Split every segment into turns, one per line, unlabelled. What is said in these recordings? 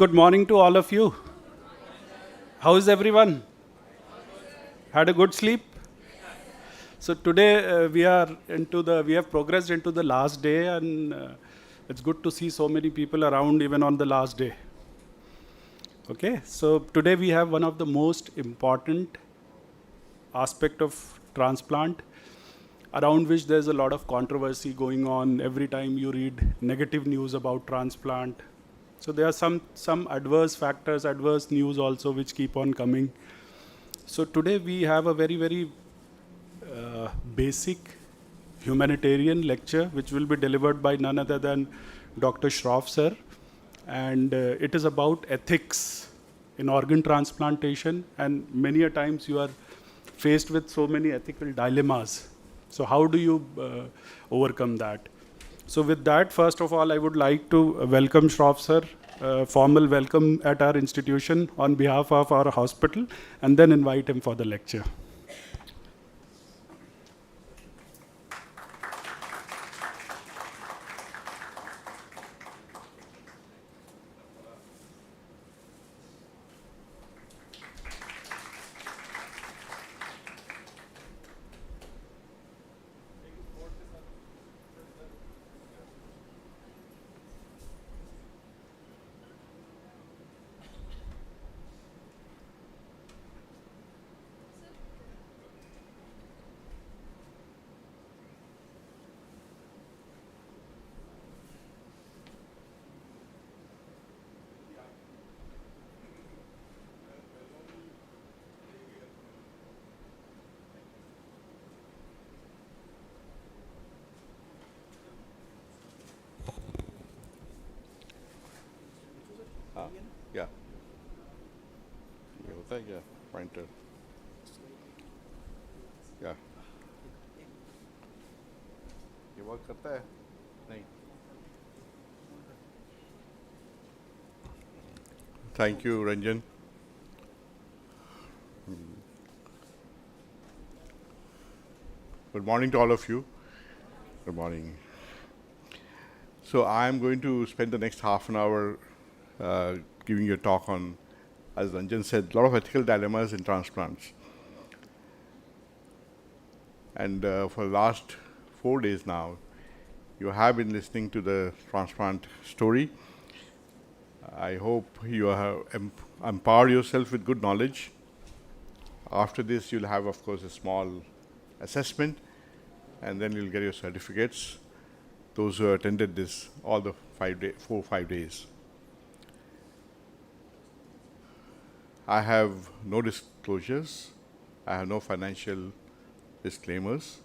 Good morning to all of you. How is everyone? Had a good sleep? So today we have progressed into the last day, and it's good to see so many people around even on the last day. Okay, so today we have one of the most important aspect of transplant, around which there's a lot of controversy going on every time you read negative news about transplant. So there are some adverse factors, adverse news also which keep on coming. So today we have a very basic humanitarian lecture which will be delivered by none other than Dr. Shroff sir, and it is about ethics in organ transplantation, and many a times you are faced with so many ethical dilemmas. So how do you overcome that? So with that, first of all, I would like to welcome Shroff sir, formal welcome at our institution on behalf of our hospital, and then invite him for the lecture.
या ये होता है क्या pointer या ये work करता है नहीं thank you Ranjan Good morning to all of you. Good morning. So I'm going to spend the next half an hour giving you a talk on, as Ranjan said, a lot of ethical dilemmas in transplants. And for the last 4 days now, you have been listening to the transplant story. I hope you have empowered yourself with good knowledge. After this, you'll have, of course, a small assessment, and then you'll get your certificates, those who attended this all the 5 days. I have no disclosures. I have no financial disclaimers.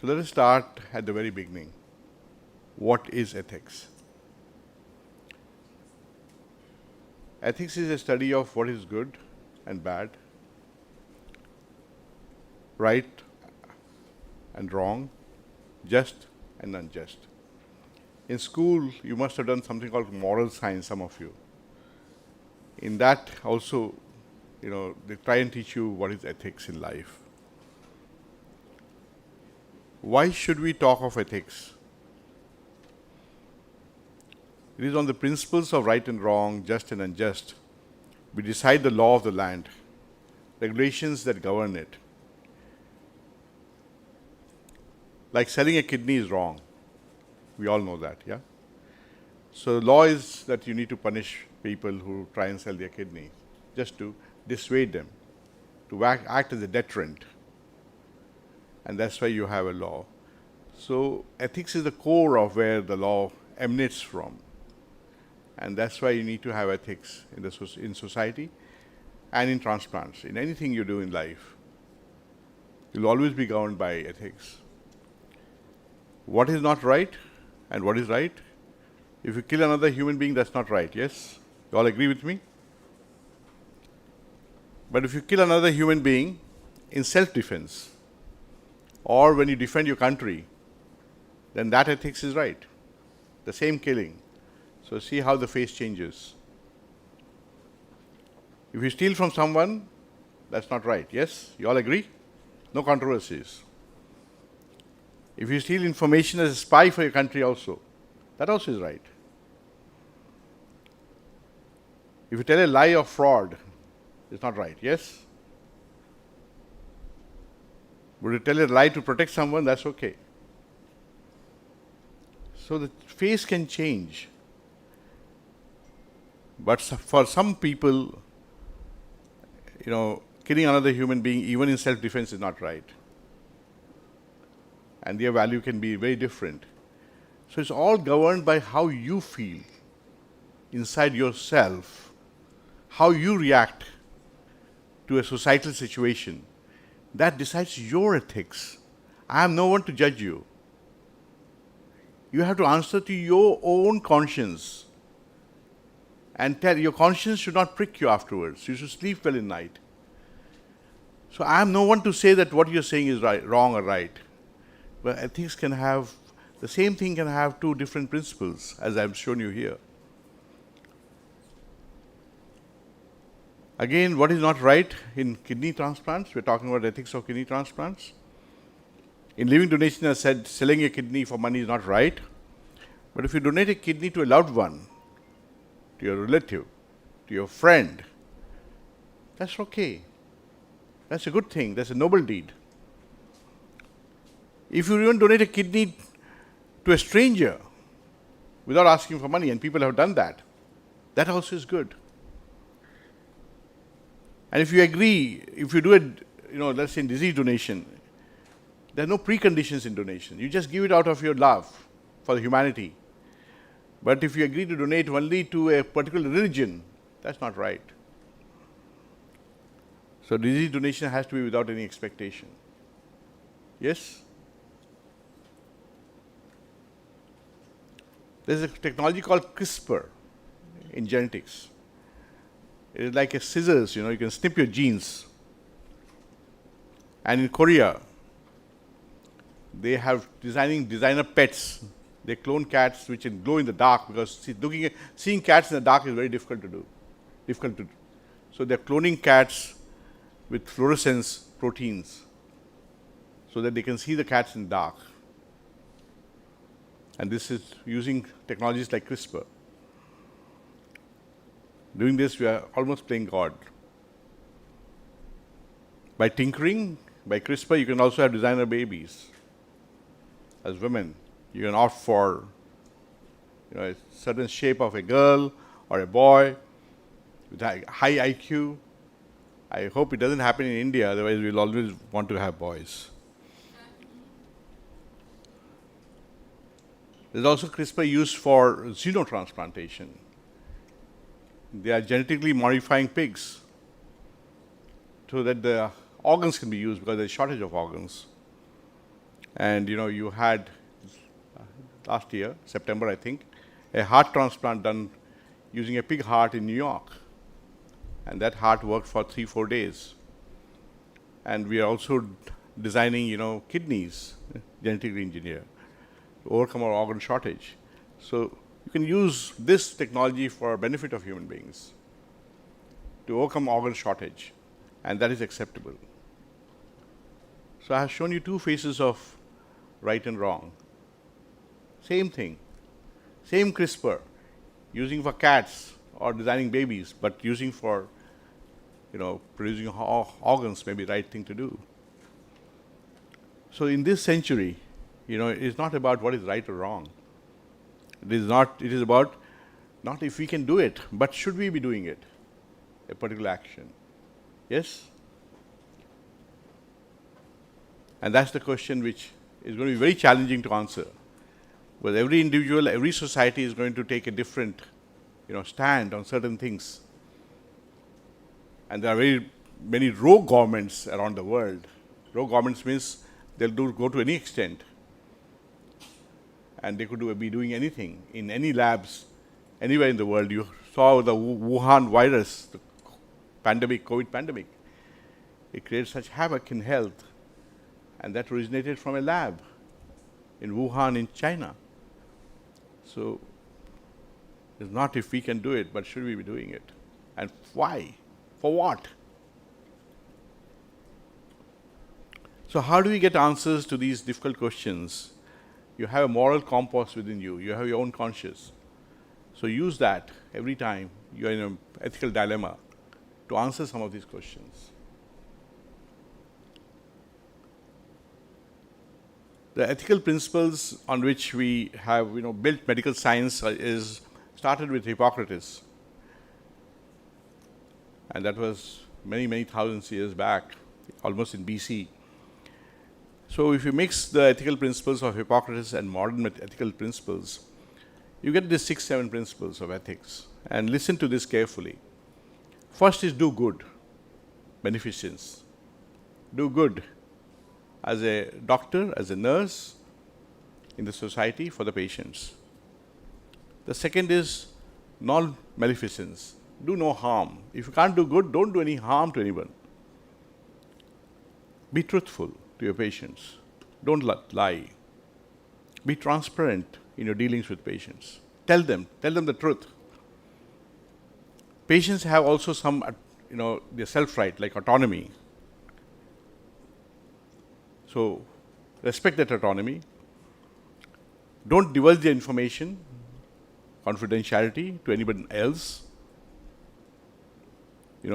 So let us start at the very beginning. What is ethics? Ethics is a study of what is good and bad, right and wrong, just and unjust. In school, you must have done something called moral science, some of you. In that also, they try and teach you what is ethics in life. Why should we talk of ethics? It is on the principles of right and wrong, just and unjust. We decide the law of the land, regulations that govern it. Like selling a kidney is wrong. We all know that, yeah? So the law is that you need to punish people who try and sell their kidneys, just to dissuade them, to act as a deterrent. And that's why you have a law. So ethics is the core of where the law emanates from. And that's why you need to have ethics in society and in transplants. In anything you do in life, you'll always be governed by ethics. What is not right and what is right? If you kill another human being, that's not right, yes? You all agree with me? But if you kill another human being in self-defense, or when you defend your country, then that ethics is right. The same killing. So see how the face changes. If you steal from someone, that's not right. Yes? You all agree? No controversies. If you steal information as a spy for your country also, that also is right. If you tell a lie or fraud, it's not right, yes? Would you tell a lie to protect someone? That's okay. So the face can change. But for some people, killing another human being, even in self-defense, is not right. And their value can be very different. So it's all governed by how you feel inside yourself, how you react to a societal situation. That decides your ethics. I am no one to judge you. You have to answer to your own conscience. And your conscience should not prick you afterwards. You should sleep well in night. So I am no one to say that what you're saying is right, wrong or right. But ethics can have, the same thing can have two different principles, as I've shown you here. Again, what is not right in kidney transplants? We're talking about ethics of kidney transplants. In living donation, I said selling a kidney for money is not right. But if you donate a kidney to a loved one, to your relative, to your friend, that's okay. That's a good thing. That's a noble deed. If you even donate a kidney to a stranger without asking for money, and people have done that, that also is good. And if you agree, if you do it, let's say in disease donation, there are no preconditions in donation. You just give it out of your love for humanity. But if you agree to donate only to a particular religion, that's not right. So disease donation has to be without any expectation. Yes? There's a technology called CRISPR in genetics. It is like a scissors, you can snip your genes. And in Korea, they have designer pets. They clone cats which can glow in the dark, because seeing cats in the dark is very difficult to do. So they're cloning cats with fluorescence proteins so that they can see the cats in the dark. And this is using technologies like CRISPR. Doing this, we are almost playing God. By tinkering, by CRISPR, you can also have designer babies. As women, you can opt for a certain shape of a girl or a boy with a high IQ. I hope it doesn't happen in India, otherwise we'll always want to have boys. There's also CRISPR used for xenotransplantation. They are genetically modifying pigs so that the organs can be used, because there's a shortage of organs. And you had last year, September I think, a heart transplant done using a pig heart in New York. And that heart worked for 3-4 days. And we are also designing, kidneys, genetically engineered, to overcome our organ shortage. So you can use this technology for benefit of human beings to overcome organ shortage, and that is acceptable. So I have shown you two faces of right and wrong. Same thing, same CRISPR, using for cats or designing babies, but using for, producing organs may be the right thing to do. So in this century, it's not about what is right or wrong. It is about not if we can do it, but should we be doing it, a particular action. Yes? And that's the question which is going to be very challenging to answer. Because every individual, every society is going to take a different, stand on certain things. And there are very many rogue governments around the world. Rogue governments means they'll go to any extent. And they could be doing anything in any labs, anywhere in the world. You saw the Wuhan virus, the COVID pandemic. It created such havoc in health. And that originated from a lab in Wuhan in China. So it's not if we can do it, but should we be doing it? And why? For what? So how do we get answers to these difficult questions? You have a moral compass within you. You have your own conscience. So use that every time you're in an ethical dilemma to answer some of these questions. The ethical principles on which we have built medical science is started with Hippocrates. And that was many, many thousands of years back, almost in BC. So if you mix the ethical principles of Hippocrates and modern ethical principles, you get these 6, 7 principles of ethics. And listen to this carefully. First is do good, beneficence. Do good as a doctor, as a nurse, in the society, for the patients. The second is non-maleficence. Do no harm. If you can't do good, don't do any harm to anyone. Be truthful to your patients. Don't lie. Be transparent in your dealings with patients. Tell them the truth. Patients have also some, their self-right, like autonomy. So, respect that autonomy. Don't divulge the information, confidentiality, to anybody else.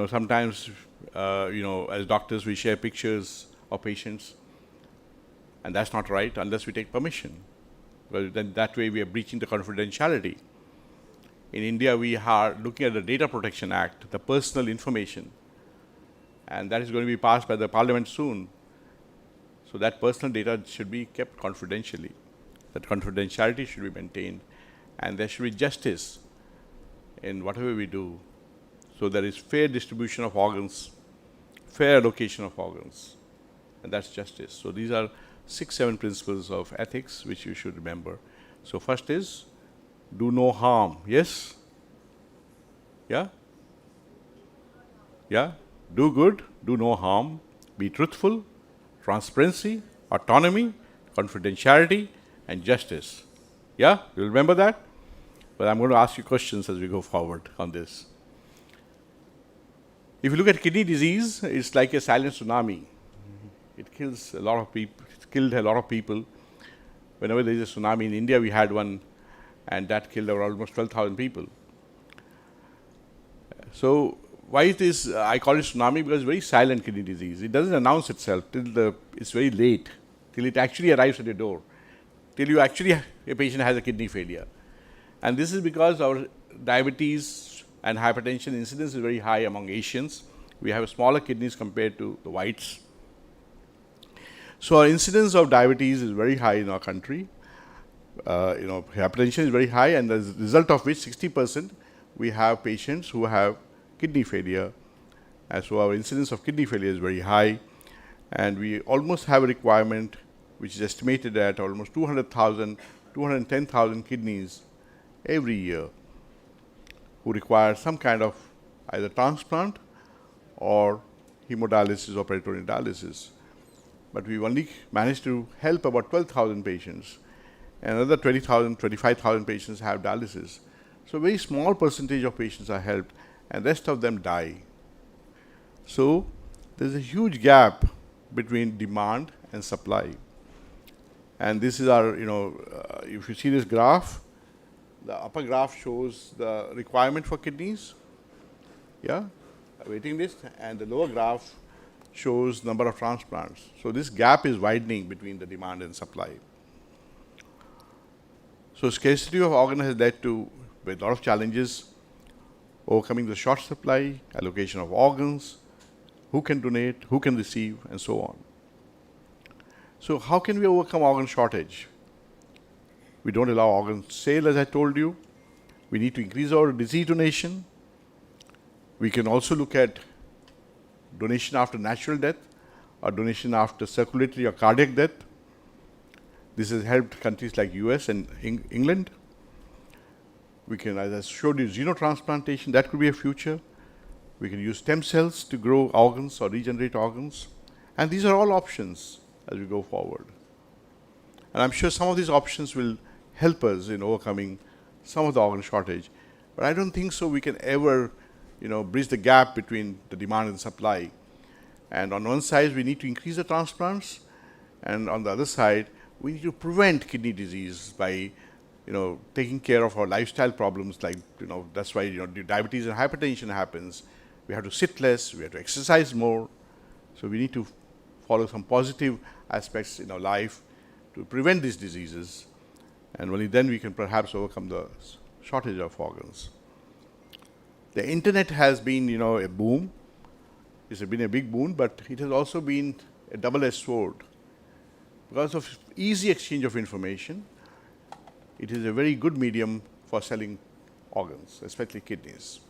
Sometimes, as doctors, we share pictures of patients, and that's not right unless we take permission. Well, then that way we are breaching the confidentiality. In India, we are looking at the Data Protection Act, the personal information, and that is going to be passed by the Parliament soon. So that personal data should be kept confidentially. That confidentiality should be maintained, and there should be justice in whatever we do. So there is fair distribution of organs, fair allocation of organs, and that's justice. So these are 6, 7 principles of ethics which you should remember. So first is do no harm. Yes? Yeah? Yeah? Do good, do no harm, be truthful, transparency, autonomy, confidentiality, and justice. Yeah? You remember that? But I'm going to ask you questions as we go forward on this. If you look at kidney disease, it's like a silent tsunami. It kills a lot of people. It's killed a lot of people. Whenever there is a tsunami in India, we had one, and that killed almost 12,000 people. So why it is, I call it tsunami, because it's very silent kidney disease. It doesn't announce itself till it's very late, till it actually arrives at your door, till a patient has a kidney failure. And this is because our diabetes and hypertension incidence is very high among Asians. We have smaller kidneys compared to the whites. So our incidence of diabetes is very high in our country. Hypertension is very high, and as a result of which 60% we have patients who have kidney failure. And so our incidence of kidney failure is very high, and we almost have a requirement which is estimated at almost 200,000, 210,000 kidneys every year who require some kind of either transplant or hemodialysis or peritoneal dialysis. But we've only managed to help about 12,000 patients. Another 20,000, 25,000 patients have dialysis. So a very small percentage of patients are helped, and rest of them die. So there's a huge gap between demand and supply. And this is our, if you see this graph, the upper graph shows the requirement for kidneys, waiting list, and the lower graph shows number of transplants. So this gap is widening between the demand and supply. So scarcity of organ has led to a lot of challenges, overcoming the short supply, allocation of organs, who can donate, who can receive, and so on. So how can we overcome organ shortage? We don't allow organ sale, as I told you. We need to increase our disease donation. We can also look at donation after natural death or donation after circulatory or cardiac death. This has helped countries like US and England. We can, as I showed you, xenotransplantation, that could be a future. We can use stem cells to grow organs or regenerate organs. And these are all options as we go forward. And I'm sure some of these options will help us in overcoming some of the organ shortage. But I don't think so we can ever, bridge the gap between the demand and supply. And on one side, we need to increase the transplants, And on the other side, we need to prevent kidney disease by, taking care of our lifestyle problems. Like, that's why, diabetes and hypertension happens. We have to sit less, we have to exercise more. So we need to follow some positive aspects in our life to prevent these diseases. And only then we can perhaps overcome the shortage of organs. The internet has been, a boom. It's been a big boon, but it has also been a double-edged sword. Because of easy exchange of information, it is a very good medium for selling organs, especially kidneys.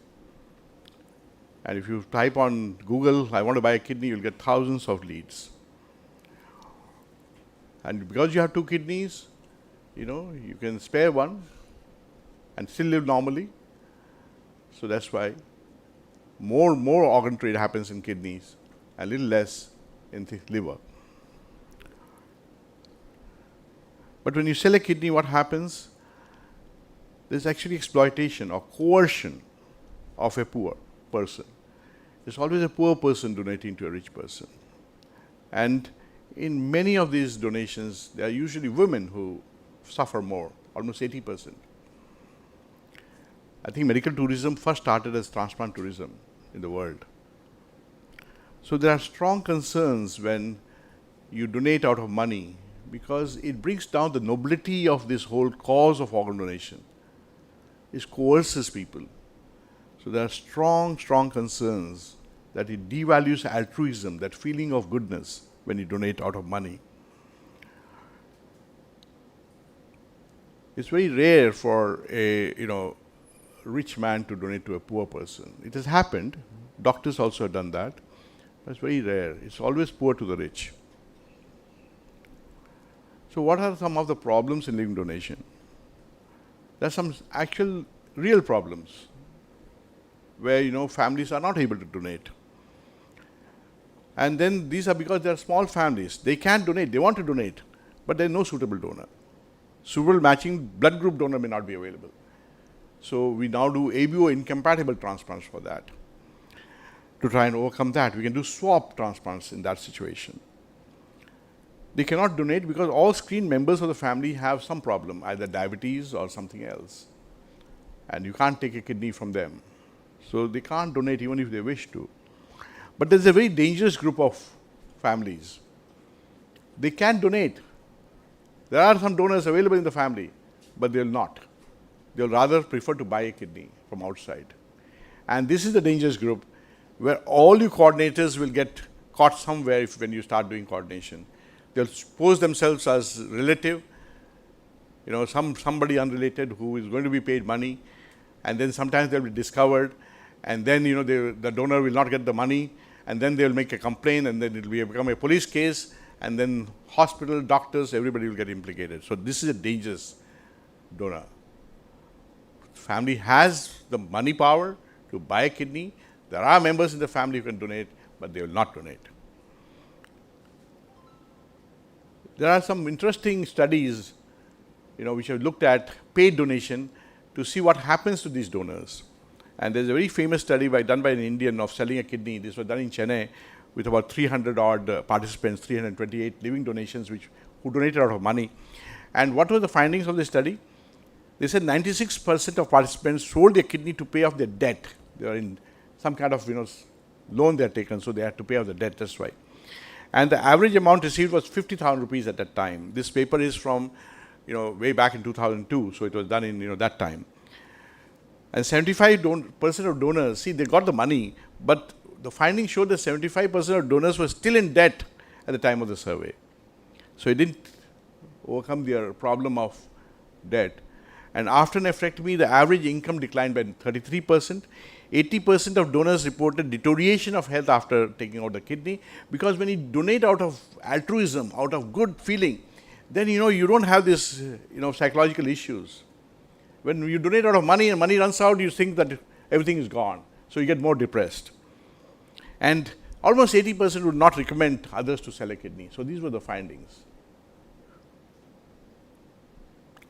And if you type on Google, I want to buy a kidney, you'll get thousands of leads. And because you have 2 kidneys, you can spare one and still live normally. So that's why more organ trade happens in kidneys and a little less in the liver. But when you sell a kidney, what happens? There's actually exploitation or coercion of a poor person. There's always a poor person donating to a rich person. And in many of these donations, there are usually women who suffer more, almost 80%. I think medical tourism first started as transplant tourism in the world. So there are strong concerns when you donate out of money, because it brings down the nobility of this whole cause of organ donation. It coerces people. So there are strong concerns that it devalues altruism, that feeling of goodness when you donate out of money. It's very rare for a rich man to donate to a poor person. It has happened. Doctors also have done that. But it's very rare. It's always poor to the rich. So what are some of the problems in living donation? There are some actual real problems where families are not able to donate. And then these are because they are small families. They can't donate. They want to donate, but there is no suitable donor. Suitable matching blood group donor may not be available. So we now do ABO incompatible transplants for that. To try and overcome that, we can do swap transplants in that situation. They cannot donate because all screened members of the family have some problem, either diabetes or something else. And you can't take a kidney from them. So they can't donate even if they wish to. But there's a very dangerous group of families. They can donate. There are some donors available in the family, but they'll not. They'll rather prefer to buy a kidney from outside. And this is the dangerous group where all your coordinators will get caught somewhere when you start doing coordination. They'll pose themselves as relative, somebody unrelated who is going to be paid money, and then sometimes they'll be discovered, and then the donor will not get the money, and then they'll make a complaint, and then it will become a police case, and then hospital, doctors, everybody will get implicated. So this is a dangerous donor. Family has the money power to buy a kidney. There are members in the family who can donate, but they will not donate. There are some interesting studies, which have looked at paid donation to see what happens to these donors. And there's a very famous study done by an Indian of selling a kidney. This was done in Chennai with about 300 odd participants, 328 living donations who donated out of money. And what were the findings of the study? They said 96% of participants sold their kidney to pay off their debt. They were in some kind of loan they had taken, so they had to pay off the debt, that's why. And the average amount received was 50,000 rupees at that time. This paper is from way back in 2002, so it was done in that time. And 75% of donors, see, they got the money, but the findings showed that 75% of donors were still in debt at the time of the survey. So it didn't overcome their problem of debt. And after nephrectomy, the average income declined by 33%. 80% of donors reported deterioration of health after taking out the kidney, because when you donate out of altruism, out of good feeling, then you don't have this psychological issues. When you donate out of money and money runs out, you think that everything is gone. So you get more depressed. And almost 80% would not recommend others to sell a kidney. So these were the findings.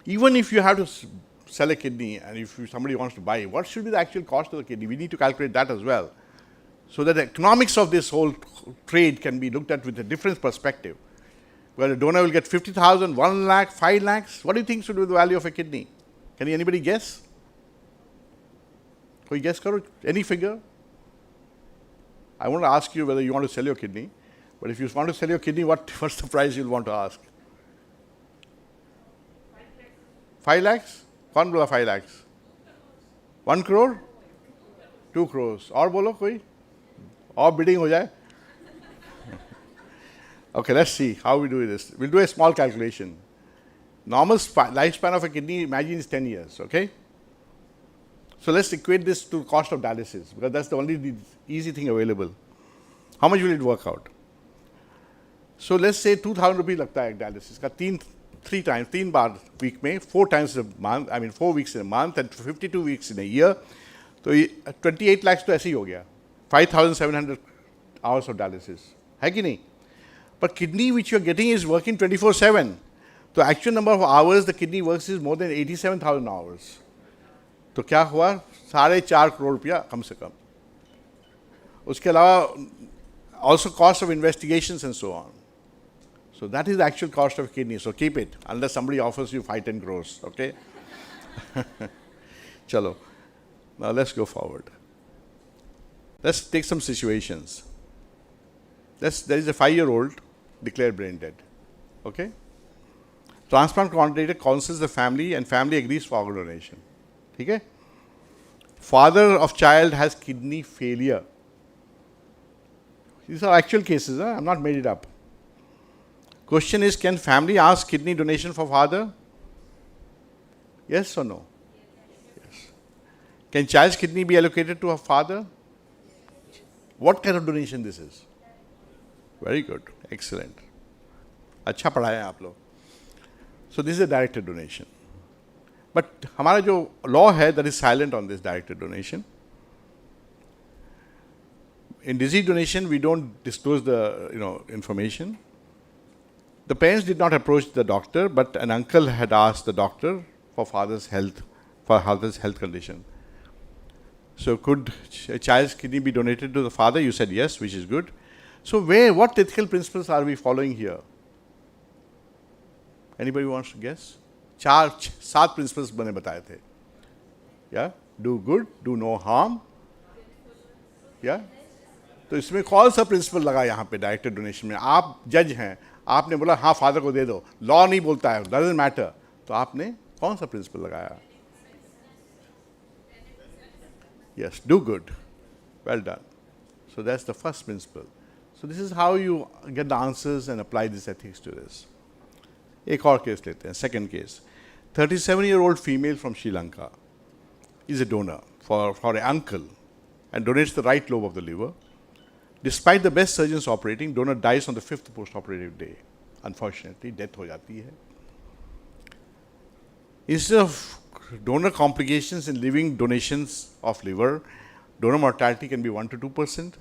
Even if you have to sell a kidney and if somebody wants to buy, what should be the actual cost of the kidney? We need to calculate that as well, so that the economics of this whole trade can be looked at with a different perspective. Where a donor will get 50,000, 1 lakh, 5 lakhs. What do you think should be the value of a kidney? Can anybody guess? Koi guess karo? Any figure? I want to ask you whether you want to sell your kidney. But if you want to sell your kidney, what's the price you'll want to ask? 5 lakhs? कौन बोला 5 lakhs? 1 crore? 2 crores. और बोलो कोई? और bidding हो जाए? Okay, let's see how we do this. We'll do a small calculation. Normal lifespan of a kidney, imagine, is 10 years, okay? So let's equate this to cost of dialysis, because that's the only easy thing available. How much will it work out? So let's say 2,000 rupees लगता है dialysis का तीन बार week में, 4 times a month, 4 weeks in a month and 52 weeks in a year. तो 28 lakhs तो ऐसे ही हो गया. 5,700 hours of dialysis. है कि नहीं? But kidney which you're getting is working 24/7. The actual number of hours the kidney works is more than 87,000 hours. तो क्या हुआ? 4.5 crore रुपया कम से कम. उसके अलावा also cost of investigations and so on. So that is the actual cost of kidney. So keep it, unless somebody offers you 5-10 crores, okay? Chalo. Now let's go forward. Let's take some situations. There is a 5-year-old declared brain dead, okay? Transplant coordinator counsels the family and family agrees for organ donation. Okay? Father of child has kidney failure. These are actual cases, huh? I'm not made it up. Question is, can family ask kidney donation for father? Yes or no? Yes. Can child's kidney be allocated to a father? What kind of donation this is? Very good. Excellent. अच्छा पढ़ाया आप लोग. So this is a directed donation. But हमारा जो law है, that is silent on this directed donation. In disease donation, we don't disclose the information. The parents did not approach the doctor, but an uncle had asked the doctor for father's health condition. So could a child's kidney be donated to the father? You said yes, which is good. So what ethical principles are we following here? Anybody wants to guess? 7 principles मैंने बताए थे. Yeah? Do good, do no harm. Yeah? तो इसमें कौन सा principal लगा यहाँ पे डायरेक्टेड डोनेशन में? आप जज हैं, आपने बोला हाँ फादर को दे दो. लॉ नहीं बोलता है, डजंट मैटर. तो आपने कौन सा प्रिंसिपल लगाया? Yes, do good. Well done. So that's the first principle. So this is how you get the answers and apply this ethics to this. एक और केस लेते हैं. Second case. 37-year-old female from Sri Lanka is a donor for an uncle and donates the right lobe of the liver. Despite the best surgeons operating, donor dies on the 5th post-operative day. Unfortunately, death हो जाती है. Instead of donor complications in living donations of liver, donor mortality can be 1 to 2%.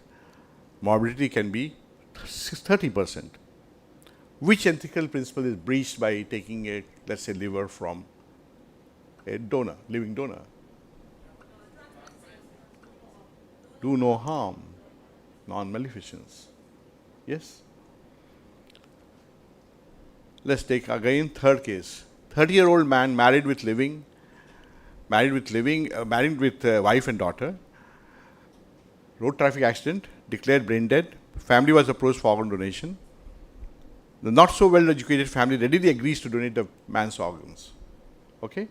Morbidity can be 30%. Which ethical principle is breached by taking a, let's say, liver from a donor, living donor? Do no harm, non-maleficence. Yes? Let's take again third case. 30-year-old man married with wife and daughter. Road traffic accident, declared brain dead. Family was approached for organ donation. The not so well educated family readily agrees to donate the man's organs. Okay?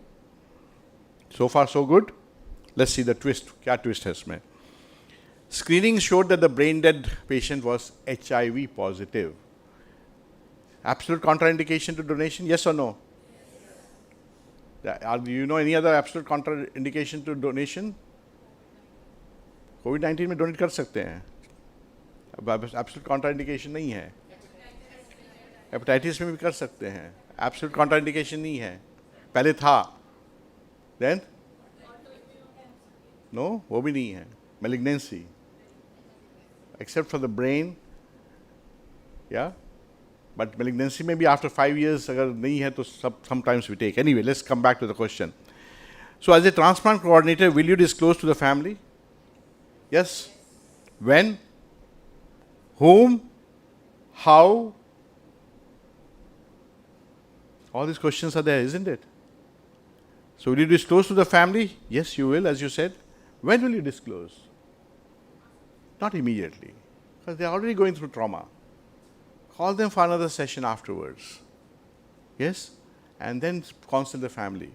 So far so good. Let's see the twist. Kya twist hai isme? Screening showed that the brain dead patient was HIV positive. Absolute contraindication to donation? Yes or no? Do you know any other absolute contraindication to donation? COVID-19 में donate कर सकते हैं. Absolute contraindication नहीं है. Hepatitis में भी कर सकते हैं. एब्सोल्यूट कॉन्ट्राइंडिकेशन नहीं है. पहले था. देन नो, वो भी नहीं है. Malignancy except for the brain. या बट मैलिग्नेंसी में भी आफ्टर 5 years अगर नहीं है तो sometimes we take. Anyway, let's come back to the question. So as a transplant coordinator, will you disclose to the family? Yes? When? Whom? How? All these questions are there, isn't it? So will you disclose to the family? Yes, you will, as you said. When will you disclose? Not immediately, because they're already going through trauma. Call them for another session afterwards. Yes? And then counsel the family.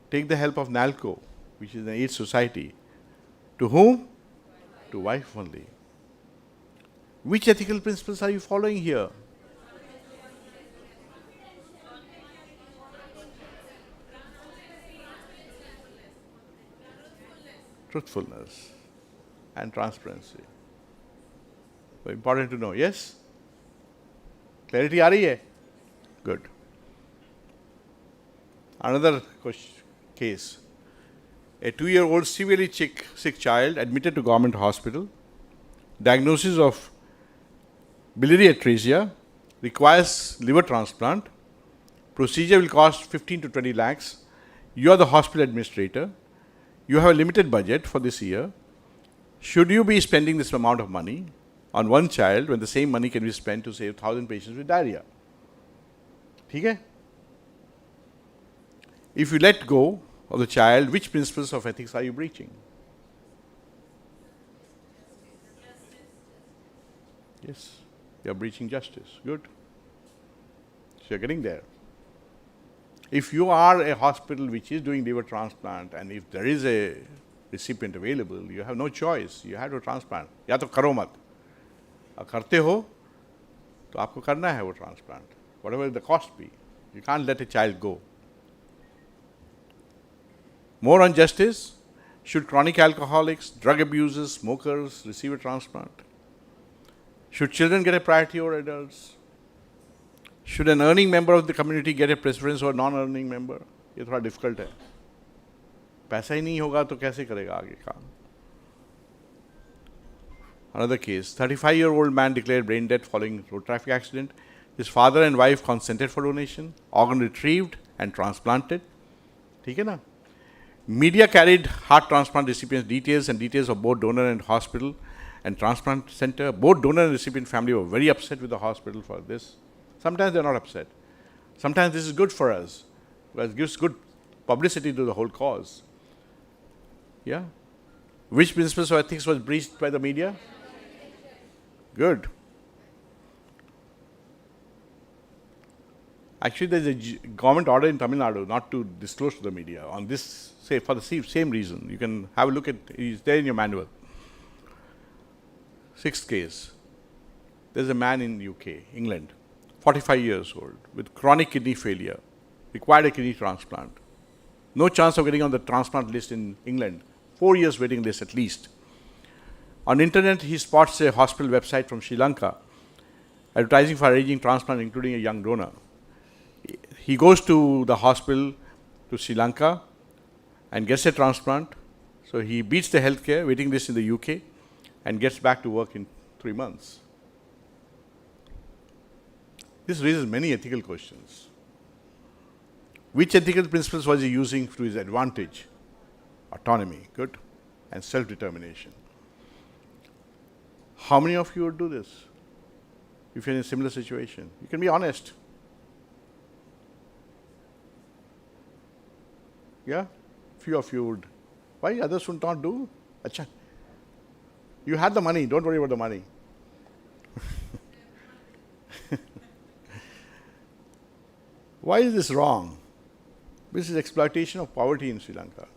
Take the help of NALCO, which is an AIDS society. To whom? To wife only. Which ethical principles are you following here? Truthfulness and transparency. So important to know. Yes? Clarity aa rahi hai? Good. Another case. A 2-year-old severely sick child admitted to government hospital. Diagnosis of biliary atresia, requires liver transplant. Procedure will cost 15 to 20 lakhs. You are the hospital administrator. You have a limited budget for this year. Should you be spending this amount of money on one child when the same money can be spent to save 1,000 patients with diarrhea? ठीक है? If you let go of the child, which principles of ethics are you breaching? Yes, you are breaching justice. Good. So you are getting there. If you are a hospital which is doing liver transplant and if there is a recipient available, you have no choice. You have to transplant. या तो करो मत. और करते हो तो आपको करना है वो transplant. Whatever the cost be. You can't let a child go. More on justice. Should chronic alcoholics, drug abusers, smokers receive a transplant? Should children get a priority over adults? Should an earning member of the community get a preference over non-earning member? ये थोड़ा difficult है. पैसा ही नहीं होगा तो कैसे करेगा आगे काम? Another case. 35-year-old man declared brain dead following road traffic accident. His father and wife consented for donation. Organ retrieved and transplanted. ठीक है ना? Media carried heart transplant recipients' details and details of both donor and hospital and transplant center. Both donor and recipient family were very upset with the hospital for this. Sometimes they're not upset. Sometimes this is good for us, because it gives good publicity to the whole cause. Yeah? Which principles of ethics was breached by the media? Good. Actually, there's a government order in Tamil Nadu not to disclose to the media on this, say, for the same reason. You can have a look at it. It's there in your manual. 6th case. There's a man in UK, England, 45 years old, with chronic kidney failure, required a kidney transplant. No chance of getting on the transplant list in England. 4 years waiting list at least. On internet, he spots a hospital website from Sri Lanka advertising for arranging transplant, including a young donor. He goes to the hospital to Sri Lanka and gets a transplant. So he beats the healthcare waiting list in the UK and gets back to work in 3 months. This raises many ethical questions. Which ethical principles was he using to his advantage? Autonomy, good, and self-determination. How many of you would do this if you're in a similar situation? You can be honest. Yeah? Few of you would. Why others would not do? Achha. You had the money, don't worry about the money. Why is this wrong? This is exploitation of poverty in Sri Lanka.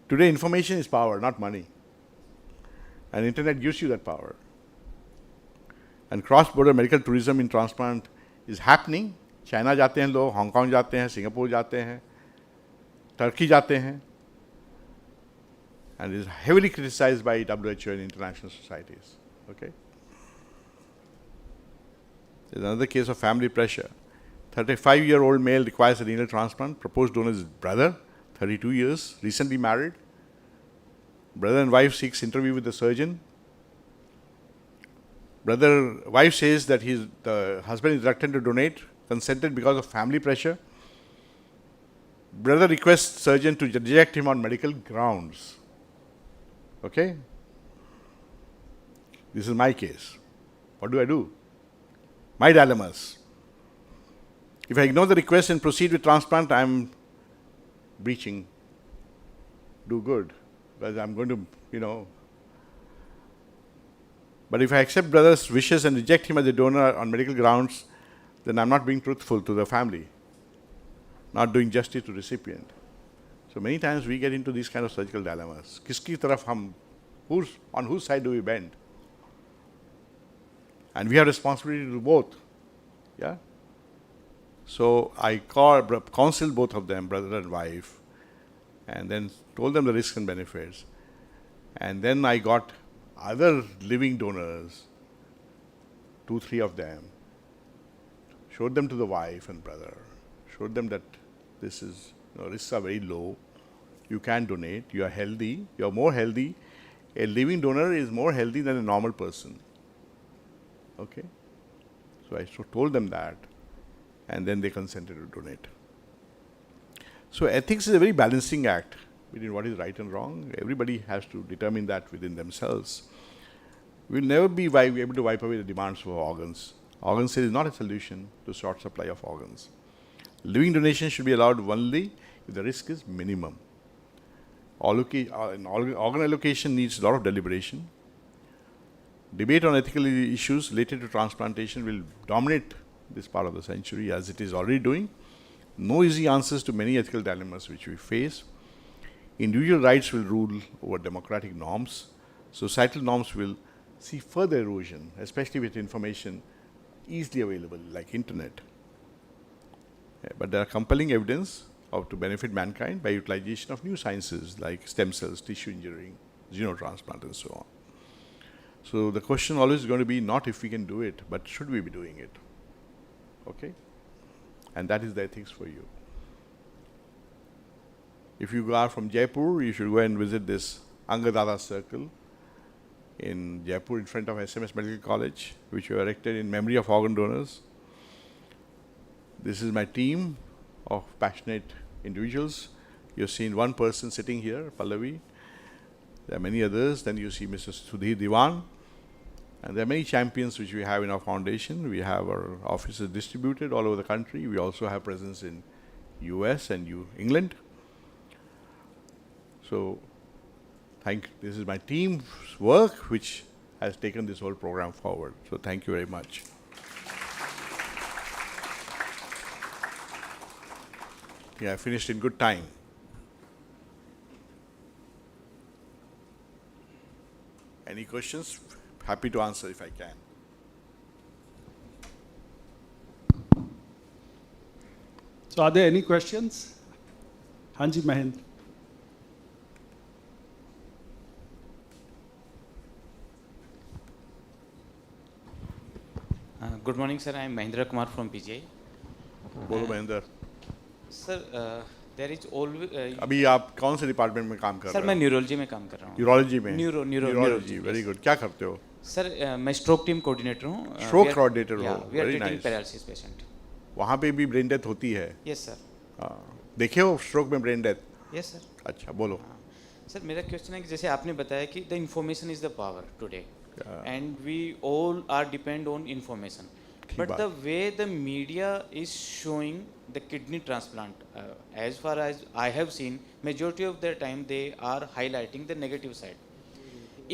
Today, information is power, not money. And internet gives you that power. And cross-border medical tourism in transplant is happening. China जाते हैं लोग, Hong Kong जाते हैं, Singapore जाते हैं, Turkey जाते हैं. And is heavily criticized by WHO and international societies. Okay? There's another case of family pressure. 35-year-old male requires a renal transplant. Proposed donor is his brother, 32 years, recently married. Brother and wife seeks interview with the surgeon. Wife says that the husband is reluctant to donate, consented because of family pressure. Brother requests surgeon to reject him on medical grounds. Okay? This is my case. What do I do? My dilemmas. If I ignore the request and proceed with transplant, I'm breaching. Do good, because I'm going to, But if I accept brother's wishes and reject him as a donor on medical grounds, then I'm not being truthful to the family, not doing justice to recipient. So many times we get into these kind of surgical dilemmas. Kiski taraf hum, on whose side do we bend? And we have responsibility to do both. Yeah? So I counseled both of them, brother and wife, and then told them the risks and benefits. And then I got other living donors, 2-3 of them, showed them to the wife and brother, showed them that this is, risks are very low, you can donate, you are healthy, you are more healthy. A living donor is more healthy than a normal person. Okay? So I told them that, and then they consented to donate. So ethics is a very balancing act between what is right and wrong. Everybody has to determine that within themselves. We'll never be able to wipe away the demands for organs. Organ sale is not a solution to short supply of organs. Living donation should be allowed only if the risk is minimum. Organ allocation needs a lot of deliberation. Debate on ethical issues related to transplantation will dominate this part of the century, as it is already doing. No easy answers to many ethical dilemmas which we face. Individual rights will rule over democratic norms. Societal norms will see further erosion, especially with information easily available like internet. But there are compelling evidence to benefit mankind by utilization of new sciences like stem cells, tissue engineering, xenotransplant, and so on. So the question always is going to be not if we can do it, but should we be doing it? Okay? And that is the ethics for you. If you are from Jaipur, you should go and visit this Angadada Circle in Jaipur in front of SMS Medical College, which we erected in memory of organ donors. This is my team of passionate individuals. You've seen one person sitting here, Pallavi. There are many others. Then you see Mr. Sudhir Diwan. And there are many champions which we have in our foundation. We have our offices distributed all over the country. We also have presence in US and England. So this is my team's work which has taken this whole program forward. So thank you very much. Yeah, I finished in good time. Any questions? Happy to answer if I can.
So are there any questions? Hanji Mahendra.
Good morning, sir. I am Mahendra Kumar from PGI.
बोलो Mahendra.
Sir, there is always.
अभी आप कौन से department में काम कर रहे
sir
हो?
मैं न्यूरोलॉजी में काम कर रहा हूँ.
यूरोलॉजी में.
न्यूरोलॉजी.
Very good. क्या करते हो?
सर मैं स्ट्रोक टीम कोऑर्डिनेटर हूँ.
स्ट्रोक कोऑर्डिनेटर हो.
We are
very
treating
nice.
Paralysis patient.
वहाँ पे भी ब्रेन डेथ होती है?
Yes sir.
देखे हो स्ट्रोक में ब्रेन डेथ?
Yes sir.
अच्छा बोलो.
सर मेरा क्वेश्चन है कि जैसे आपने बताया कि the information is the power today and we all are depend on information. But the way the media is showing the kidney transplant, as far as I have seen, majority of the time they are highlighting the negative side.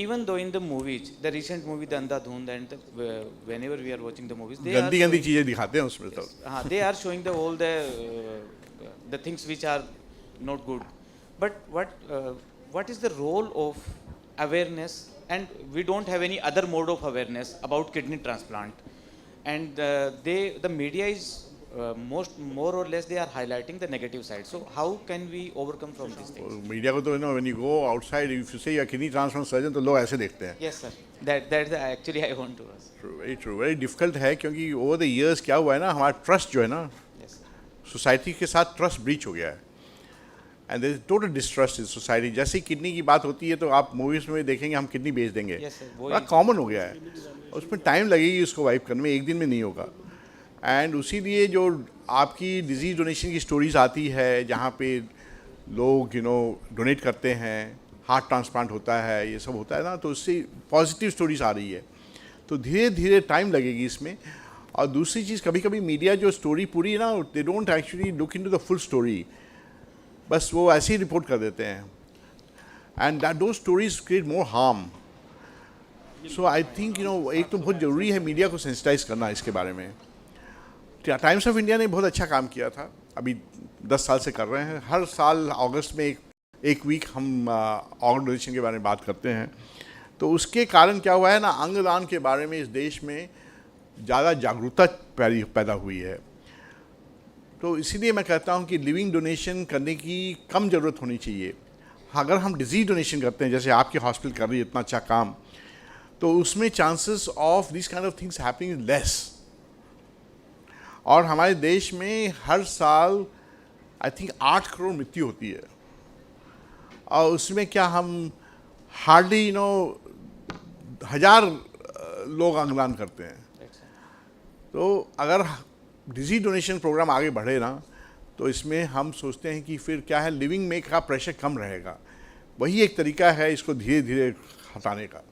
Even though in the movies, the recent movie the Andhadhund and whenever we are watching the movies, they
गंदी चीजें दिखाते हैं उसमें तो.
they are showing all the things which are not good. But what is the role of awareness? And we don't have any other mode of awareness about kidney transplant. And the media is more or less they are highlighting the negative side. So how can we overcome from these things?
Media को तो when you go outside, if you say you're kidney transplant surgeon, तो लोग ऐसे देखते हैं.
Yes sir. That's actually I want to ask.
True, very true. Very difficult है क्योंकि over the years क्या हुआ है ना, हमारा trust जो है ना, सोसाइटी के साथ ट्रस्ट ब्रीच हो गया है. And there is total distrust in society. जैसे ही किडनी की बात होती है तो आप मूवीज में देखेंगे हम किडनी बेच देंगे. बड़ा कॉमन हो गया है. उसमें टाइम लगेगी उसको वाइप करने में, एक दिन में नहीं होगा. एंड उसी लिए जो आपकी डिजीज डोनेशन की स्टोरीज आती है जहाँ पे लोग डोनेट करते हैं, हार्ट ट्रांसप्लांट होता है, ये सब होता है ना, तो उससे पॉजिटिव स्टोरीज आ रही है. तो धीरे धीरे टाइम लगेगी इसमें. और दूसरी चीज़, कभी कभी मीडिया जो स्टोरी पूरी है ना, they don't actually look into the full story, बस वो ऐसे ही रिपोर्ट कर देते हैं, and that those stories create more harm. So I think एक तो बहुत ज़रूरी है मीडिया को सेंसिटाइज करना इसके बारे में. टाइम्स ऑफ इंडिया ने बहुत अच्छा काम किया था, अभी 10 साल से कर रहे हैं. हर साल अगस्त में एक वीक हम ऑर्गन डोनेशन के बारे में बात करते हैं. तो उसके कारण क्या हुआ है ना, अंगदान के बारे में इस देश में ज़्यादा जागरूकता पैदा हुई है. तो इसीलिए मैं कहता हूँ कि लिविंग डोनेशन करने की कम ज़रूरत होनी चाहिए. अगर हम डिजीज डोनेशन करते हैं, जैसे आपके हॉस्पिटल कर रही है इतना अच्छा काम, तो उसमें chances of this kind of things happening is less. और हमारे देश में हर साल आई थिंक 8 करोड़ मृत्यु होती है, और उसमें क्या हम हार्डली 1000 लोग अंगदान करते हैं. तो अगर डिजीज डोनेशन प्रोग्राम आगे बढ़े ना, तो इसमें हम सोचते हैं कि फिर क्या है, लिविंग में का प्रेशर कम रहेगा. वही एक तरीका है इसको धीरे धीरे हटाने का.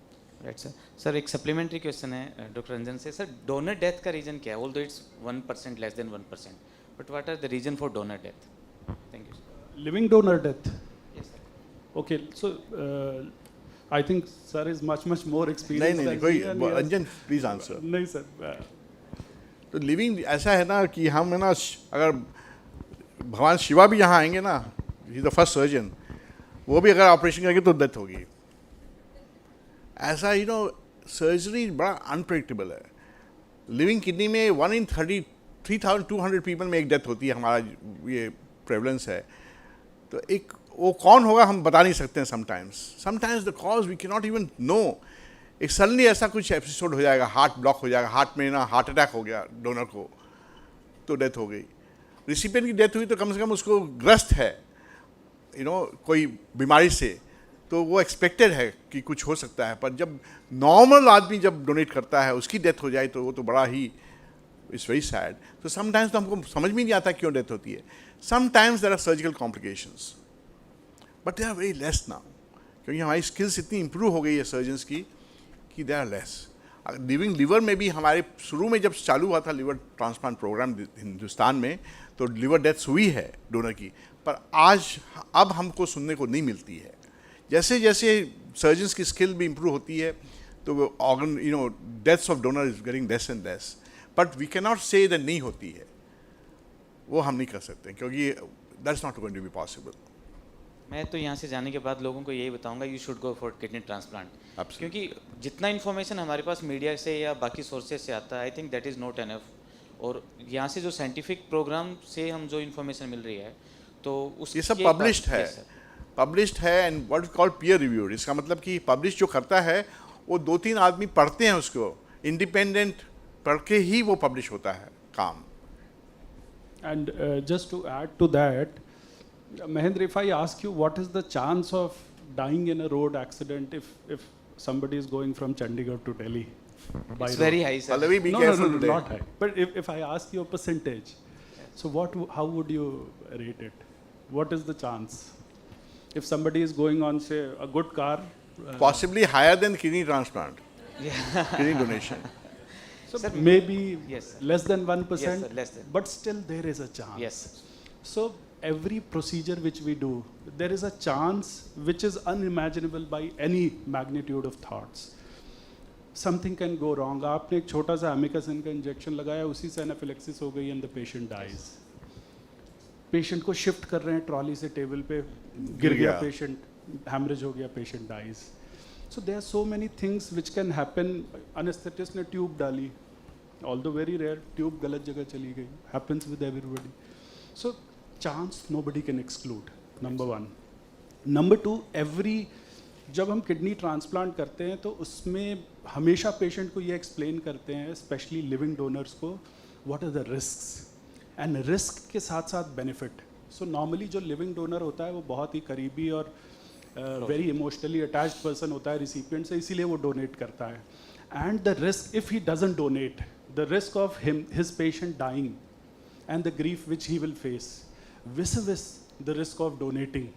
Right sir. सर एक सप्लीमेंट्री क्वेश्चन है डॉक्टर रंजन से. सर डोनर डेथ का रीजन क्या है? Although it's 1%, less than 1%, but what are the reason for donor death? Thank you.
Living donor death.
Yes sir.
Okay, so I think sir is much more experienced.
नहीं
than
कोई
me and he has-
Ranjan please answer.
नहीं sir.
तो living ऐसा है ना कि हम है ना, अगर भगवान शिवा भी यहाँ आएंगे ना, ही द फर्स्ट सर्जन, वो भी अगर ऑपरेशन करेंगे तो डेथ होगी. ऐसा सर्जरी बड़ा अनप्रेडिक्टेबल है. लिविंग किडनी में 1 in 33,200 पीपल में एक डेथ होती है, हमारा ये प्रेवलेंस है. तो एक वो कौन होगा हम बता नहीं सकते हैं. Sometimes the cause we can not even know. एक सडनली ऐसा कुछ एपिसोड हो जाएगा, हार्ट ब्लॉक हो जाएगा, हार्ट में ना हार्ट अटैक हो गया डोनर को, तो डेथ हो गई. रिसिपिएंट की डेथ हुई तो कम से कम उसको ग्रस्त है कोई बीमारी से, तो वो एक्सपेक्टेड है कि कुछ हो सकता है. पर जब नॉर्मल आदमी जब डोनेट करता है, उसकी डेथ हो जाए, तो वो तो बड़ा ही इट्स वेरी सैड. तो समटाइम्स तो हमको समझ में नहीं आता क्यों डेथ होती है. Sometimes there are surgical complications, but they are very less now, क्योंकि हमारी स्किल्स इतनी इंप्रूव हो गई है सर्जन्स की कि they are less. Living liver में भी हमारे शुरू में जब चालू हुआ था लिवर ट्रांसप्लांट प्रोग्राम हिंदुस्तान में, तो लिवर डेथ्स हुई है डोनर की, पर आज अब हमको सुनने को नहीं मिलती है. जैसे जैसे सर्जन्स की स्किल भी इंप्रूव होती है, तो organ deaths of donor is getting less and less. But we can not say that नहीं होती है, वो हम नहीं कर सकते, क्योंकि that's not going to be possible.
मैं तो यहाँ से जाने के बाद लोगों को यही बताऊंगा, you should go for kidney transplant. क्योंकि जितना इन्फॉर्मेशन हमारे पास मीडिया से या बाकी सोर्सेज से आता है, I think that is not enough. और यहाँ से जो साइंटिफिक प्रोग्राम से हम जो इन्फॉर्मेशन मिल रही है, तो उस
ये सब पब्लिश्ड है and what is called peer reviewed. इसका मतलब कि पब्लिश जो करता है वो 2-3 आदमी पढ़ते हैं उसको, इंडिपेंडेंट पढ़ के ही वो पब्लिश होता है काम.
And just to add to that, Mahendra, if I ask you what is the chance of dying in a road accident if somebody is going from Chandigarh to Delhi by
It's
road?
very high, sir.
Pallavi, be careful today.
not high. But if I ask you a percentage, so how would you rate it? What is the chance? If somebody is going on, say, a good car,
Possibly higher than kidney transplant, kidney donation.
so
Sir,
maybe
yes, sir.
less than 1%,
Yes, sir, less than.
but still there is a chance.
Yes.
So every procedure which we do, there is a chance which is unimaginable by any magnitude of thoughts. Something can go wrong. आपने एक छोटा सा amikacin का injection लगाया, उसी से anaphylaxis हो गई and the patient dies. Patient को शिफ्ट कर रहे हैं ट्रॉली से टेबल पे, गिर गया पेशेंट, हैमरेज हो गया, patient dies. So there are so many things which can happen. Anaesthetist ने ट्यूब डाली, ऑल्दो वेरी रेयर, ट्यूब गलत जगह चली गई, happens with everybody. So chance nobody can exclude, number 1. Number 2, जब हम किडनी ट्रांसप्लांट करते हैं तो उसमें हमेशा पेशेंट को ये एक्सप्लेन करते हैं, स्पेशली लिविंग डोनर्स को, what are the risks and risk के साथ साथ बेनिफिट. सो नॉर्मली जो लिविंग डोनर होता है वो बहुत ही करीबी और वेरी इमोशनली अटैच्ड पर्सन होता है रिसिपिएंट से, इसीलिए वो डोनेट करता है. And the risk if he doesn't donate, the risk of his patient dying and the grief which he will face vis the risk of donating.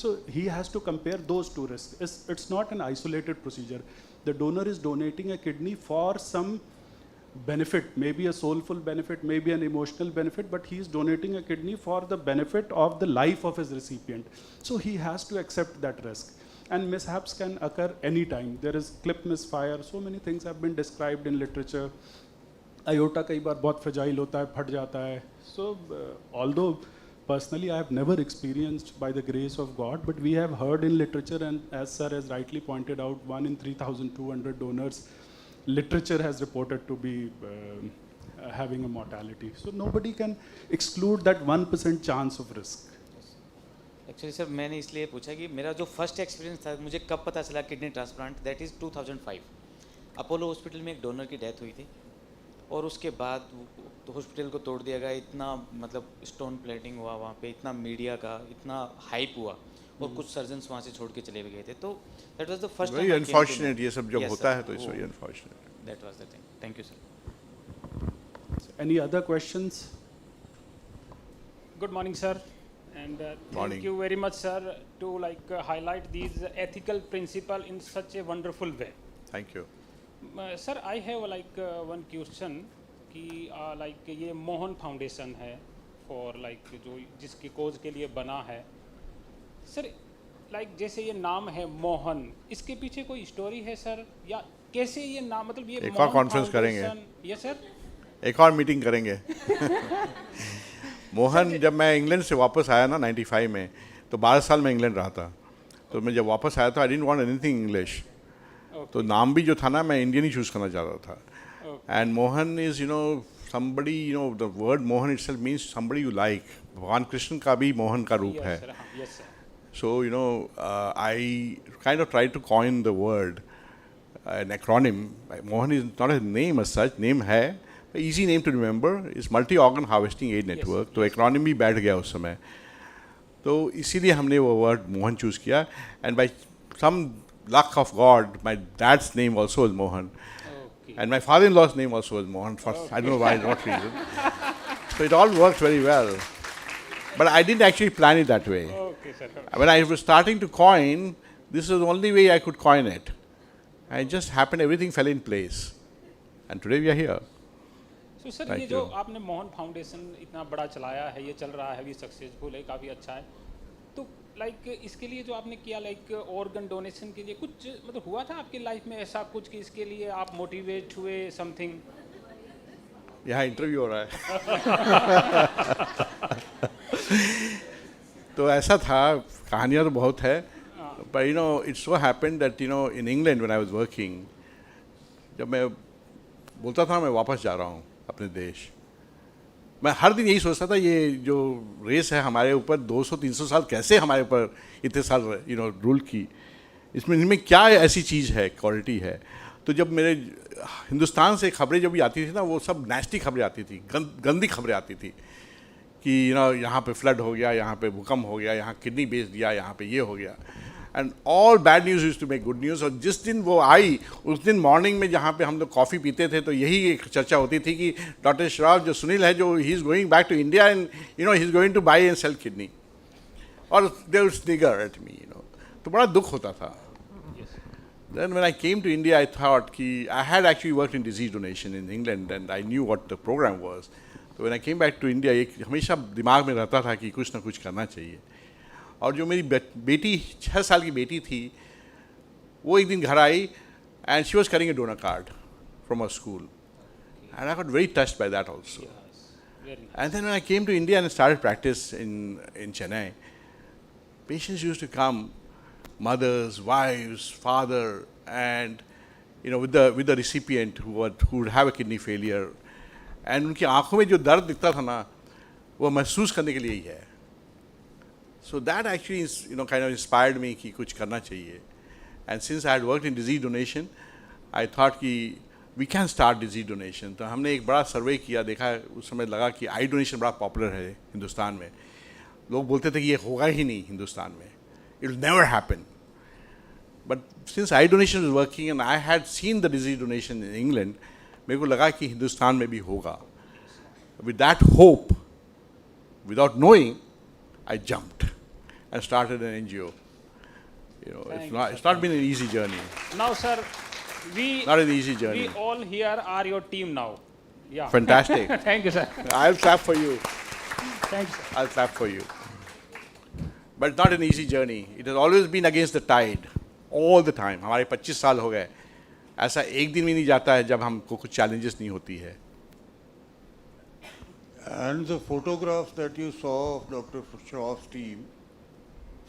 So he has to compare those two risks. It's not an isolated procedure. The donor is donating a kidney for some benefit, maybe a soulful benefit, maybe an emotional benefit, but he is donating a kidney for the benefit of the life of his recipient. So he has to accept that risk. And mishaps can occur anytime. There is clip misfire, so many things have been described in literature. Aorta कई बार बहुत fragile होता है, फट जाता है. So although personally I have never experienced by the grace of God, but we have heard in literature, and as sir has rightly pointed out, 1 in 3,200 donors, literature has reported to be having a mortality. So nobody can exclude that 1% chance of risk.
Actually sir मैंने इसलिए पूछा कि मेरा जो first experience था, मुझे कब पता चला kidney transplant, that is 2005. Apollo hospital में एक डोनर की डेथ हुई थी और उसके बाद तो हॉस्पिटल को तोड़ दिया गया. इतना मतलब स्टोन प्लेटिंग हुआ वहाँ पे, इतना मीडिया का इतना हाइप हुआ और कुछ सर्जन्स वहाँ से छोड़ के चले गए थे. तो that was the first
very unfortunate. ये सब जब होता है तो it's very unfortunate.
That was the thing. Thank you sir.
Any other questions?
Good morning, sir, and
Morning.
thank you very much, sir, to highlight these ethical principle in such a wonderful way.
Thank you.
Sir, I have one question कि ये Mohan foundation है for जो जिसकी कोज के लिए बना है, sir जैसे ये नाम है मोहन, इसके पीछे कोई स्टोरी है सर, या कैसे ये नाम, मतलब ये
एक और कॉन्फ्रेंस करेंगे.
यस सर,
एक और मीटिंग करेंगे. मोहन, जब मैं इंग्लैंड से वापस आया ना 95 में, तो 12 साल मैं इंग्लैंड रहा था. तो मैं जब वापस आया तो I didn't want anything English. तो नाम भी जो था ना, मैं इंडियन ही चूज़ करना चाह रहा था. And Mohan is somebody, the word Mohan itself means somebody you like. भगवान कृष्ण का भी मोहन का रूप है.
yes sir.
So I kind of tried to coin the word, an acronym. Mohan is not a name as such. Name है, easy name to remember. Is multi-organ harvesting aid network.
Yes.
तो acronym भी बैठ गया उस समय. तो इसीलिए हमने वो word मोहन choose किया. And by some luck of God, my dad's name also was Mohan.
Okay.
And my father-in-law's name also was Mohan. For I don't know why, what reason. So it all worked very well. But I didn't actually plan it that way.
Okay, sir.
When I was starting to coin, this was the only way I could coin it. And it just happened, everything fell in place. And today we are here.
So sir,
Thank
ये जो
you.
आपने Mohan foundation इतना बड़ा चलाया है, ये चल रहा है, ये सक्सेसफुल है, काफ़ी अच्छा है. तो इसके लिए जो आपने किया ऑर्गन डोनेशन के लिए कुछ मतलब हुआ था आपकी लाइफ में ऐसा कुछ कि इसके लिए आप मोटिवेट हुए समथिंग?
यहाँ इंटरव्यू हो रहा है. तो ऐसा था, कहानियाँ तो बहुत है. But it so happened that in England when I was working, जब मैं बोलता था मैं वापस जा रहा हूँ अपने देश, मैं हर दिन यही सोचता था, ये जो रेस है हमारे ऊपर 200-300 साल कैसे हमारे ऊपर इतने साल रूल की, इसमें इनमें क्या ऐसी चीज़ है, क्वालिटी है. तो जब मेरे हिंदुस्तान से खबरें जब भी आती थी ना, वो सब नेस्टी खबरें आती थी, गंदी खबरें आती थी कि यहाँ पे फ्लड हो गया, यहाँ पे भूकंप हो गया, यहाँ किडनी बेच दिया, यहाँ पे ये हो गया. And all bad news used to make good news. और जिस दिन वो आई, उस दिन मॉर्निंग में जहाँ पे हम लोग कॉफ़ी पीते थे, तो यही एक चर्चा होती थी कि डॉक्टर श्राव जो सुनील है, जो he is going back to India and he is going to buy and sell kidney. और दे वुड स्निगर एट मी, तो बड़ा दुख होता था. Then when I came to India, I thought I had actually worked in disease donation in England and I knew what the program was. So when I came back to India, एक हमेशा दिमाग में रहता था कि कुछ ना कुछ करना चाहिए. और जो मेरी बेटी 6 साल की बेटी थी, वो एक दिन घर आई and she was carrying a donor card from her school. And I got very touched by that also.
Yes, very nice.
And then when I came to India and started practice in Chennai, patients used to come, mothers, wives, father, and with the recipient who would have a kidney failure, and उनकी आँखों में जो दर्द दिखता था ना, वो महसूस करने के लिए ही है. So that actually kind of inspired me कि कुछ करना चाहिए. And since I had worked in disease donation, I thought कि we can start disease donation. तो हमने एक बड़ा सर्वे किया, देखा, उस समय लगा कि आई डोनेशन बड़ा पॉपुलर है हिंदुस्तान में. लोग बोलते थे कि ये होगा ही नहीं हिंदुस्तान में, it will never happen. But since eye donation was working and I had seen the disease donation in England, मेरे को लगा कि हिंदुस्तान में भी होगा. With that hope, without knowing, I jumped and started an NGO. It's not been an easy journey.
Now, sir, we
Not an easy journey.
we all here are your team now. Yeah.
Fantastic.
Thank you, sir.
I'll clap for you.
Thank you, sir.
I'll clap for you. But it's not an easy journey. It has always been against the tide. All the time. हमारे 25 साल हो गए. ऐसा एक दिन भी नहीं जाता है जब हमको कुछ challenges नहीं होती है.
And the photographs that you saw of Dr. Shroff's team,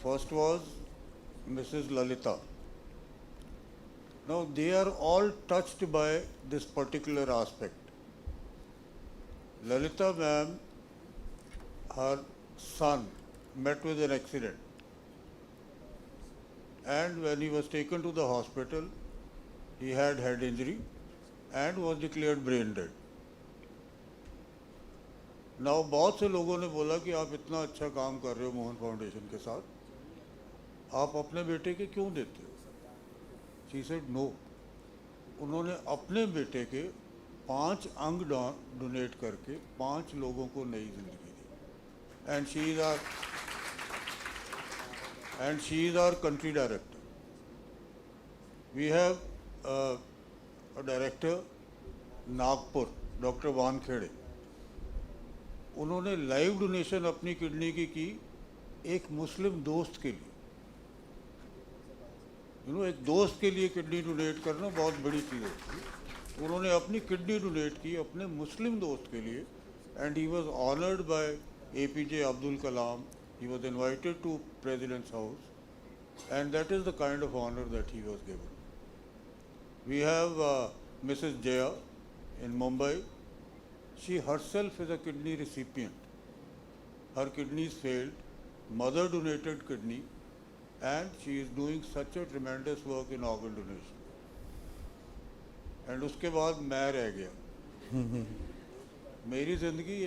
first was Mrs. Lalita. Now they are all touched by this particular aspect. Lalita ma'am, her son met with an accident, and when he was taken to the hospital, he had head injury and was declared brain dead. Now बहुत से लोगों ने बोला कि आप इतना अच्छा काम कर रहे हो मोहन फाउंडेशन के साथ, आप अपने बेटे के क्यों देते हो? She said no. उन्होंने अपने बेटे के 5 अंग डोनेट करके 5 लोगों को नई जिंदगी दी. And she is our country director. We have a director, Nagpur, doctor Wankhede. उन्होंने लाइव डोनेशन अपनी किडनी की एक मुस्लिम दोस्त के लिए. एक दोस्त के लिए किडनी डोनेट करना बहुत बड़ी चीज़ होती है. उन्होंने अपनी किडनी डोनेट की अपने मुस्लिम दोस्त के लिए, and he was honoured bye APJ Abdul Kalam. He was invited to President's house, and that is the kind of honor that he was given. We have Mrs. Jaya in Mumbai. She herself is a kidney recipient. Her kidneys failed, mother donated kidney, and she is doing such a tremendous work in organ donation. And उसके बाद मैं रह गया. मेरी जिंदगी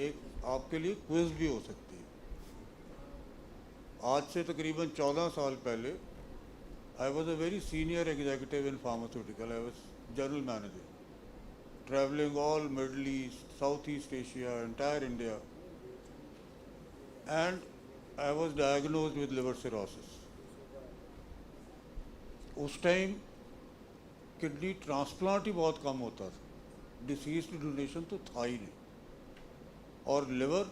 एक आपके लिए क्विज भी हो सकती है. आज से तकरीबन 14 साल पहले I was a very senior executive in pharmaceutical. I was general manager, traveling all Middle East, Southeast Asia, entire India, and I was diagnosed with liver cirrhosis. उस टाइम किडनी ट्रांसप्लांट ही बहुत कम होता था, डिसीज्ड डोनेशन तो था ही नहीं, और liver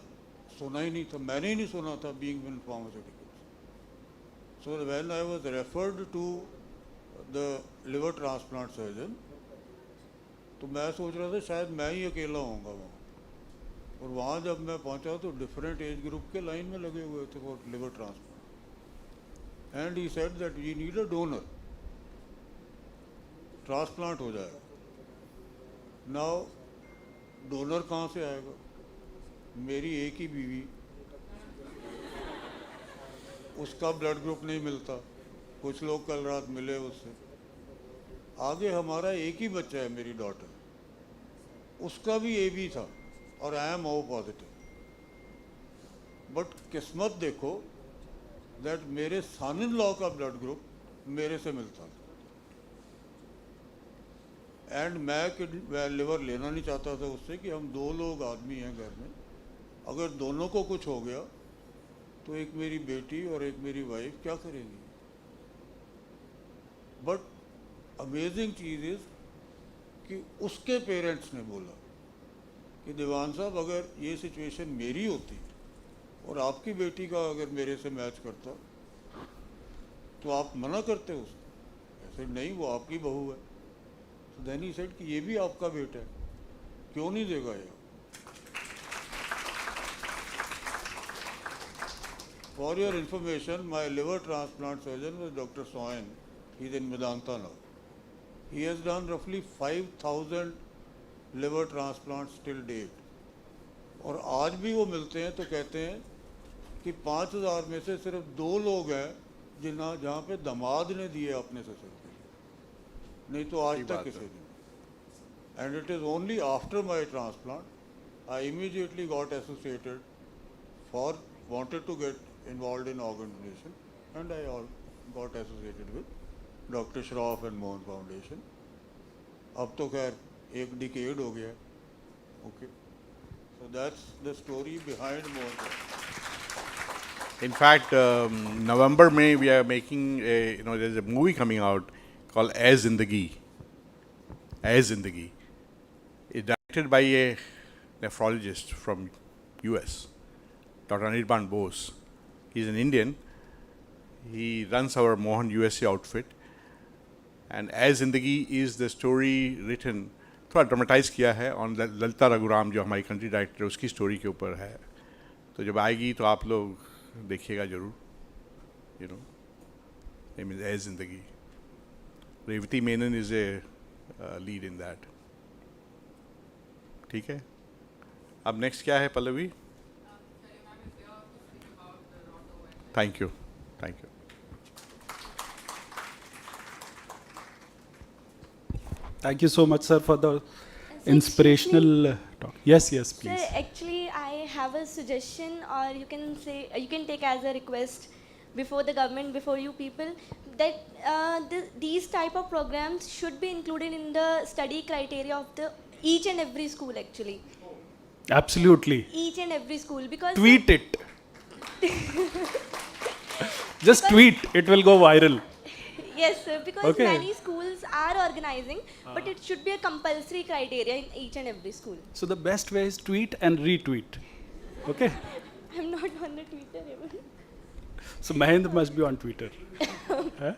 सुना ही नहीं था. मैंने ही नहीं सुना था being in pharmaceuticals. So when I was referred to the liver transplant surgeon, तो मैं सोच रहा था शायद मैं ही अकेला होऊंगा वहाँ. और वहाँ जब मैं पहुँचा तो डिफरेंट एज ग्रुप के लाइन में लगे हुए थे for liver transplant. And he said that we need a donor. Transplant हो जाएगा. नाउ डोनर कहाँ से आएगा? मेरी एक ही बीवी, उसका ब्लड ग्रुप नहीं मिलता. कुछ लोग कल रात मिले उससे. आगे हमारा एक ही बच्चा है, मेरी डॉटर, उसका भी AB था और I am O positive. But किस्मत देखो दैट मेरे सन इन लॉ का ब्लड ग्रुप मेरे से मिलता था. एंड मैं लिवर लेना नहीं चाहता था उससे कि हम 2 लोग आदमी हैं घर में, अगर दोनों को कुछ हो गया तो एक मेरी बेटी और एक मेरी वाइफ क्या करेगी. बट अमेजिंग चीज़ इज़ कि उसके पेरेंट्स ने बोला कि दीवान साहब अगर ये सिचुएशन मेरी होती और आपकी बेटी का अगर मेरे से मैच करता तो आप मना करते उसको. ऐसे नहीं, वो आपकी बहू है. तो देन ही सेड कि ये भी आपका बेटा है, क्यों नहीं देगा ये. For your information, my liver transplant surgeon was Dr. Soin. He's in Medanta now. He has done roughly 5,000 liver transplants till date. और आज भी वो मिलते हैं तो कहते हैं कि 5,000 में से सिर्फ 2 लोग हैं जहाँ पे दामाद ने दिए अपने ससुर के लिए, नहीं तो आज तक किसी ने. And it is only after my transplant I immediately got associated wanted to get involved in organ donation, and I got associated with Dr. Shroff and Mohan Foundation. अब तो खैर एक डिकेड हो गया. Okay, so that's the story behind Mohan.
In fact, November May we are making there's a movie coming out called As Zindagi. Air Zindagi. It's directed by a nephrologist from US, Dr. Anirban Bose. He's an Indian. He runs our Mohan USA outfit. And Air Zindagi is the story written, थोड़ा dramatise किया है on Lalita Raghuram जो हमारी country director उसकी story के ऊपर है. तो जब आएगी तो आप लोग देखिएगा जरूर. You know name is Aye Zindagi. Revathi Menon is a lead in that. ठीक है. अब नेक्स्ट क्या है Pallavi? Thank you. Thank you.
Thank you so much, sir, for the inspirational talk. Yes, yes, please.
Sir, actually, I have a suggestion, or you can say, you can take as a request before the government, before you people, that these type of programs should be included in the study criteria of the each and every school, actually.
Absolutely.
Each and every school, because
Tweet it. Just tweet. It will go viral.
yes, sir, because
Okay.
many schools are organizing, but it should be a compulsory criteria in each and every school.
So the best way is tweet and retweet. Okay?
I'm not on the Twitter even.
So Mahendra must be on Twitter. Huh?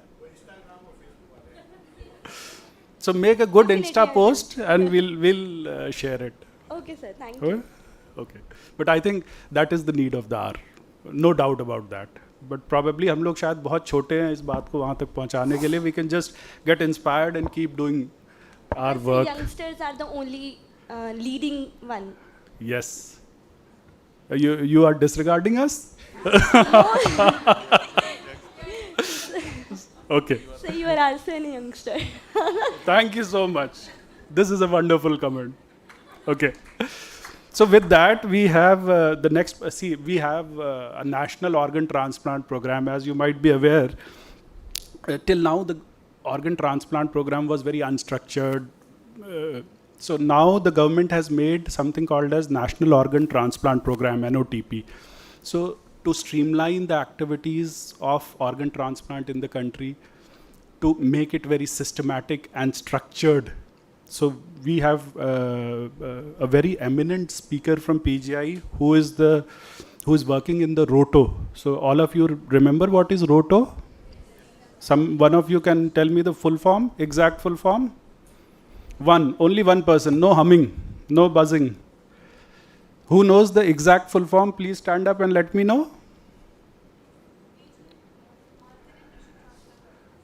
So make a good
Definitely,
Insta
I
post and we'll share it.
Okay, sir, thank
Okay?
you.
Okay. But I think that is the need of the hour. No doubt about that. But probably हम लोग शायद बहुत छोटे हैं इस बात को वहाँ तक पहुँचाने के लिए. We can just get inspired and keep doing our
Yes,
work.
youngsters are the only leading one.
Yes. You are disregarding us? Okay.
So you are also a youngster.
Thank you so much. This is a wonderful comment. Okay. So with that, we have the next, we have a national organ transplant program. As you might be aware, till now the organ transplant program was very unstructured. So now the government has made something called as National Organ Transplant Program, NOTP. So to streamline the activities of organ transplant in the country, to make it very systematic and structured. So we have a very eminent speaker from PGI who is working in the ROTO. So all of you remember what is ROTO? One of you can tell me the full form, exact full form? Only one person, no humming, no buzzing. Who knows the exact full form? Please stand up and let me know.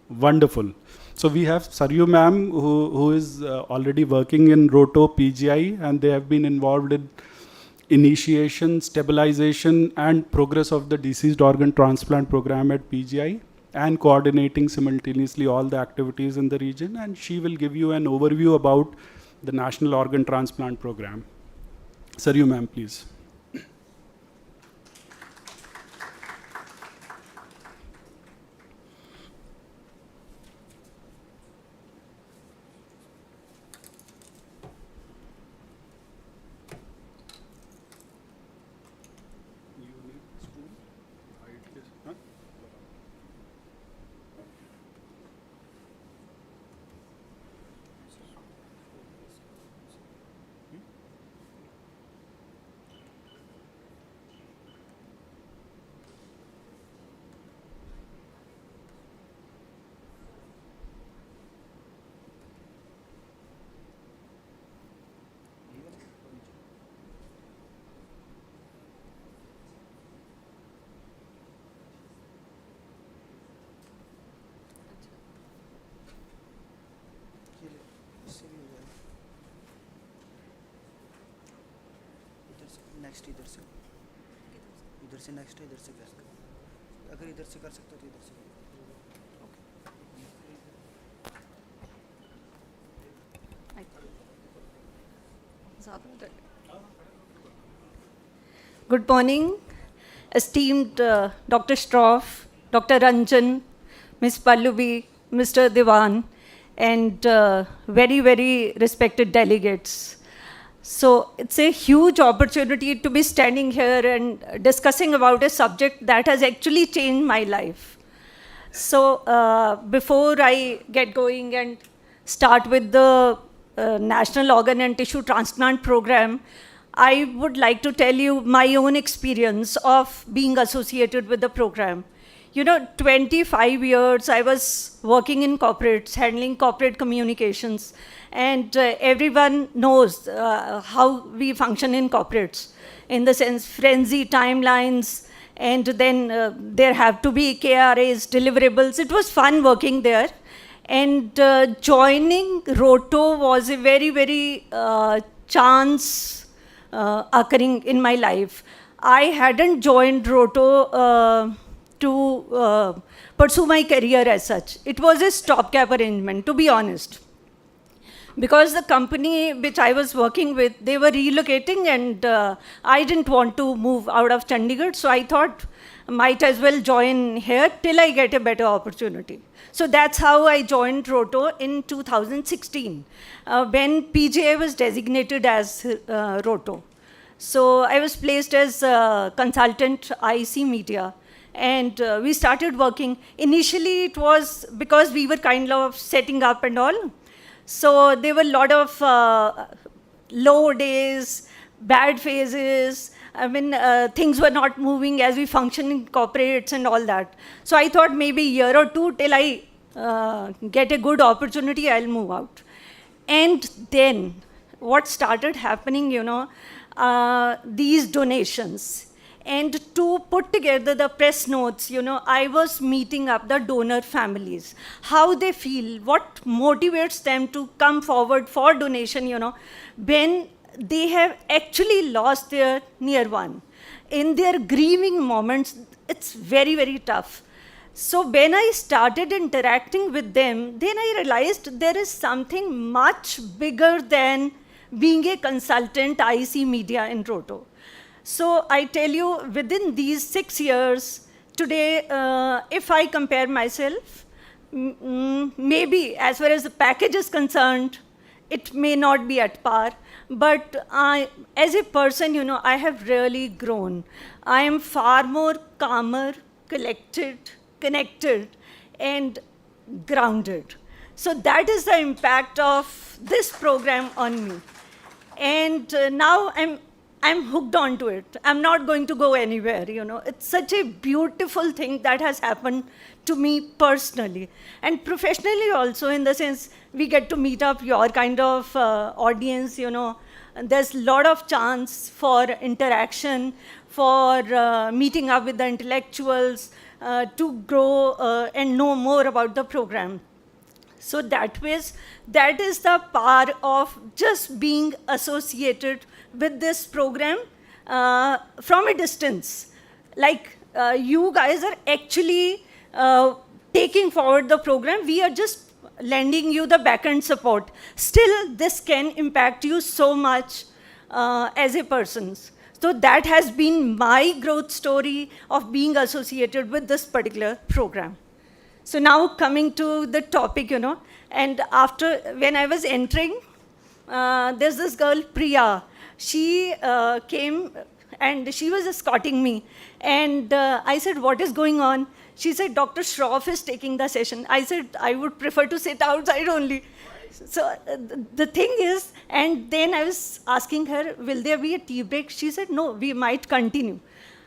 Wonderful. So we have Saryu ma'am who is already working in ROTO PGI, and they have been involved in initiation, stabilization and progress of the deceased organ transplant program at PGI, and coordinating simultaneously all the activities in the region, and she will give you an overview about the National Organ Transplant Program. Saryu ma'am, please.
Next इधर से next इधर से कर सकते, अगर इधर से कर सकते हो तो इधर से
Good morning, esteemed Dr. Stroff, Dr. Ranjan, Ms. Pallavi, Mr. Diwan, and very, very respected delegates. So it's a huge opportunity to be standing here and discussing about a subject that has actually changed my life. So before I get going and start with the National Organ and Tissue Transplant Program, I would like to tell you my own experience of being associated with the program. 25 years I was working in corporates, handling corporate communications, and everyone knows how we function in corporates, in the sense frenzy timelines, and then there have to be KRAs, deliverables. It was fun working there. And joining Roto was a very, very chance occurring in my life. I hadn't joined Roto to pursue my career as such. It was a stopgap arrangement, to be honest. Because the company which I was working with, they were relocating, and I didn't want to move out of Chandigarh, so I thought might as well join here till I get a better opportunity. So that's how I joined Roto in 2016, when PGA was designated as Roto. So I was placed as consultant IC media, and we started working. Initially, it was because we were kind of setting up and all. So there were a lot of low days, bad phases. I mean, things were not moving as we function in corporates and all that. So I thought maybe a year or two till I get a good opportunity, I'll move out. And then what started happening, these donations. And to put together the press notes, I was meeting up the donor families, how they feel, what motivates them to come forward for donation, when they have actually lost their near one. In their grieving moments, it's very, very tough. So when I started interacting with them, then I realized there is something much bigger than being a consultant IC media in Roto. So I tell you, within these 6 years, today, if I compare myself, maybe as far as the package is concerned, it may not be at par, but as a person, I have really grown. I am far more calmer, collected, connected, and grounded. So that is the impact of this program on me. And now I'm hooked onto it. I'm not going to go anywhere, It's such a beautiful thing that has happened to me personally. And professionally also, in the sense, we get to meet up your kind of audience, There's a lot of chance for interaction, for meeting up with the intellectuals, to grow and know more about the program. So that is the power of just being associated with this program from a distance. Like you guys are actually taking forward the program. We are just lending you the back-end support. Still, this can impact you so much as a person. So that has been my growth story of being associated with this particular program. So now coming to the topic, and when I was entering, there's this girl, Priya. She came and she was escorting me. And I said, what is going on? She said, Dr. Shroff is taking the session. I said, I would prefer to sit outside only. So the thing is, and then I was asking her, will there be a tea break? She said, no, we might continue.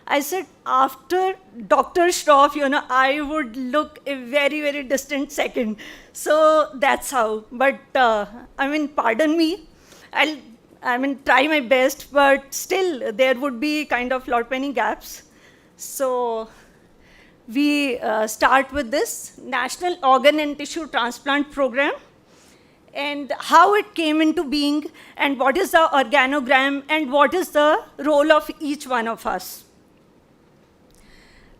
I said, after Dr. Shroff, I would look a very, very distant second. So that's how. But, pardon me. I'll try my best, but still there would be kind of lot many gaps. So we start with this National Organ and Tissue Transplant Program, and how it came into being, and what is the organogram, and what is the role of each one of us.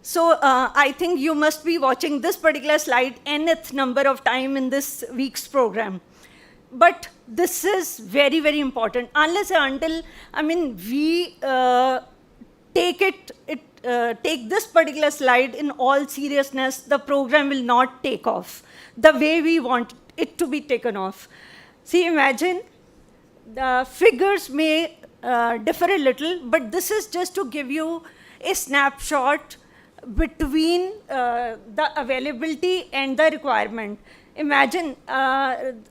So I think you must be watching this particular slide nth number of time in this week's program. But this is very, very important. Unless and until, we take this particular slide in all seriousness, the program will not take off the way we want it to be taken off. See, imagine, the figures may differ a little, but this is just to give you a snapshot between the availability and the requirement. Imagine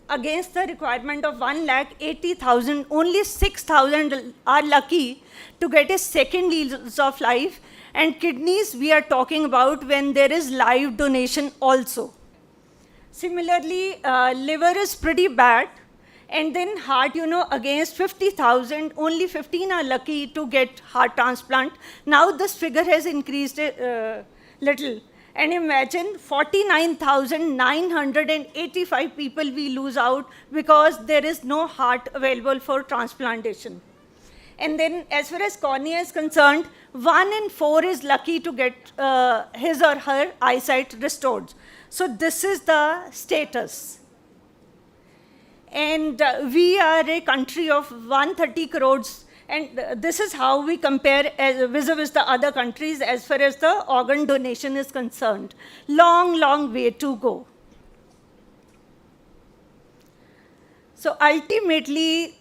against the requirement of 1,80,000, only 6,000 are lucky to get a second lease of life. And kidneys we are talking about when there is live donation also. Similarly, liver is pretty bad. And then heart, against 50,000, only 15 are lucky to get heart transplant. Now this figure has increased a little. And imagine 49,985 people we lose out because there is no heart available for transplantation. And then as far as cornea is concerned, 1 in 4 is lucky to get his or her eyesight restored. So this is the status. And we are a country of 130 crores. And this is how we compare vis-a-vis the other countries as far as the organ donation is concerned. Long, long way to go. So ultimately,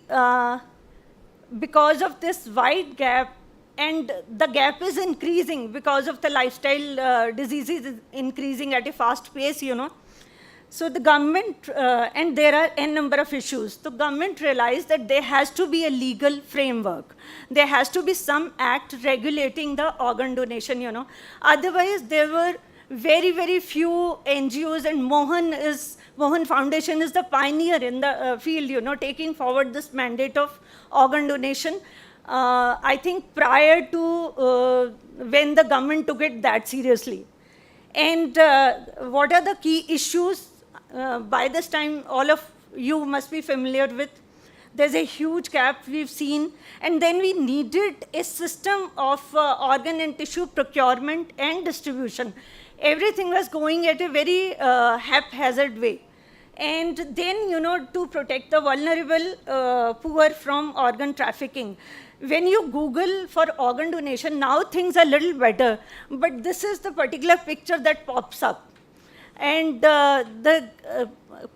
because of this wide gap, and the gap is increasing because of the lifestyle diseases increasing at a fast pace, So the government, and there are n number of issues, the government realized that there has to be a legal framework. There has to be some act regulating the organ donation, Otherwise, there were very, very few NGOs, and Mohan Foundation is the pioneer in the field, taking forward this mandate of organ donation. I think prior to when the government took it that seriously. And what are the key issues? By this time, all of you must be familiar with. There's a huge gap we've seen. And then we needed a system of organ and tissue procurement and distribution. Everything was going at a very haphazard way. And then, to protect the vulnerable poor from organ trafficking. When you Google for organ donation, now things are a little better. But this is the particular picture that pops up. And the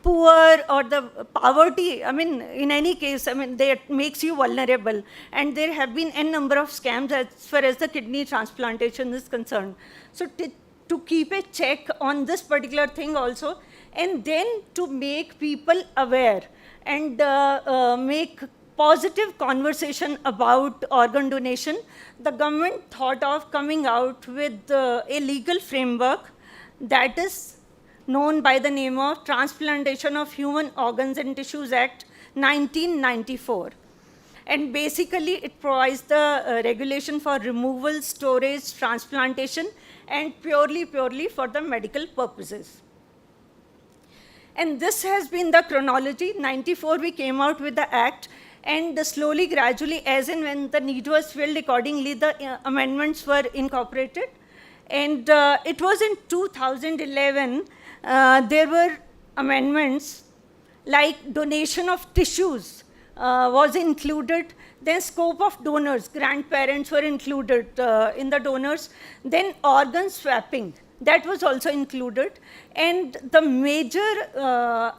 poor or the poverty, in any case, that makes you vulnerable. And there have been n number of scams as far as the kidney transplantation is concerned. So to keep a check on this particular thing also, and then to make people aware and make positive conversation about organ donation, the government thought of coming out with a legal framework that is known by the name of Transplantation of Human Organs and Tissues Act 1994. And basically, it provides the regulation for removal, storage, transplantation, and purely for the medical purposes. And this has been the chronology. 94, we came out with the act, and slowly, gradually, as and when the need was filled, accordingly, the amendments were incorporated. And it was in 2011, there were amendments like donation of tissues was included, then scope of donors, grandparents were included in the donors, then organ swapping, that was also included. And the major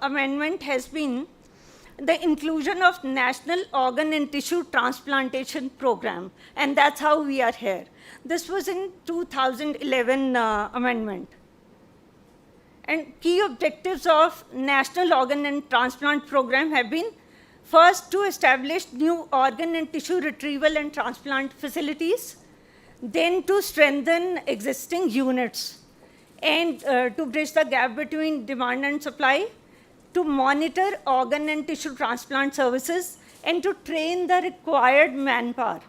amendment has been the inclusion of National Organ and Tissue Transplantation Program, and that's how we are here. This was in 2011 amendment. And key objectives of National Organ and Transplant Program have been, first, to establish new organ and tissue retrieval and transplant facilities, then to strengthen existing units, and to bridge the gap between demand and supply, to monitor organ and tissue transplant services, and to train the required manpower.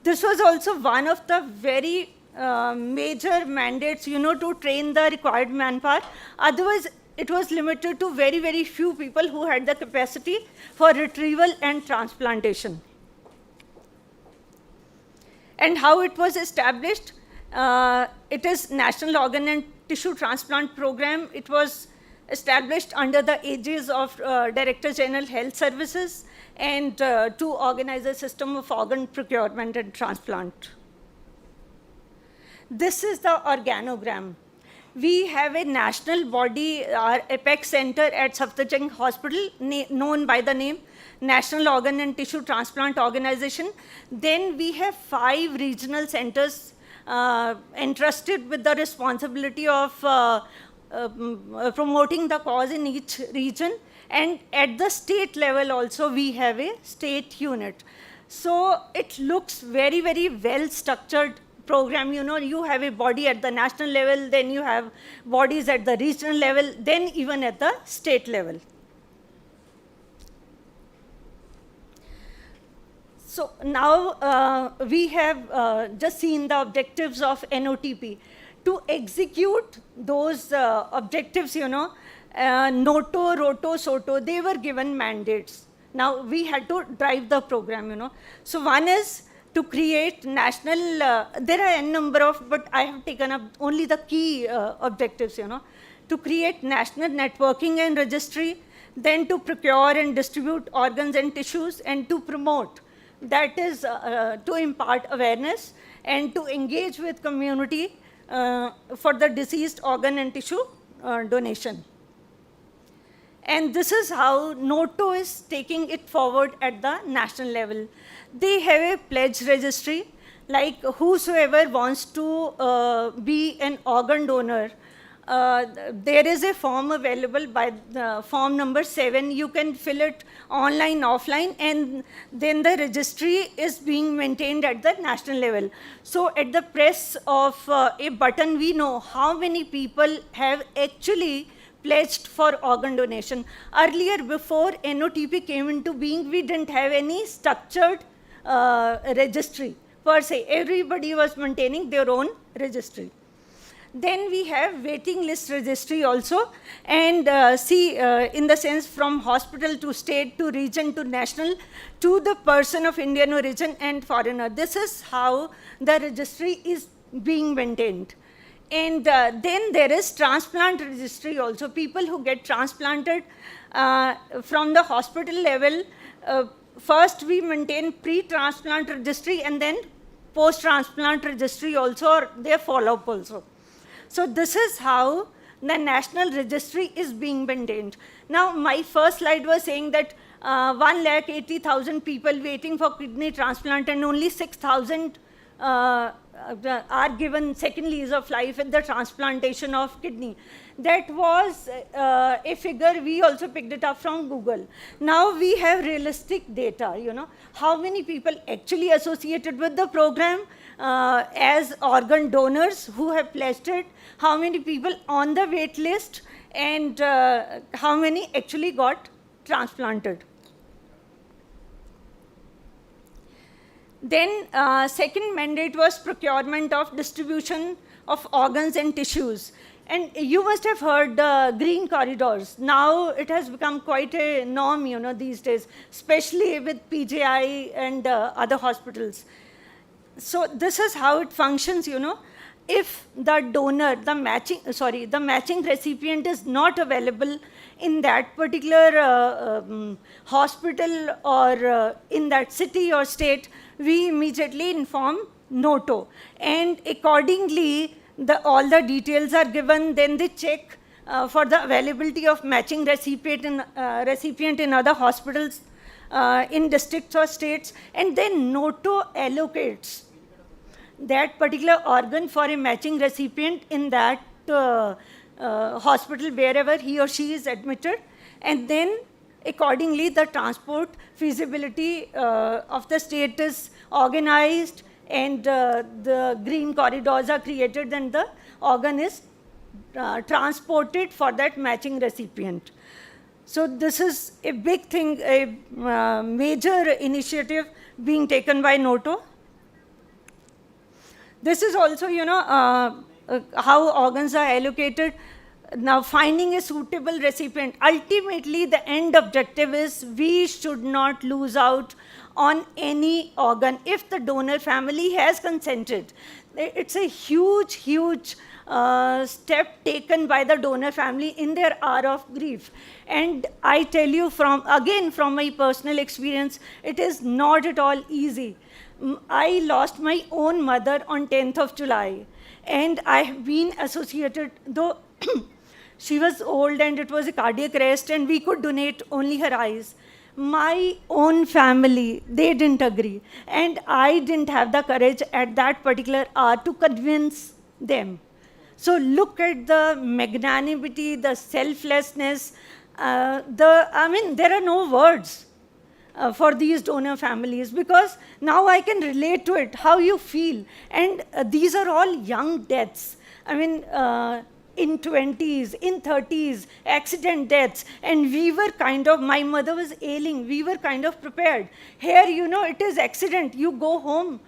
This was also one of the very major mandates, to train the required manpower. Otherwise, it was limited to very, very few people who had the capacity for retrieval and transplantation. And how it was established? It is National Organ and Tissue Transplant Program. It was established under the aegis of Director General Health Services, and to organize a system of organ procurement and transplant. This is the organogram. We have a national body, our Apex Center at Safdarjung Hospital, known by the name National Organ and Tissue Transplant Organization. Then we have 5 regional centers entrusted with the responsibility of promoting the cause in each region, and at the state level also we have a state unit. So it looks very, very well structured program. You know, you have a body at the national level, then you have bodies at the regional level, then even at the state level. So now we have just seen the objectives of NOTP. To execute those objectives, you know, NOTO, ROTO, SOTO, they were given mandates. Now we had to drive the program, you know. So one is to create national, there are a number of, but I have taken up only the key objectives, you know. To create national networking and registry, then to procure and distribute organs and tissues, and to promote, that is to impart awareness and to engage with community for the deceased organ and tissue donation. And this is how NOTO is taking it forward at the national level. They have a pledge registry, like whosoever wants to be an organ donor, there is a form available by the form number 7. You can fill it online, offline, and then the registry is being maintained at the national level. So at the press of a button, we know how many people have actually pledged for organ donation. Earlier, before NOTP came into being, we didn't have any structured registry per se. Everybody was maintaining their own registry. Then we have waiting list registry also, and in the sense from hospital to state to region to national to the person of Indian origin and foreigner. This is how the registry is being maintained. And then there is transplant registry also. People who get transplanted from the hospital level, first we maintain pre-transplant registry and then post-transplant registry also, or their follow-up also. So this is how the national registry is being maintained. Now, my first slide was saying that 1,80,000 people waiting for kidney transplant, and only 6,000 are given second lease of life in the transplantation of kidney. That was a figure we also picked it up from Google. Now we have realistic data, you know, how many people actually associated with the program as organ donors who have pledged it, how many people on the wait list, and how many actually got transplanted. Then second mandate was procurement of distribution of organs and tissues. And you must have heard the green corridors. Now it has become quite a norm, you know, these days, especially with PGI and other hospitals. So this is how it functions, you know. If the donor, the matching recipient is not available in that particular hospital or in that city or state, we immediately inform NOTO. And accordingly, all the details are given, then they check for the availability of matching recipient in other hospitals, in districts or states, and then NOTO allocates that particular organ for a matching recipient in that hospital wherever he or she is admitted, and then accordingly the transport feasibility of the state is organized, and the green corridors are created, and the organ is transported for that matching recipient. So this is a big thing, a major initiative being taken by NOTO. This is also, you know, how organs are allocated. Now, finding a suitable recipient. Ultimately, the end objective is we should not lose out on any organ if the donor family has consented. It's a huge, huge step taken by the donor family in their hour of grief. And I tell you from my personal experience, it is not at all easy. I lost my own mother on 10th of July, and I have been associated, though she was old and it was a cardiac arrest and we could donate only her eyes. My own family, they didn't agree, and I didn't have the courage at that particular hour to convince them. So look at the magnanimity, the selflessness, there are no words for these donor families, because now I can relate to it, how you feel. And these are all young deaths. In 20s, in 30s, accident deaths, and we were my mother was ailing, we were kind of prepared. Here, it is accident, you go home,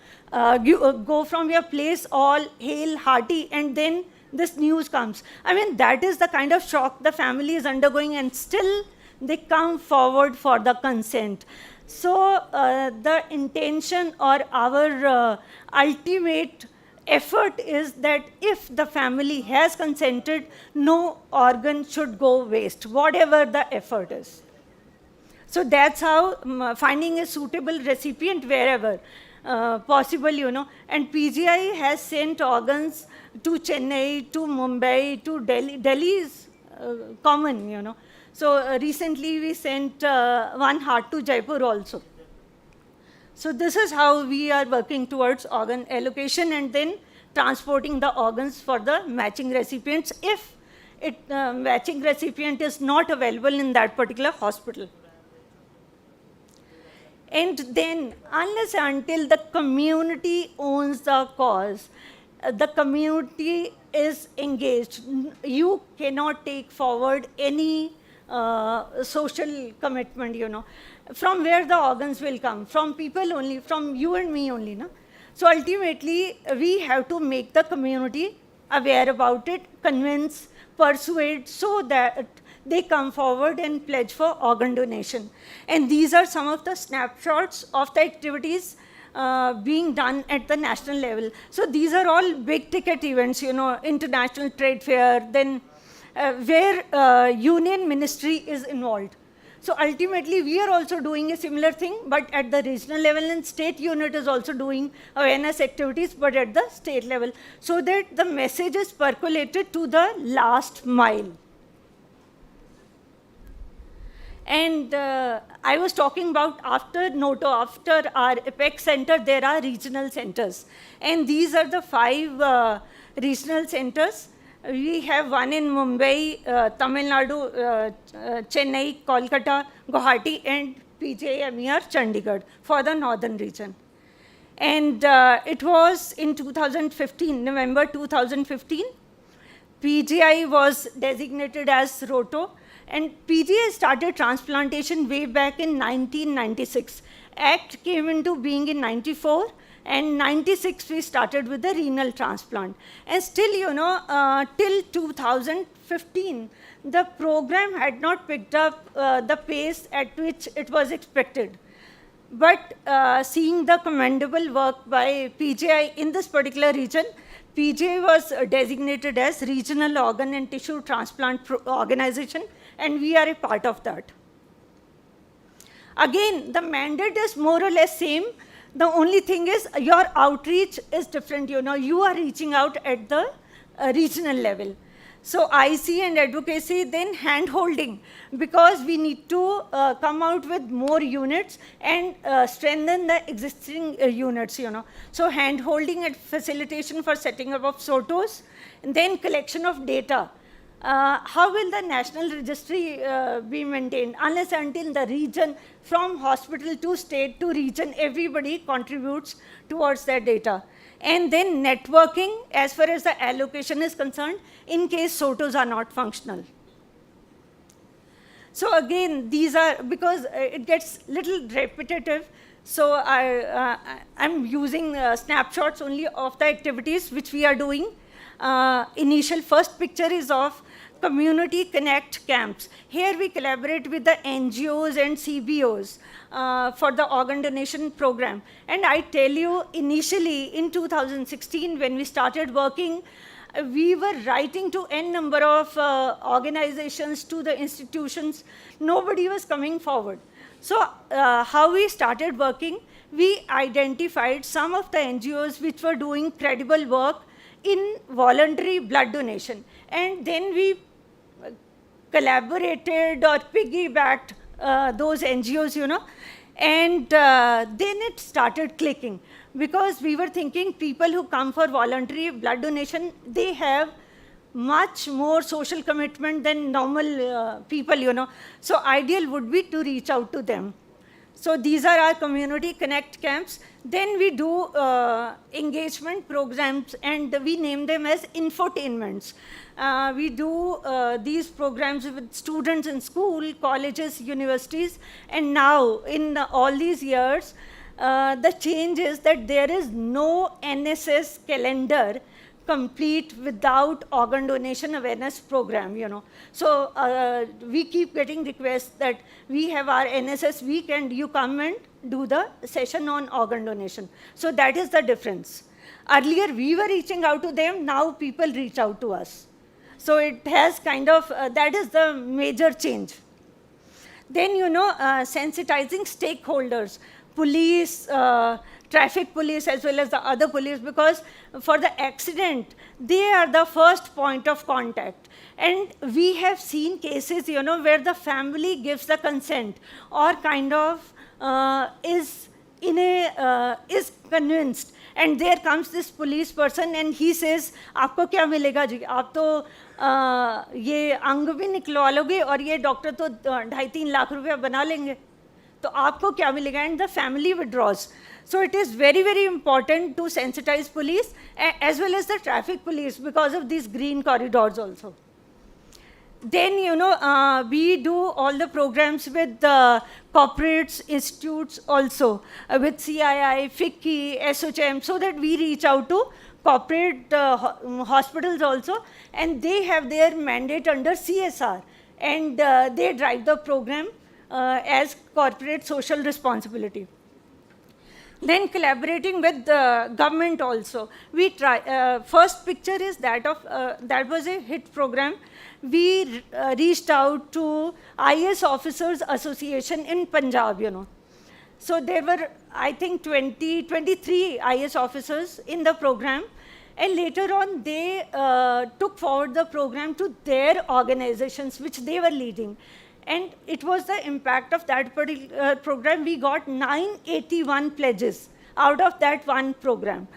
you go from your place all hale, hearty, and then this news comes. That is the kind of shock the family is undergoing, and still they come forward for the consent. So the intention or our ultimate effort is that if the family has consented, no organ should go waste, whatever the effort is. So that's how finding a suitable recipient wherever possible, and PGI has sent organs to Chennai, to Mumbai, to Delhi. Delhi is common, So recently we sent one heart to Jaipur also. So this is how we are working towards organ allocation and then transporting the organs for the matching recipients if matching recipient is not available in that particular hospital. And then, unless and until the community owns the cause, the community is engaged, you cannot take forward any social commitment, from where the organs will come, from people only, from you and me only. No? So ultimately, we have to make the community aware about it, convince, persuade, so that they come forward and pledge for organ donation. And these are some of the snapshots of the activities being done at the national level. So these are all big ticket events, international trade fair, then where union ministry is involved. So ultimately, we are also doing a similar thing, but at the regional level, and state unit is also doing awareness activities, but at the state level, so that the message is percolated to the last mile. And I was talking about after Noto, after our Apex Center, there are regional centers. And these are the 5 regional centers. We have one in Mumbai, Tamil Nadu, Chennai, Kolkata, Guwahati, and PJMER Chandigarh for the northern region. And it was in 2015, November 2015, PGI was designated as ROTO, and PGI started transplantation way back in 1996. Act came into being in 94, and 96 we started with the renal transplant. And still, till 2015, the program had not picked up the pace at which it was expected. But seeing the commendable work by PGI in this particular region, PGI was designated as Regional Organ and Tissue Transplant Organization, and we are a part of that. Again, the mandate is more or less same. The only thing is your outreach is different. You are reaching out at the regional level. So IC and advocacy, then hand-holding, because we need to come out with more units and strengthen the existing units, So hand-holding and facilitation for setting up of SOTOs, and then collection of data. How will the national registry be maintained? Unless until the region, from hospital to state to region, everybody contributes towards that data. And then networking as far as the allocation is concerned, in case SOTOs are not functional. So again, these are, because it gets little repetitive, so I'm using snapshots only of the activities which we are doing. Initial first picture is of Community Connect camps. Here we collaborate with the NGOs and CBOs for the organ donation program. And I tell you, initially in 2016, when we started working, we were writing to n number of organizations, to the institutions. Nobody was coming forward. So how we started working, we identified some of the NGOs which were doing credible work in voluntary blood donation. And then we collaborated or piggybacked those NGOs, and then it started clicking, because we were thinking people who come for voluntary blood donation, they have much more social commitment than normal people, you know. So ideal would be to reach out to them. So these are our community connect camps. Then we do engagement programs, and we name them as infotainments. We do these programs with students in school, colleges, universities, and now in all these years, the change is that there is no NSS calendar complete without organ donation awareness program, you know. So we keep getting requests that we have our NSS week and you come and do the session on organ donation. So that is the difference. Earlier we were reaching out to them, now people reach out to us. So it has kind of, that is the major change. Then, you know, sensitizing stakeholders, police, traffic police as well as the other police, because for the accident, they are the first point of contact. And we have seen cases, you know, where the family gives the consent or kind of is convinced. And there comes this police person and he says, आपको क्या मिलेगा जी? आप तो ये अंग भी निकलवा लोगे और ये डॉक्टर तो 2.5-3 लाख रुपया बना लेंगे. तो आपको क्या मिलेगा? And the family withdraws. So it is very, very important to sensitize police as well as the traffic police because of these green corridors also. Then, you know, we do all the programs with corporates, institutes also, with CII, FICCI, SOCHM, so that we reach out to corporate hospitals also, and they have their mandate under CSR, and they drive the program as corporate social responsibility. Then collaborating with the government also. We try, first picture is that of, that was a hit program. We reached out to IS Officers Association in Punjab, you know. So there were, I think, 23 IS officers in the program. And later on, they took forward the program to their organizations, which they were leading. And it was the impact of that particular program. We got 981 pledges out of that one program.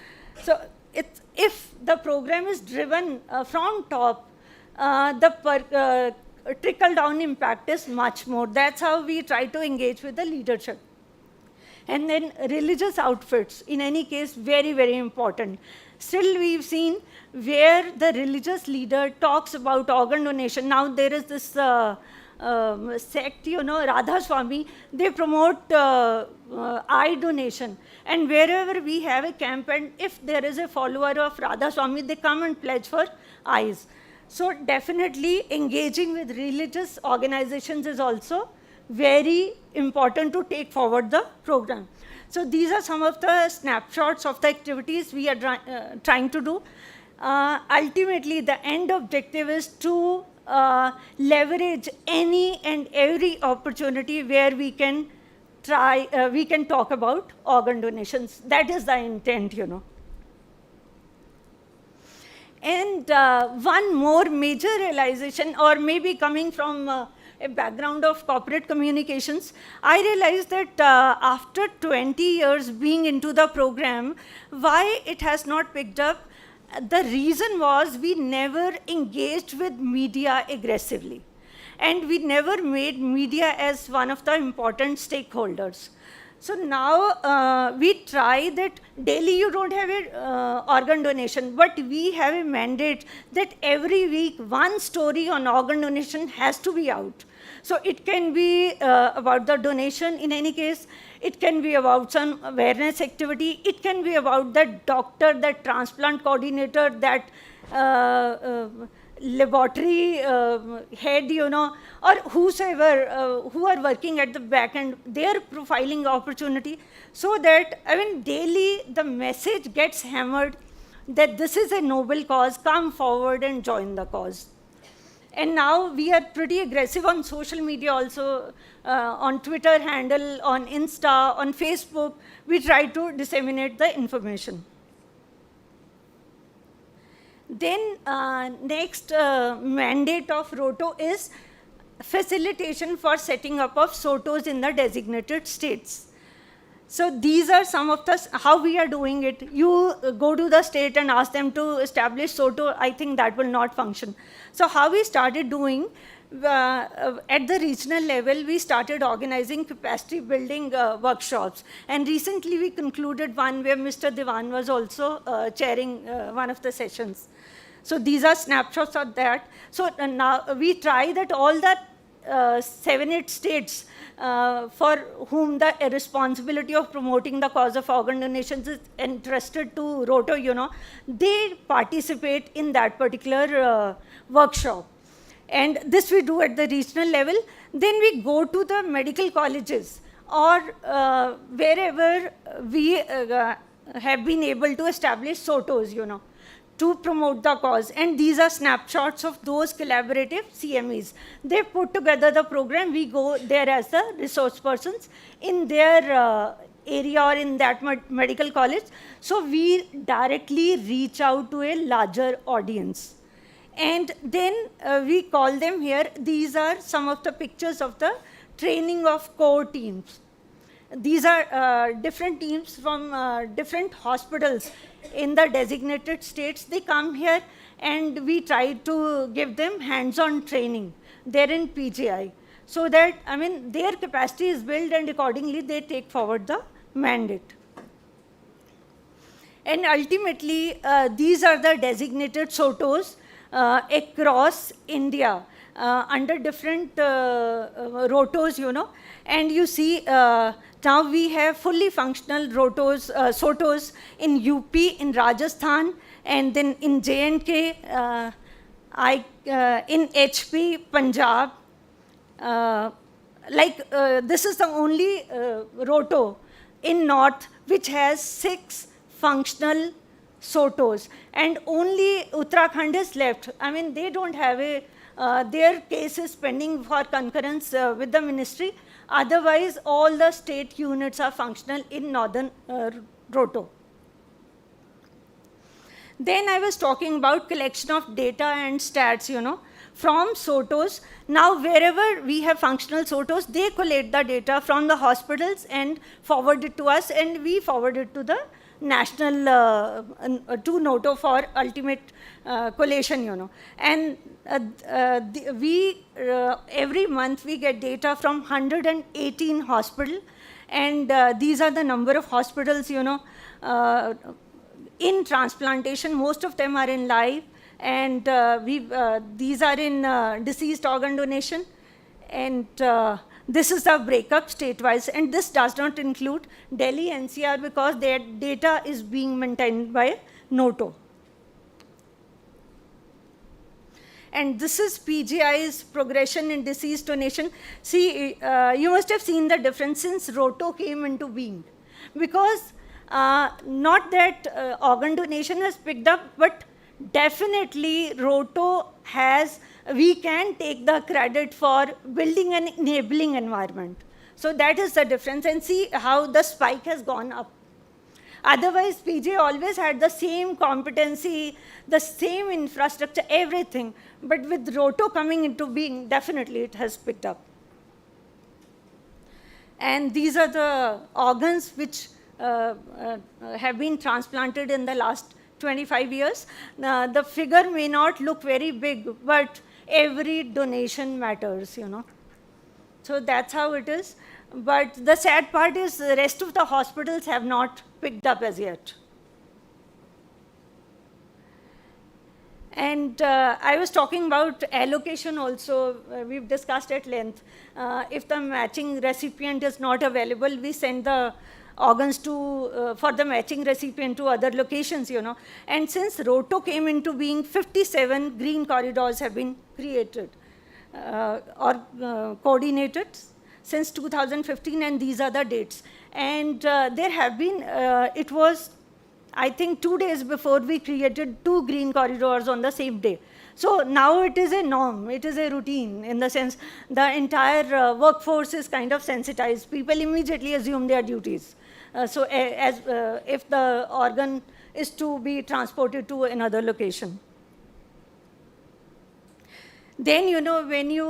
So if the program is driven from top, the trickle-down impact is much more. That's how we try to engage with the leadership. And then religious outfits, in any case, very, very important. Still, we've seen where the religious leader talks about organ donation. Now there is this sect, you know, Radha Swami, they promote eye donation. And wherever we have a camp, and if there is a follower of Radha Swami, they come and pledge for eyes. So definitely engaging with religious organizations is also very important to take forward the program. So these are some of the snapshots of the activities we are trying to do. Ultimately, the end objective is to leverage any and every opportunity where we can talk about organ donations. That is the intent, you know. And one more major realization, or maybe coming from a background of corporate communications, I realized that after 20 years being into the program, why it has not picked up, the reason was we never engaged with media aggressively. And we never made media as one of the important stakeholders. So now we try that daily you don't have a organ donation, but we have a mandate that every week one story on organ donation has to be out. So it can be about the donation in any case, it can be about some awareness activity, it can be about that doctor, that transplant coordinator, that laboratory head, you know, or whosoever who are working at the back end, their profiling opportunity, so that, I mean, daily the message gets hammered that this is a noble cause, come forward and join the cause. And now we are pretty aggressive on social media also, on Twitter handle, on Insta, on Facebook, we try to disseminate the information. Then next mandate of ROTO is facilitation for setting up of SOTOs in the designated states. So these are some of the, how we are doing it. You go to the state and ask them to establish SOTO, I think that will not function. So how we started doing, at the regional level, we started organizing capacity building workshops. And recently we concluded one where Mr. Diwan was also chairing one of the sessions. So these are snapshots of that. So now we try that all the 7-8 states for whom the responsibility of promoting the cause of organ donations is entrusted to ROTO, you know, they participate in that particular workshop. And this we do at the regional level. Then we go to the medical colleges or wherever we have been able to establish SOTOs, you know, to promote the cause. And these are snapshots of those collaborative CMEs. They put together the program. We go there as the resource persons in their area or in that medical college. So we directly reach out to a larger audience. And then we call them here. These are some of the pictures of the training of core teams. These are different teams from different hospitals in the designated states. They come here and we try to give them hands-on training. They're in PGI. So that, I mean, their capacity is built and accordingly they take forward the mandate. And ultimately, these are the designated SOTOs across India under different ROTOs, you know. And you see, now we have fully functional ROTOs, SOTOs in UP, in Rajasthan, and then in J&K, in HP, Punjab. This is the only ROTO in North which has 6 functional SOTOs, and only Uttarakhand is left. I mean, they don't have a, their case is pending for concurrence with the ministry. Otherwise, all the state units are functional in northern ROTO. Then I was talking about collection of data and stats, you know, from SOTOs. Now, wherever we have functional SOTOs, they collect the data from the hospitals and forward it to us, and we forward it to the national, to NOTO for ultimate collation, you know. And every month we get data from 118 hospitals, and these are the number of hospitals, you know, in transplantation. Most of them are in live, and these are in deceased organ donation, and this is the breakup state-wise, and this does not include Delhi NCR because their data is being maintained by NOTO. And this is PGI's progression in deceased donation. See, you must have seen the difference since ROTO came into being. Because not that organ donation has picked up, but definitely ROTO has, we can take the credit for building an enabling environment. So that is the difference, and see how the spike has gone up. Otherwise, PJ always had the same competency, the same infrastructure, everything. But with ROTO coming into being, definitely it has picked up. And these are the organs which have been transplanted in the last 25 years. The figure may not look very big, but every donation matters, you know. So that's how it is. But the sad part is the rest of the hospitals have not picked up as yet. And I was talking about allocation also. We've discussed at length. If the matching recipient is not available, we send the organs to, for the matching recipient to other locations, you know. And since ROTO came into being, 57 green corridors have been created or coordinated since 2015, and these are the dates. And there have been, it was, I think 2 days before we created 2 green corridors on the same day. So now it is a norm, it is a routine, in the sense the entire workforce is kind of sensitized. People immediately assume their duties. If the organ is to be transported to another location. Then, you know, when you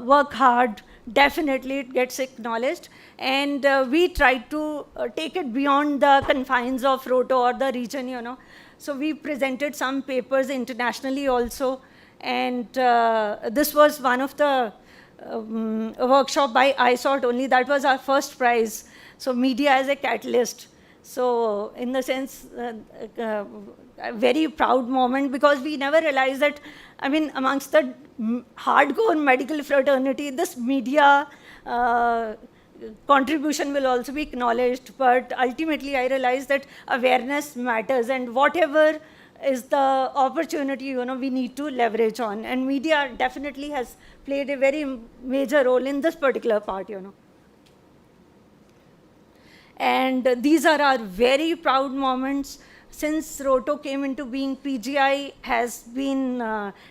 work hard definitely it gets acknowledged. And we try to take it beyond the confines of Roto or the region, you know. So we presented some papers internationally also. And this was one of the workshop by ISOT only. That was our first prize. So media as a catalyst. So in the sense, a very proud moment, because we never realized that, I mean, amongst the hardcore medical fraternity, this media contribution will also be acknowledged. But ultimately, I realized that awareness matters, and whatever is the opportunity, you know, we need to leverage on. And media definitely has played a very major role in this particular part, you know. And these are our very proud moments. Since Roto came into being, PGI has been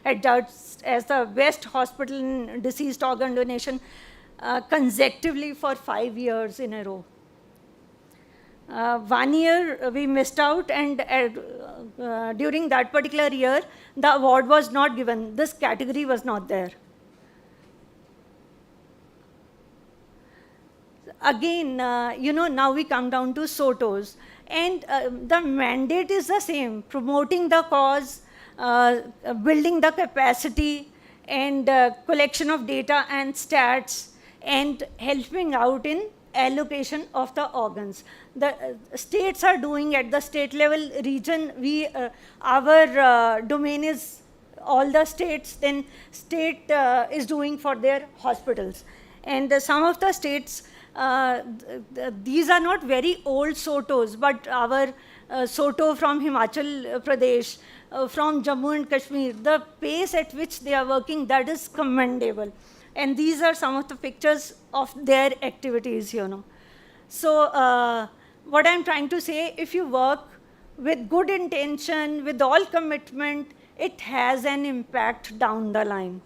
adjudged as the best hospital in deceased organ donation consecutively for 5 years in a row. 1 year we missed out, and during that particular year, the award was not given. This category was not there. Again, you know, now we come down to SOTOs. And the mandate is the same: promoting the cause, building the capacity, and collection of data and stats, and helping out in allocation of the organs. The states are doing at the state level. Region, our domain is all the states. Then state is doing for their hospitals. And some of the states, these are not very old SOTOs, but our SOTO from Himachal Pradesh, from Jammu and Kashmir, the pace at which they are working, that is commendable. And these are some of the pictures of their activities, you know. So what I'm trying to say, if you work with good intention, with all commitment, it has an impact down the line.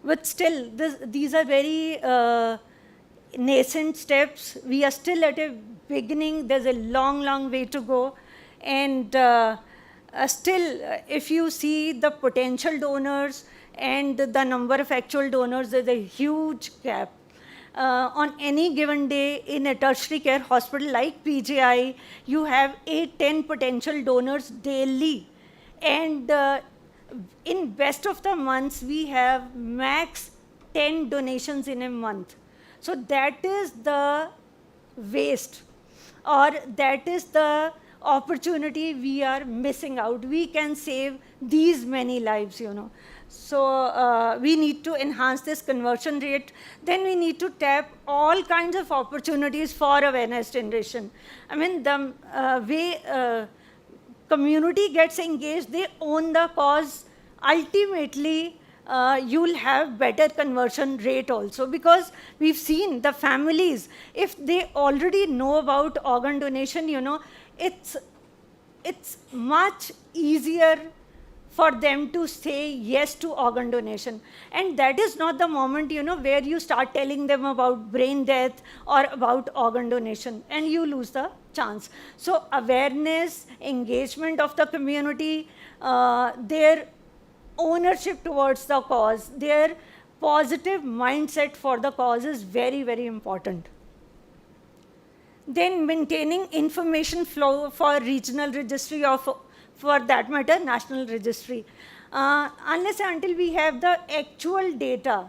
But still, these are very nascent steps. We are still at a beginning. There's a long, long way to go. And still, if you see the potential donors and the number of actual donors, there's a huge gap. On any given day in a tertiary care hospital like PGI, you have 8-10 potential donors daily. And in best of the months, we have max 10 donations in a month. So that is the waste, or that is the opportunity we are missing out. We can save these many lives, you know. So we need to enhance this conversion rate. Then we need to tap all kinds of opportunities for awareness generation. I mean, the way community gets engaged, they own the cause, ultimately you'll have better conversion rate also, because we've seen the families, if they already know about organ donation, you know, it's much easier for them to say yes to organ donation. And that is not the moment, you know, where you start telling them about brain death or about organ donation, and you lose the chance. So awareness, engagement of the community, their ownership towards the cause, their positive mindset for the cause is very, very important. Then maintaining information flow for regional registry, or for that matter, national registry. Unless and until we have the actual data,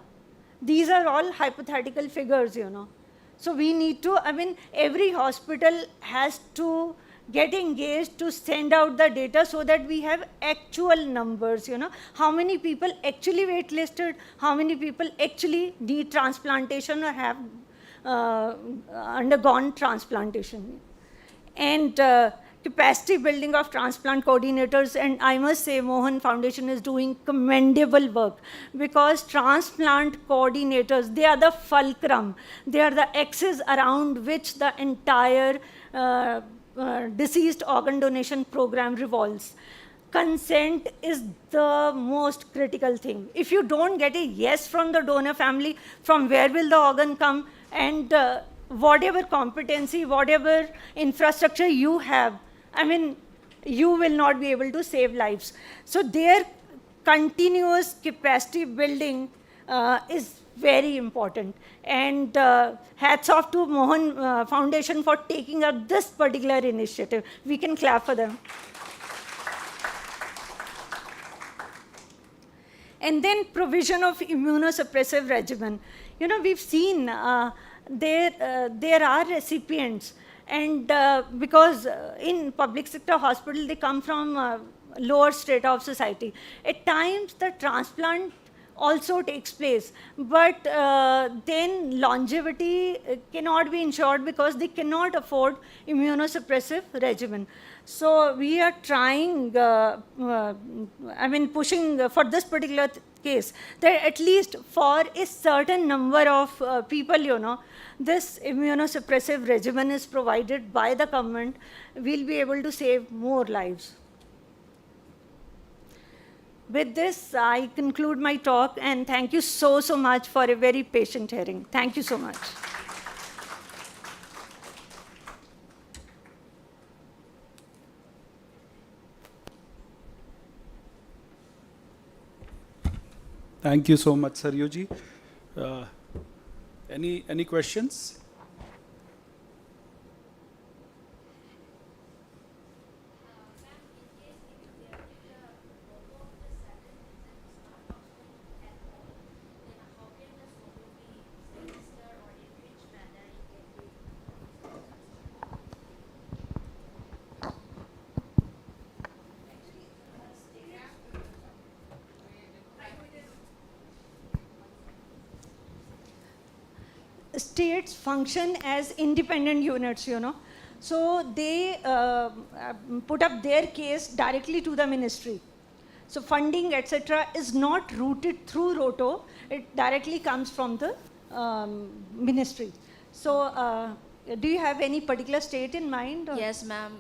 these are all hypothetical figures, you know. So we need to, I mean, every hospital has to get engaged to send out the data so that we have actual numbers, you know. How many people actually waitlisted, how many people actually need transplantation or have undergone transplantation. And capacity building of transplant coordinators, and I must say Mohan Foundation is doing commendable work, because transplant coordinators, they are the fulcrum, they are the axis around which the entire deceased organ donation program revolves. Consent is the most critical thing. If you don't get a yes from the donor family, from where will the organ come? And whatever competency, whatever infrastructure you have, I mean, you will not be able to save lives. So their continuous capacity building is very important. And hats off to Mohan Foundation for taking up this particular initiative. We can clap for them. And then provision of immunosuppressive regimen. You know, we've seen there are recipients, and because in public sector hospital, they come from lower strata of society. At times, the transplant also takes place, but then longevity cannot be ensured because they cannot afford immunosuppressive regimen. So we are trying, pushing for this particular case, that at least for a certain number of people, you know, this immunosuppressive regimen is provided by the government, we'll be able to save more lives. With this, I conclude my talk, and thank you so much for a very patient hearing. Thank you so much.
Thank you so much, Saryu ji. Any questions?
States function as independent units, you know. So they put up their case directly to the ministry. So funding, etc., is not routed through ROTO. It directly comes from the ministry. So do you have any particular state in mind? Or?
Yes, ma'am.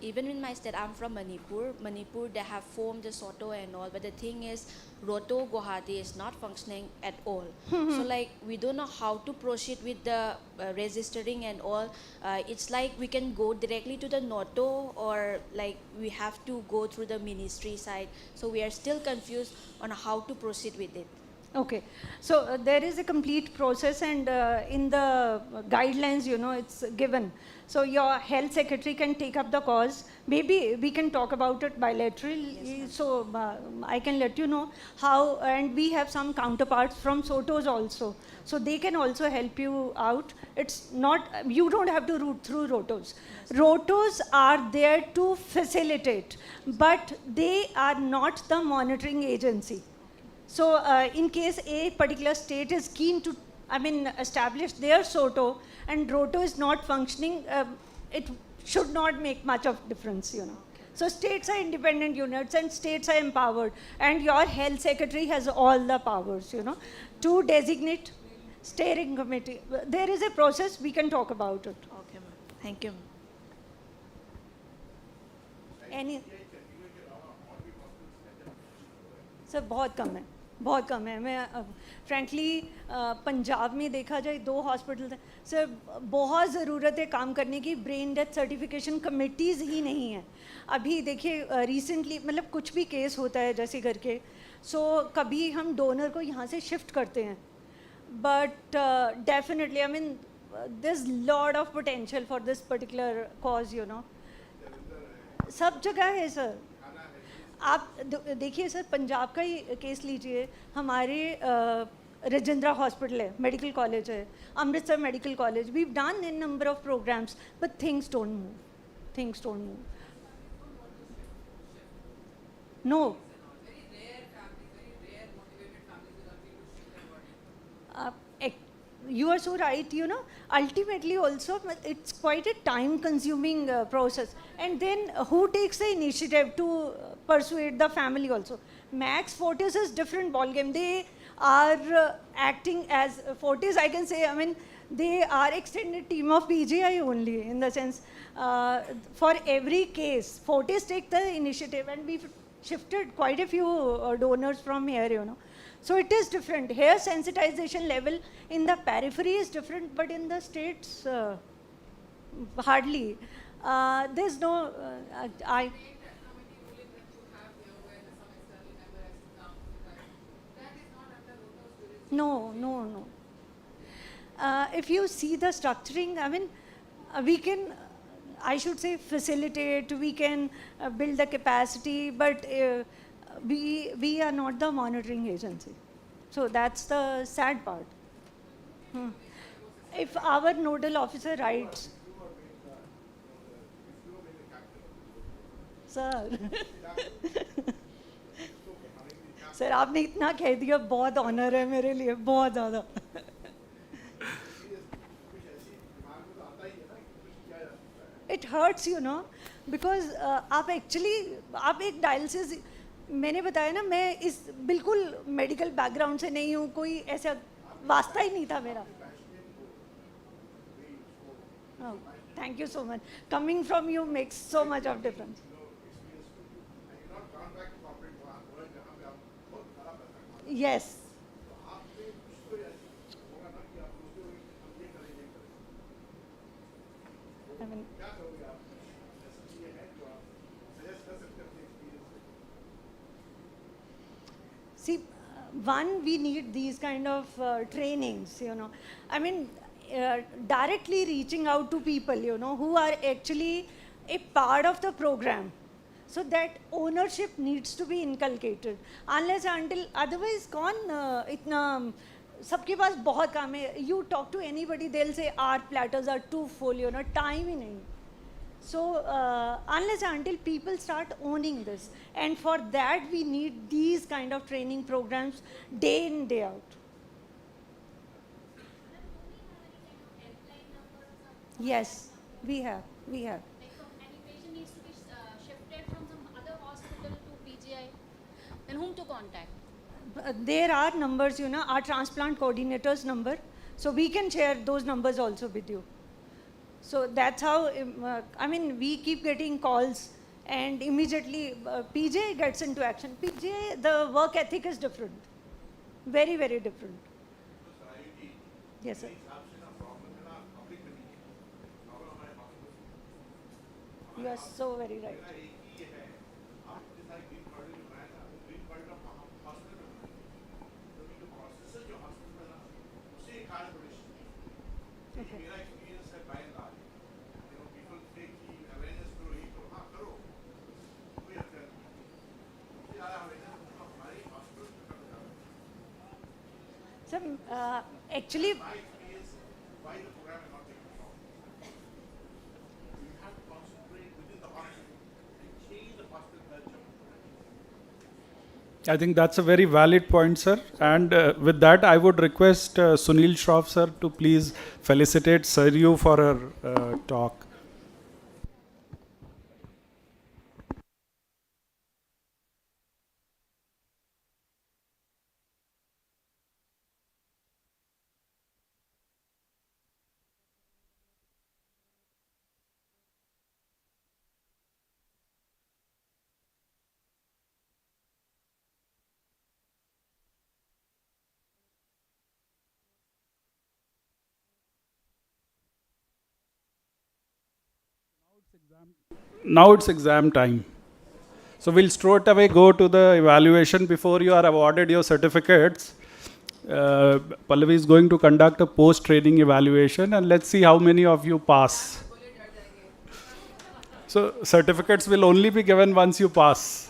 Even in my state, I'm from Manipur. Manipur, they have formed the SOTO and all, but the thing is, Roto Guwahati is not functioning at all. So like, we don't know how to proceed with the registering and all. It's like we can go directly to the NOTO, or like we have to go through the ministry side. So we are still confused on how to proceed with it.
Okay, so there is a complete process, and in the guidelines, you know, it's given. So your health secretary can take up the cause. Maybe we can talk about it bilaterally. Yes, so I can let you know how, and we have some counterparts from SOTOs also. So they can also help you out. It's not, you don't have to route through ROTOs. Yes. ROTOs are there to facilitate, but they are not the monitoring agency. So in case a particular state is keen to, establish their SOTO and ROTO is not functioning, it should not make much of difference, you know. So states are independent units and states are empowered, and your health secretary has all the powers, you know, to designate steering committee. There is a process, we can talk about it.
Okay, ma'am. Thank you.
Any? Sir बहुत कम है मैं frankly Punjab में देखा जाए 2 hospital sir बहुत ज़रूरत है काम करने की ब्रेन डेथ सर्टिफिकेशन कमिटीज़ ही नहीं है अभी देखिए रिसेंटली मतलब कुछ भी केस होता है जैसे करके सो कभी हम डोनर को यहाँ से शिफ्ट करते हैं but definitely there is lot of potential for this particular cause you know सब जगह है सर आप देखिए सर पंजाब का ही केस लीजिए हमारे राजेंद्रा हॉस्पिटल है मेडिकल कॉलेज है Amritsar medical college we done in number of programmes but things don't move no you are so right, you know, ultimately also it's quite a time consuming process, and then who takes the initiative to persuade the family also. Max Fortis is different ball game. They are acting as Fortis, I can say, they are extended team of PGI only, in the sense for every case Fortis take the initiative, and we've shifted quite a few donors from here, you know. So it is different. Here sensitization level in the periphery is different, but in the states, hardly. There's no, No, no, no. If you see the structuring, I mean, we can, I should say, facilitate, we can build the capacity, but we are not the monitoring agency. So that's the sad part. If our nodal officer writes, sir, sir आपने इतना कह दिया, बहुत honour है मेरे लिए, बहुत ज़्यादा. It hurts, you know, because आप actually आप एक dialysis, मैंने बताया ना, मैं इस बिल्कुल मेडिकल बैकग्राउंड से नहीं हूँ, कोई ऐसा वास्ता ही नहीं था मेरा. Thank you so much. Coming from you makes so much of difference. Yes. I mean, see, one, we need these kind of trainings, you know. I mean, directly reaching out to people, you know, who are actually a part of the program. So that ownership needs to be inculcated. Unless until, otherwise, itna, सबके पास बहुत काम है. You talk to anybody, they'll say our platters are too full, you know, time ही नहीं. So unless until people start owning this, and for that we need these kind of training programs day in, day out. Yes, we have.
Like any patient needs to be shifted from some other hospital to PGI, then whom to contact?
There are numbers, you know, our transplant coordinator's number. So we can share those numbers also with you. So that's how, I mean, we keep getting calls and immediately PJ gets into action. PJ, the work ethic is different. Very, very different. Yes, sir. You are so very right. Okay. So, actually,
I think that's a very valid point, sir. And with that, I would request Sunil Shroff, sir, to please felicitate Saryu for her talk. Now it's exam time. So we'll straight away go to the evaluation before you are awarded your certificates. Pallavi is going to conduct a post-training evaluation and let's see how many of you pass. So certificates will only be given once you pass.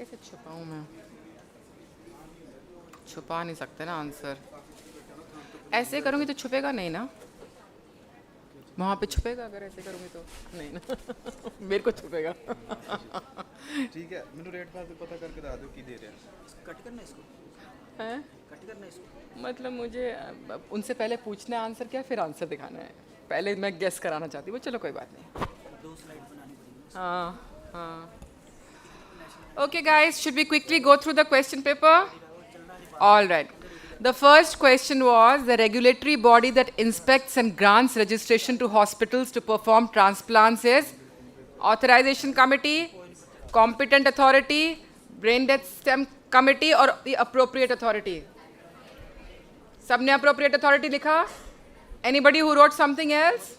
कैसे छुपाऊँ मैं? छुपा नहीं सकते ना answer. ऐसे करूँगी तो छुपेगा नहीं ना? वहाँ पे छुपेगा अगर ऐसे करूँगी तो नहीं ना. मेरे को छुपेगा.
ठीक है, मैंने रेट पता करके बता दो कि दे रहे हैं. कट करना इसको.
हैं?
कट करना इसको.
मतलब मुझे उनसे पहले पूछना है आंसर क्या, फिर आंसर दिखाना है. पहले मैं गेस कराना चाहती हूँ. चलो कोई बात नहीं.
2 स्लाइड बनानी पड़ेगी.
हाँ हाँ. Okay guys, should we quickly go through the question paper? All right. The first question was the regulatory body that inspects and grants registration to hospitals to perform transplants is Authorization Committee, Competent Authority, Brain Death Stem Committee or the Appropriate Authority? सबने Appropriate Authority लिखा? Anybody who wrote something else?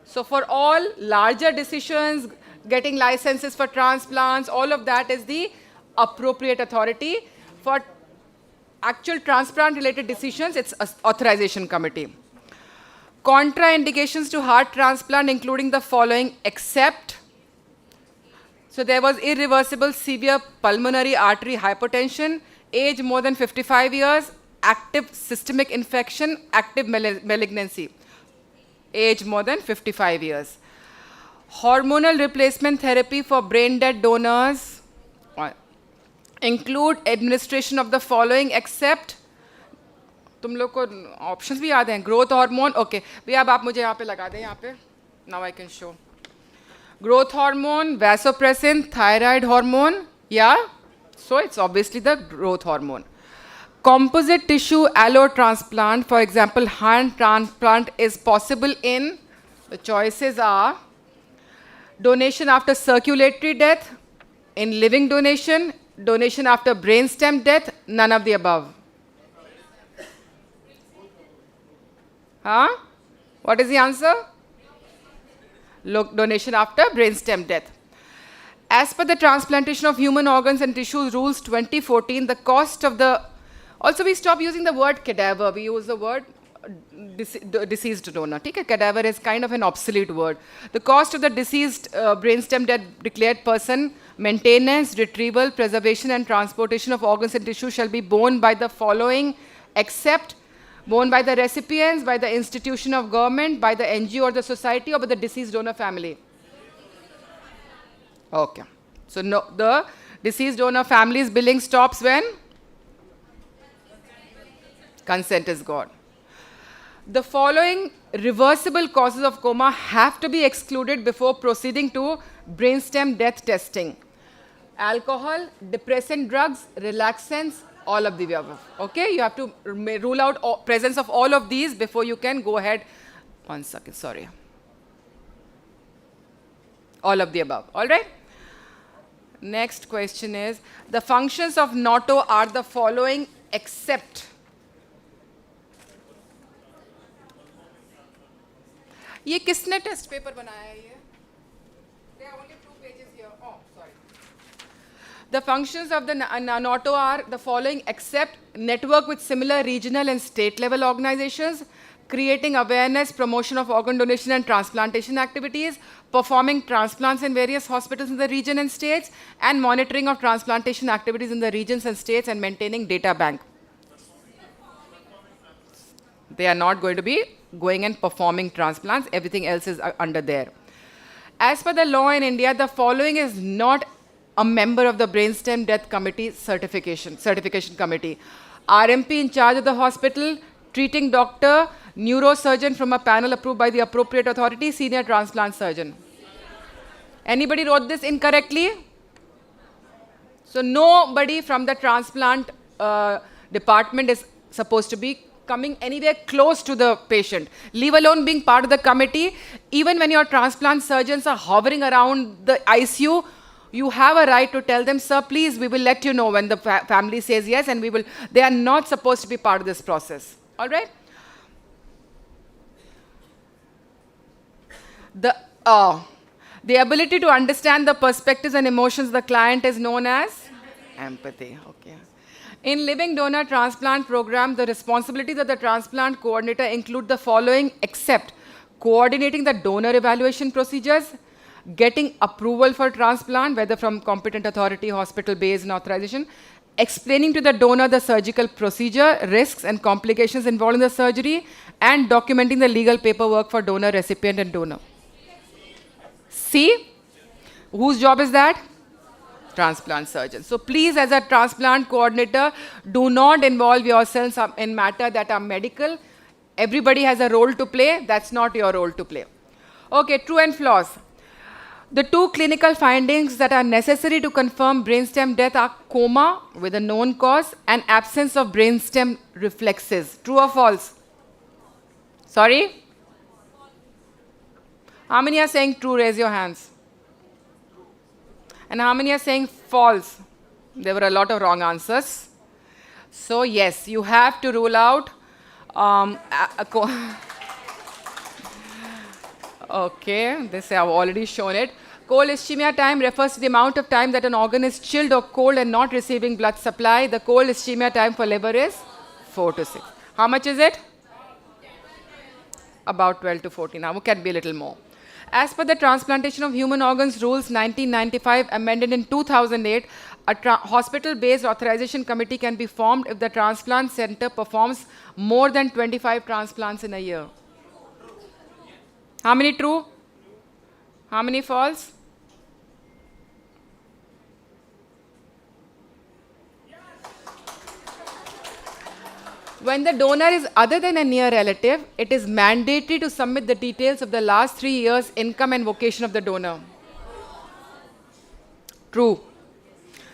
So for all larger decisions, getting licenses for transplants, all of that is the Appropriate Authority. For actual transplant related decisions, it's Authorization Committee. Contraindications to heart transplant including the following except, so there was irreversible severe pulmonary artery hypertension, age more than 55 years, active systemic infection, active malignancy, age more than 55 years. Hormonal replacement therapy for brain dead donors include administration of the following except, तुम लोग को options भी याद हैं, growth hormone. Okay भैया अब आप मुझे यहाँ पे लगा दें, यहाँ पे now I can show. Growth hormone, vasopressin, thyroid hormone, या so it's obviously the growth hormone. Composite tissue allo transplant, for example, hand transplant is possible in, the choices are donation after circulatory death, in living donation, donation after brainstem death, none of the above. Huh? What is the answer? Look, donation after brainstem death. As per the Transplantation of Human Organs and Tissues Rules 2014, the cost of the, also we stop using the word cadaver, we use the word deceased donor. Okay? Cadaver is kind of an obsolete word. The cost of the deceased brainstem dead declared person, maintenance, retrieval, preservation and transportation of organs and tissues shall be borne by the following except borne by the recipients, by the institution of government, by the NGO or the society or by the deceased donor family. Okay. So no, the deceased donor family's billing stops when? Consent is got. The following reversible causes of coma have to be excluded before proceeding to brainstem death testing. Alcohol, depressant drugs, relaxants, all of the above. Okay, you have to rule out presence of all of these before you can go ahead. 1 second, sorry. All of the above, all right? Next question is, the functions of NATO are the following except. ये किसने test paper बनाया है ये? There are only 2 pages here. Oh, sorry. The functions of the NATO are the following except network with similar regional and state level organizations, creating awareness, promotion of organ donation and transplantation activities, performing transplants in various hospitals in the region and states, and monitoring of transplantation activities in the regions and states and maintaining data bank. They are not going to be going and performing transplants. Everything else is under there. As per the law in India, the following is not a member of the Brainstem Death Committee certification committee. RMP in charge of the hospital, treating doctor, neurosurgeon from a panel approved by the appropriate authority, senior transplant surgeon. Anybody wrote this incorrectly? So nobody from the transplant department is supposed to be coming anywhere close to the patient, leave alone being part of the committee. Even when your transplant surgeons are hovering around the ICU, you have a right to tell them, sir, please, we will let you know when the family says yes, and we will. They are not supposed to be part of this process. All right? The ability to understand the perspectives and emotions of the client is known as empathy. Okay. In living donor transplant program, the responsibilities of the transplant coordinator include the following except coordinating the donor evaluation procedures, getting approval for transplant, whether from competent authority, hospital based and authorization, explaining to the donor the surgical procedure, risks and complications involved in the surgery, and documenting the legal paperwork for donor, recipient and donor. See? Whose job is that? Transplant surgeon. So please, as a transplant coordinator, do not involve yourselves in matters that are medical. Everybody has a role to play. That's not your role to play. Okay, true and false. The two clinical findings that are necessary to confirm brainstem death are coma with a known cause and absence of brainstem reflexes. True or false? Sorry? How many are saying true? Raise your hands. And how many are saying false? There were a lot of wrong answers. So yes, you have to rule out okay, this I've already shown it. Cold ischemia time refers to the amount of time that an organ is chilled or cold and not receiving blood supply. The cold ischemia time for liver is 4 to 6. How much is it? About 12 to 14. Now it can be a little more. As per the Transplantation of Human Organs Rules 1995, amended in 2008, a hospital-based authorization committee can be formed if the transplant center performs more than 25 transplants in a year. How many true? How many false? When the donor is other than a near relative, it is mandatory to submit the details of the last 3 years' income and vocation of the donor. True.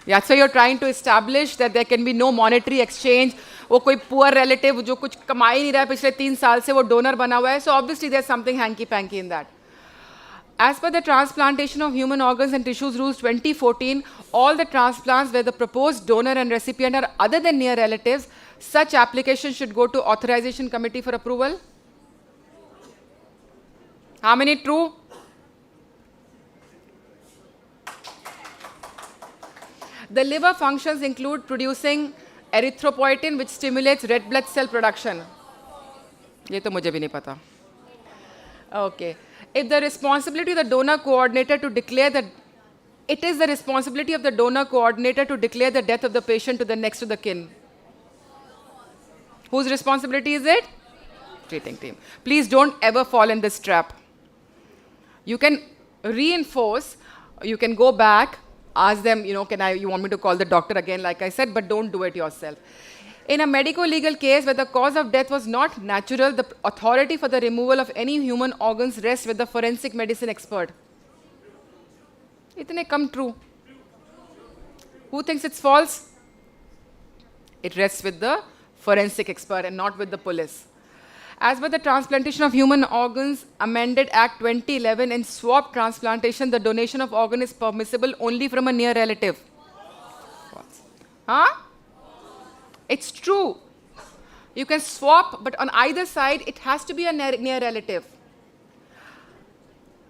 Yeah, so you're trying to establish that there can be no monetary exchange. वो कोई poor relative जो कुछ कमा ही नहीं रहा है पिछले 3 साल से वो donor बना हुआ है. So obviously there's something hanky-panky in that. As per the Transplantation of Human Organs and Tissues Rules 2014, all the transplants where the proposed donor and recipient are other than near relatives, such application should go to Authorization Committee for approval. How many true? The liver functions include producing erythropoietin, which stimulates red blood cell production. ये तो मुझे भी नहीं पता. Okay. If the responsibility of the donor coordinator to declare that it is the responsibility of the donor coordinator to declare the death of the patient to the next of the kin. Whose responsibility is it? Treating team. Please don't ever fall in this trap. You can reinforce, you can go back, ask them, you want me to call the doctor again, like I said, but don't do it yourself. In a medico-legal case where the cause of death was not natural, the authority for the removal of any human organs rests with the forensic medicine expert. Itne come true. Who thinks it's false? It rests with the forensic expert and not with the police. As per the Transplantation of Human Organs Amended Act 2011, in swap transplantation, the donation of organ is permissible only from a near relative. False. Huh? It's true. You can swap, but on either side, it has to be a near relative.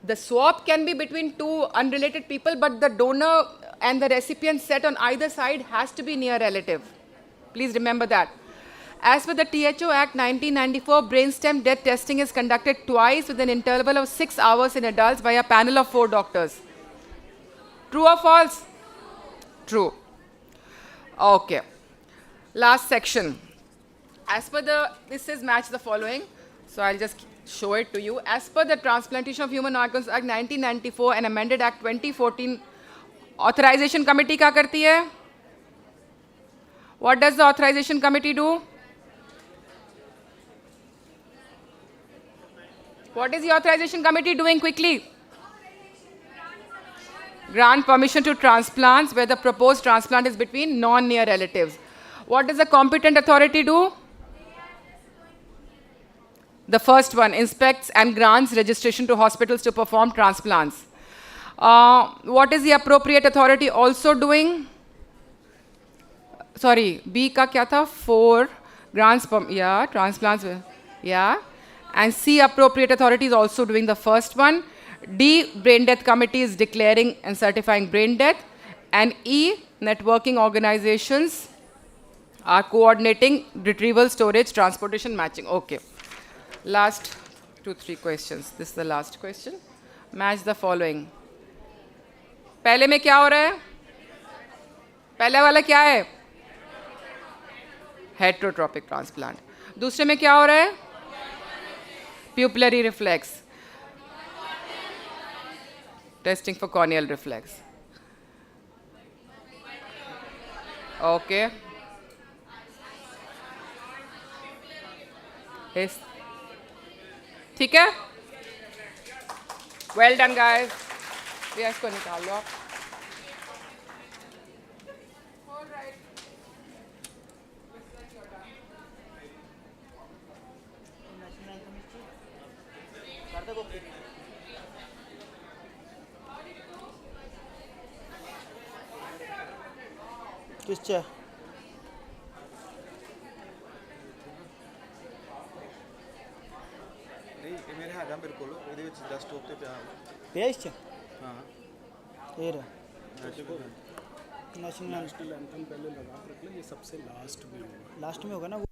The swap can be between two unrelated people, but the donor and the recipient set on either side has to be near relative. Please remember that. As per the THO Act 1994, brainstem death testing is conducted twice with an interval of 6 hours in adults by a panel of 4 doctors. True or false? True. Okay. Last section. As per this is match the following. So I'll just show it to you. As per the Transplantation of Human Organs Act 1994 and Amended Act 2014, Authorization Committee क्या करती है? What does the Authorization Committee do? What is the Authorization Committee doing quickly? Grant permission to transplants where the proposed transplant is between non-near relatives. What does the competent authority do? The first one, inspects and grants registration to hospitals to perform transplants. What is the appropriate authority also doing? Sorry, B ka kya tha? 4 grants, transplants, and C, appropriate authority is also doing the first one. D, brain death committee is declaring and certifying brain death. And E, networking organizations are coordinating retrieval, storage, transportation, matching. Okay. Last 2-3 questions. This is the last question. Match the following. पहले में क्या हो रहा है? पहले वाला क्या है? Heterotrophic transplant. दूसरे में क्या हो रहा है? Pupillary reflex. Testing for corneal reflex. Okay. ठीक है? Well done guys. ये इसको निकाल लो आप.
किसच्या
ਮੇਰੇ ਹੈਗਾ ਮੇਰੇ ਕੋਲ ਉਹਦੇ ਵਿੱਚ ਡੈਸਕਟਾਪ ਤੇ ਪਿਆ
ਪਿਆ ਇਸ ਚ
ਹਾਂ
ਇਹ ਰहा
नेशनल
नेशनल
एंथम पहले लगा रख ले, ये सबसे लास्ट में होगा.
लास्ट में होगा ना वो.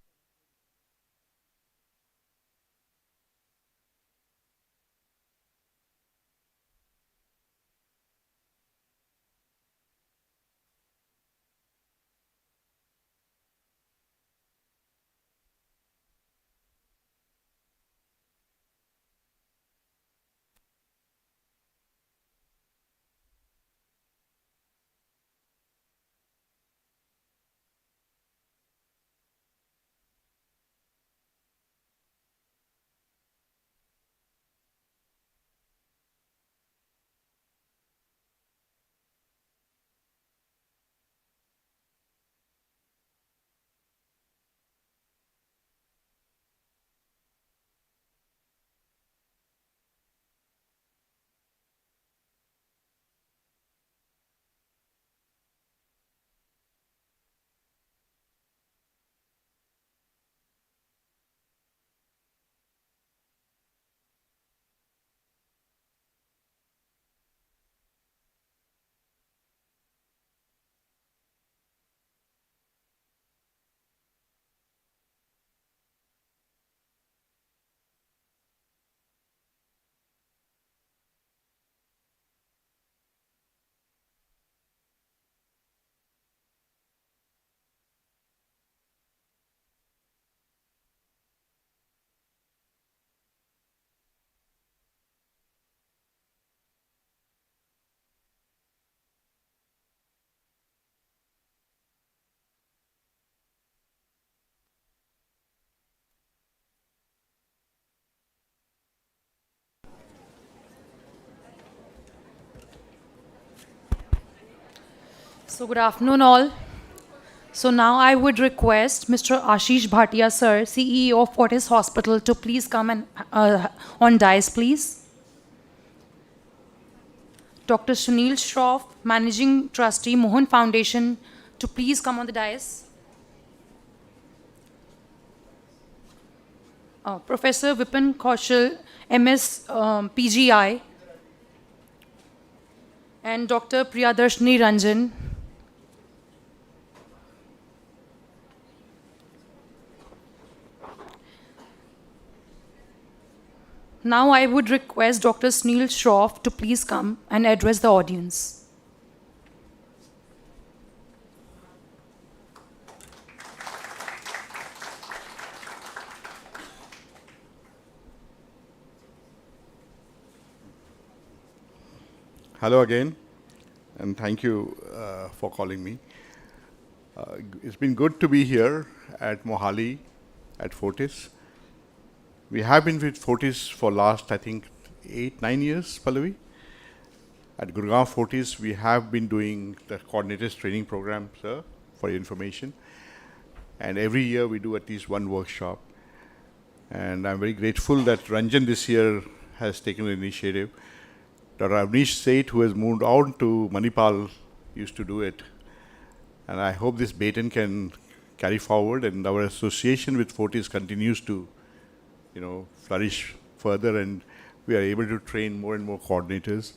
So good afternoon all. So now I would request Mr. Ashish Bhatia sir, CEO of Fortis Hospital, to please come and on dais please. Dr. Sunil Shroff, Managing Trustee, Mohan Foundation, to please come on the dais. Professor Vipin Kaushal, MS PGI, and Dr. Priyadarshini Ranjan. Now I would request Dr. Sunil Shroff to please come and address the audience.
Hello again, and thank you for calling me. It's been good to be here at Mohali, at Fortis. We have been with Fortis for last, I think, 8-9 years, Pallavi. At Gurgaon Fortis, we have been doing the coordinators training program, sir, for your information. And every year we do at least one workshop. And I'm very grateful that Ranjan this year has taken the initiative. Dr. Avnish Seth, who has moved out to Manipal, used to do it. And I hope this baton can carry forward, and our association with Fortis continues to flourish further, and we are able to train more and more coordinators.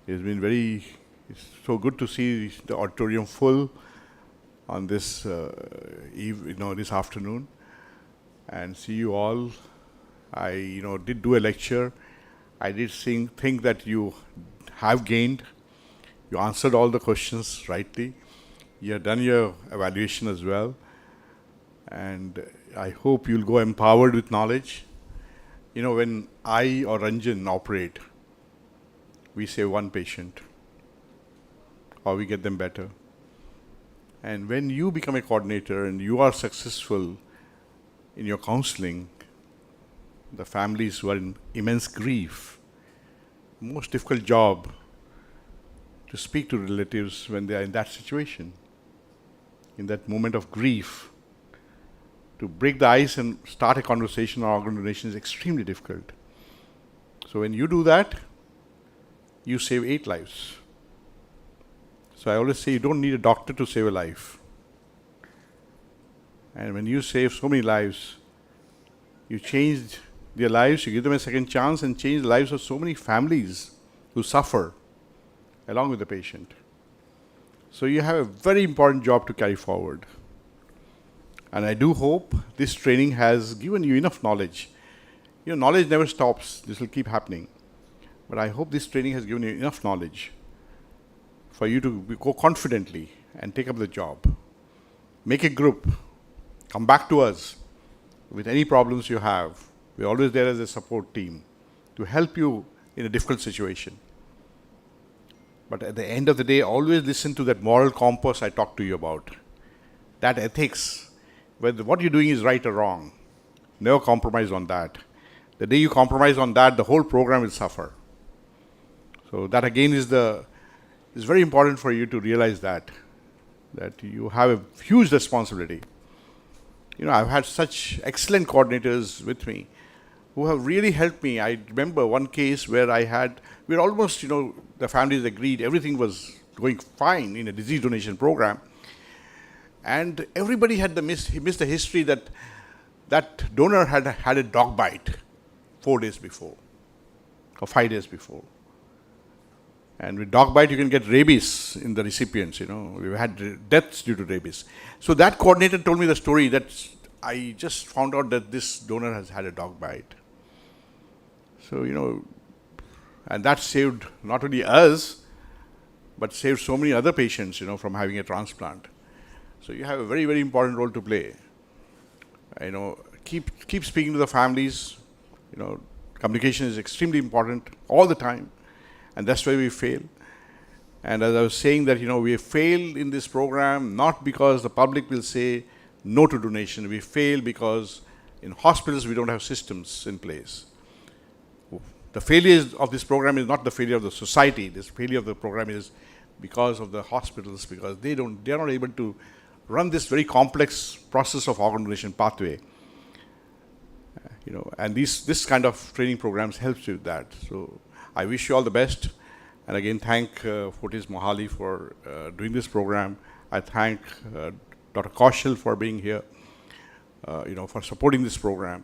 It's so good to see the auditorium full on this this afternoon, and see you all. I did do a lecture. I did think that you have gained. You answered all the questions rightly. You have done your evaluation as well. And I hope you'll go empowered with knowledge. You know, when I or Ranjan operate, we save one patient, or we get them better. And when you become a coordinator and you are successful in your counseling, the families who are in immense grief, most difficult job to speak to relatives when they are in that situation, in that moment of grief. To break the ice and start a conversation on organ donation is extremely difficult. So when you do that, you save 8 lives. So I always say you don't need a doctor to save a life. And when you save so many lives, you change their lives, you give them a second chance and change the lives of so many families who suffer along with the patient. So you have a very important job to carry forward. And I do hope this training has given you enough knowledge. You know, knowledge never stops. This will keep happening. But I hope this training has given you enough knowledge for you to go confidently and take up the job. Make a group. Come back to us with any problems you have. We're always there as a support team to help you in a difficult situation. But at the end of the day, always listen to that moral compass I talked to you about. That ethics, whether what you're doing is right or wrong. Never compromise on that. The day you compromise on that, the whole program will suffer. So that again is very important for you to realize that you have a huge responsibility. You know, I've had such excellent coordinators with me who have really helped me. I remember one case where we were almost, the families agreed, everything was going fine in a disease donation program. And everybody had missed the history that donor had a dog bite 4 days before or 5 days before. And with dog bite, you can get rabies in the recipients, We've had deaths due to rabies. So that coordinator told me the story that I just found out that this donor has had a dog bite. So, and that saved not only us, but saved so many other patients, from having a transplant. So you have a very, very important role to play. Keep speaking to the families. Communication is extremely important all the time. And that's why we fail. And as I was saying that, we fail in this program not because the public will say no to donation. We fail because in hospitals we don't have systems in place. The failure of this program is not the failure of the society. This failure of the program is because of the hospitals, because they are not able to run this very complex process of organ donation pathway. And this kind of training programs helps with that. So I wish you all the best. And again, thank Fortis Mohali for doing this program. I thank Dr. Kaushal for being here, for supporting this program.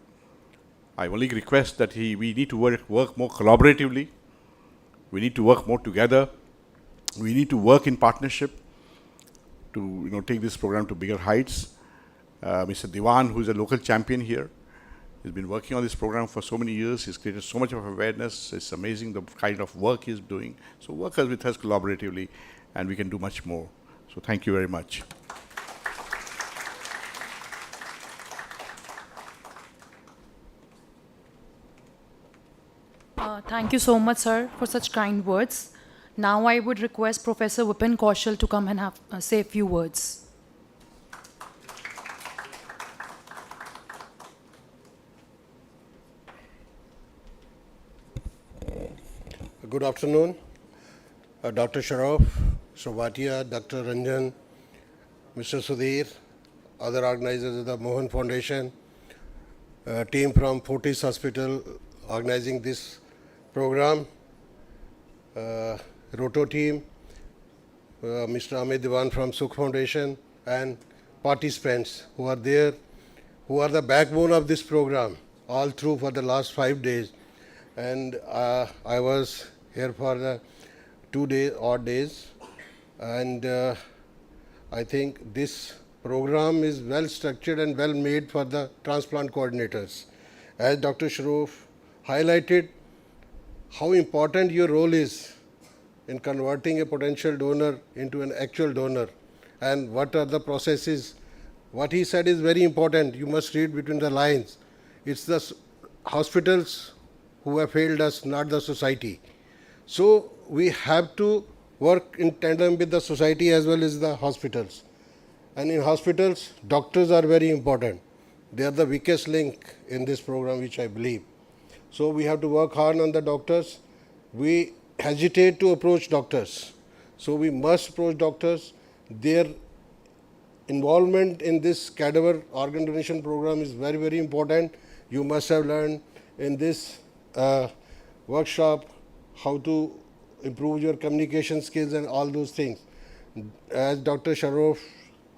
I only request that we need to work more collaboratively. We need to work more together. We need to work in partnership to take this program to bigger heights. Mr. Diwan, who is a local champion here, he's been working on this program for so many years. He's created so much of awareness. It's amazing the kind of work he's doing. So work with us collaboratively, and we can do much more. So thank you very much.
Thank you so much, sir, for such kind words. Now I would request Professor Vipin Kaushal to come and say a few words.
Good afternoon, Dr. Sharof, Shobhatia, Dr. Ranjan, Mr. Sudhir, other organizers of the Mohan Foundation, team from Fortis Hospital organizing this program, Roto team, Mr. Amit Diwan from Sukh Foundation, and participants who are there, who are the backbone of this program, all through for the last 5 days. And I was here for the 2 odd days, and I think this program is well structured and well made for the transplant coordinators. As Dr. Sharof highlighted how important your role is in converting a potential donor into an actual donor, and what are the processes. What he said is very important. You must read between the lines. It's the hospitals who have failed us, not the society. So we have to work in tandem with the society as well as the hospitals. And in hospitals, doctors are very important. They are the weakest link in this program, which I believe. So we have to work hard on the doctors. We hesitate to approach doctors. So we must approach doctors. Their involvement in this cadaver organ donation program is very, very important. You must have learned in this workshop how to improve your communication skills and all those things. As Dr. Sharof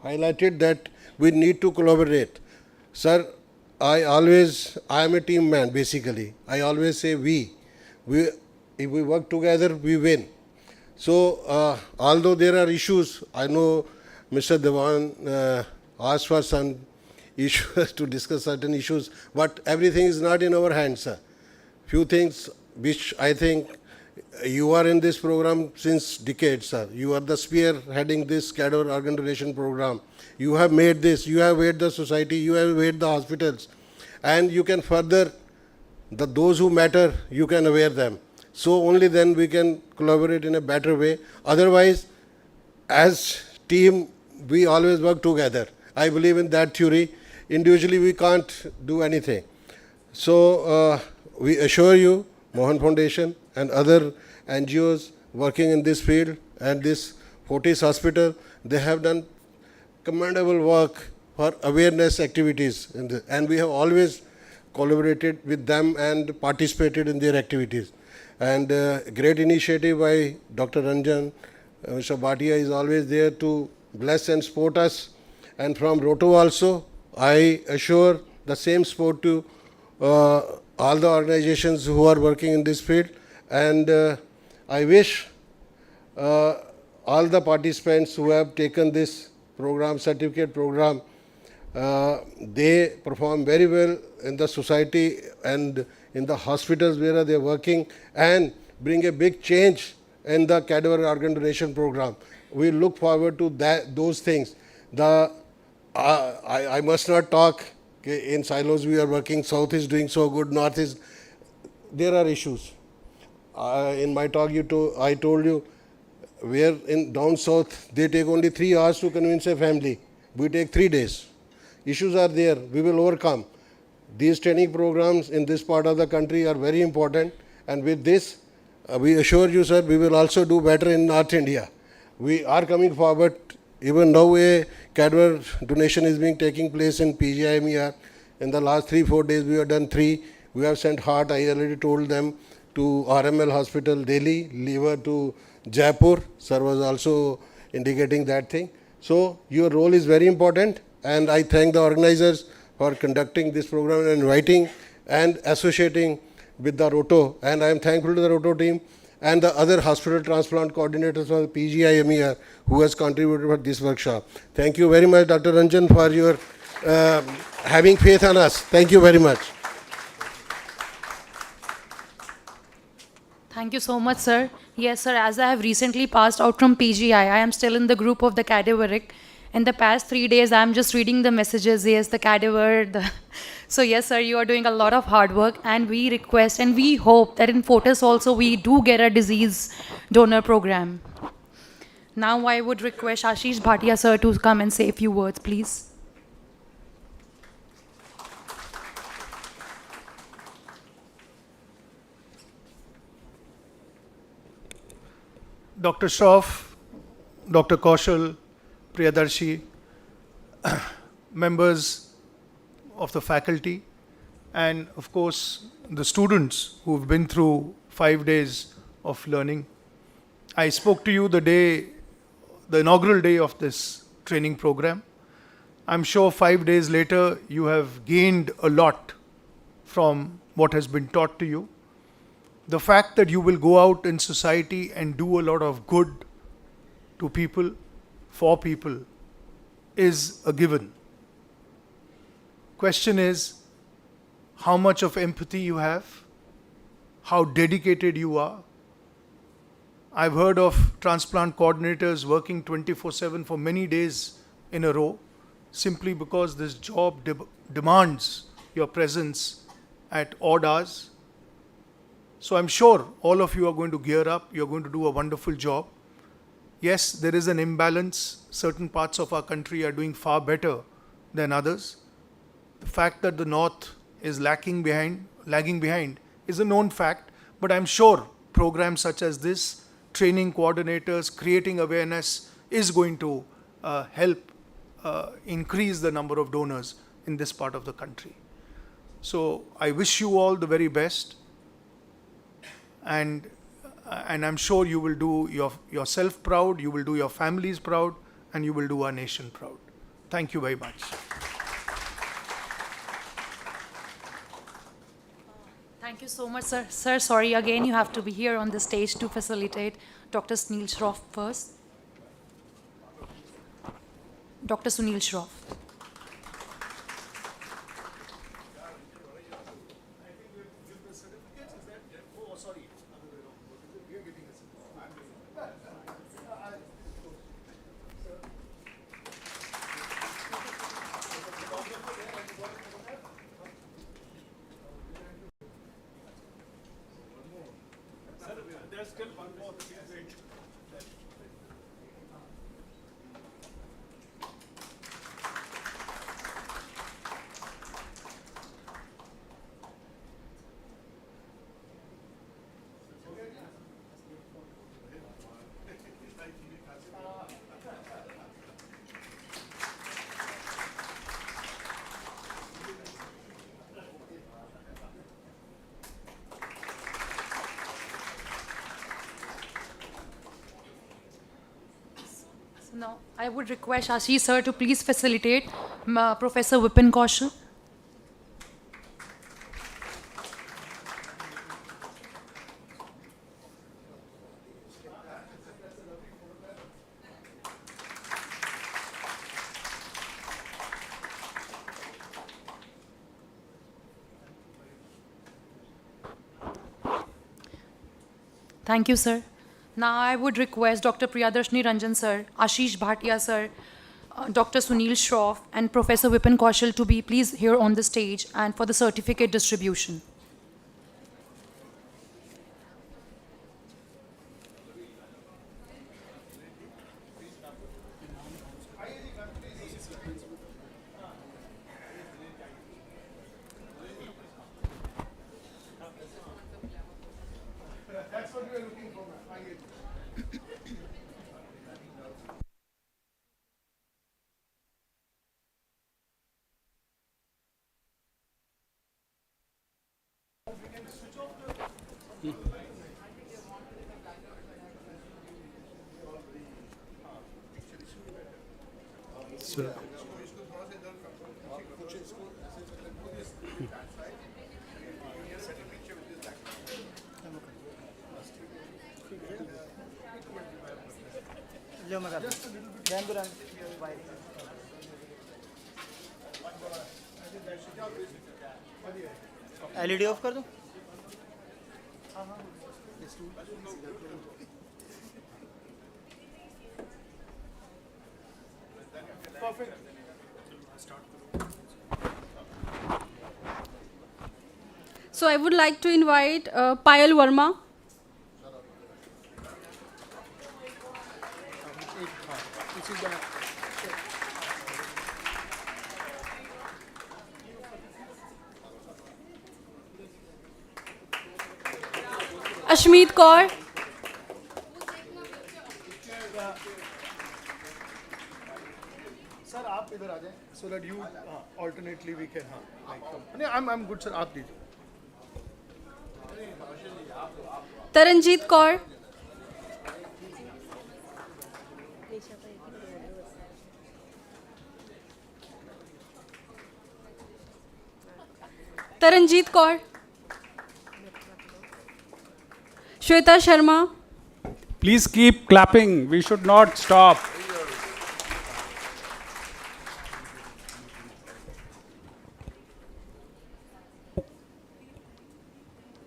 highlighted that we need to collaborate. Sir, I am a team man basically. I always say we. If we work together, we win. So although there are issues, I know Mr. Devan asked for some issues to discuss certain issues, but everything is not in our hands, sir. Few things which I think you are in this program since decades, sir. You are the spear heading this cadaver organ donation program. You have made this, you have made the society, you have made the hospitals, and you can further those who matter, you can aware them. So only then we can collaborate in a better way. Otherwise, as team, we always work together. I believe in that theory. Individually, we can't do anything. So we assure you, Mohan Foundation and other NGOs working in this field and this Fortis Hospital, they have done commendable work for awareness activities. And we have always collaborated with them and participated in their activities. And great initiative by Dr. Ranjan. Mr. Bhatia is always there to bless and support us. And from Roto also, I assure the same support to all the organizations who are working in this field. And I wish all the participants who have taken this program, certificate program, they perform very well in the society and in the hospitals where they are working and bring a big change in the cadaver organ donation program. We look forward to those things. I must not talk in silos. We are working. South is doing so good. North is. There are issues. In my talk, I told you, where in down south they take only 3 hours to convince a family. We take 3 days. Issues are there. We will overcome. These training programs in this part of the country are very important. And with this, we assure you, sir, we will also do better in North India. We are coming forward. Even now, a cadaver donation is taking place in PGIMER. In the last 3-4 days, we have done 3. We have sent heart, I already told them, to RML Hospital, Delhi, liver to Jaipur. Sir was also indicating that thing. So, your role is very important. And I thank the organizers for conducting this program and inviting and associating with the Roto. And I am thankful to the Roto team and the other hospital transplant coordinators from the PGIMER who has contributed for this workshop. Thank you very much, Dr. Ranjan, for your having faith on us. Thank you very much.
Thank you so much, sir. Yes, sir, as I have recently passed out from PGI, I am still in the group of the cadaveric. In the past 3 days, I'm just reading the messages, yes, the cadaver. So yes, sir, you are doing a lot of hard work, and we request and we hope that in Fortis also we do get a disease donor program. Now I would request Ashish Bhatia, sir, to come and say a few words, please.
Dr. Shroff, Dr. Kaushal, Priyadarshi, members of the faculty, and of course the students who've been through 5 days of learning. I spoke to you the inaugural day of this training program. I'm sure 5 days later you have gained a lot from what has been taught to you. The fact that you will go out in society and do a lot of good to people, for people, is a given. Question is, how much of empathy you have, how dedicated you are. I've heard of transplant coordinators working 24/7 for many days in a row, simply because this job demands your presence at odd hours. So I'm sure all of you are going to gear up. You're going to do a wonderful job. Yes, there is an imbalance. Certain parts of our country are doing far better than others. The fact that the North is lagging behind is a known fact, but I'm sure programs such as this, training coordinators, creating awareness, is going to help increase the number of donors in this part of the country. So I wish you all the very best, and I'm sure you will do yourself proud, you will do your families proud, and you will do our nation proud. Thank you very much.
Thank you so much, sir. Sir, sorry again, you have to be here on the stage to facilitate. Dr. Sunil Shroff first. Dr. Sunil Shroff. Now, I would request Ashish sir to please facilitate Professor Vipin Kaushal. Thank you, sir. Now I would request Dr. Priyadarshini Ranjan sir, Ashish Bhatia sir, Dr. Sunil Shroff, and Professor Vipin Kaushal to be please here on the stage and for the certificate distribution.
That's what we are looking for, ma'am. Sir.
LED of कर दूं?
So I would like to invite Payal Verma. Ashmeet Kaur.
Sir, आप इधर आ जाएं, so that you alternately we can like come. नहीं, I'm good, sir. आप दीजिए.
Taranjeet Kaur. Taranjeet Kaur. Shweta Sharma.
Please keep clapping. We should not stop.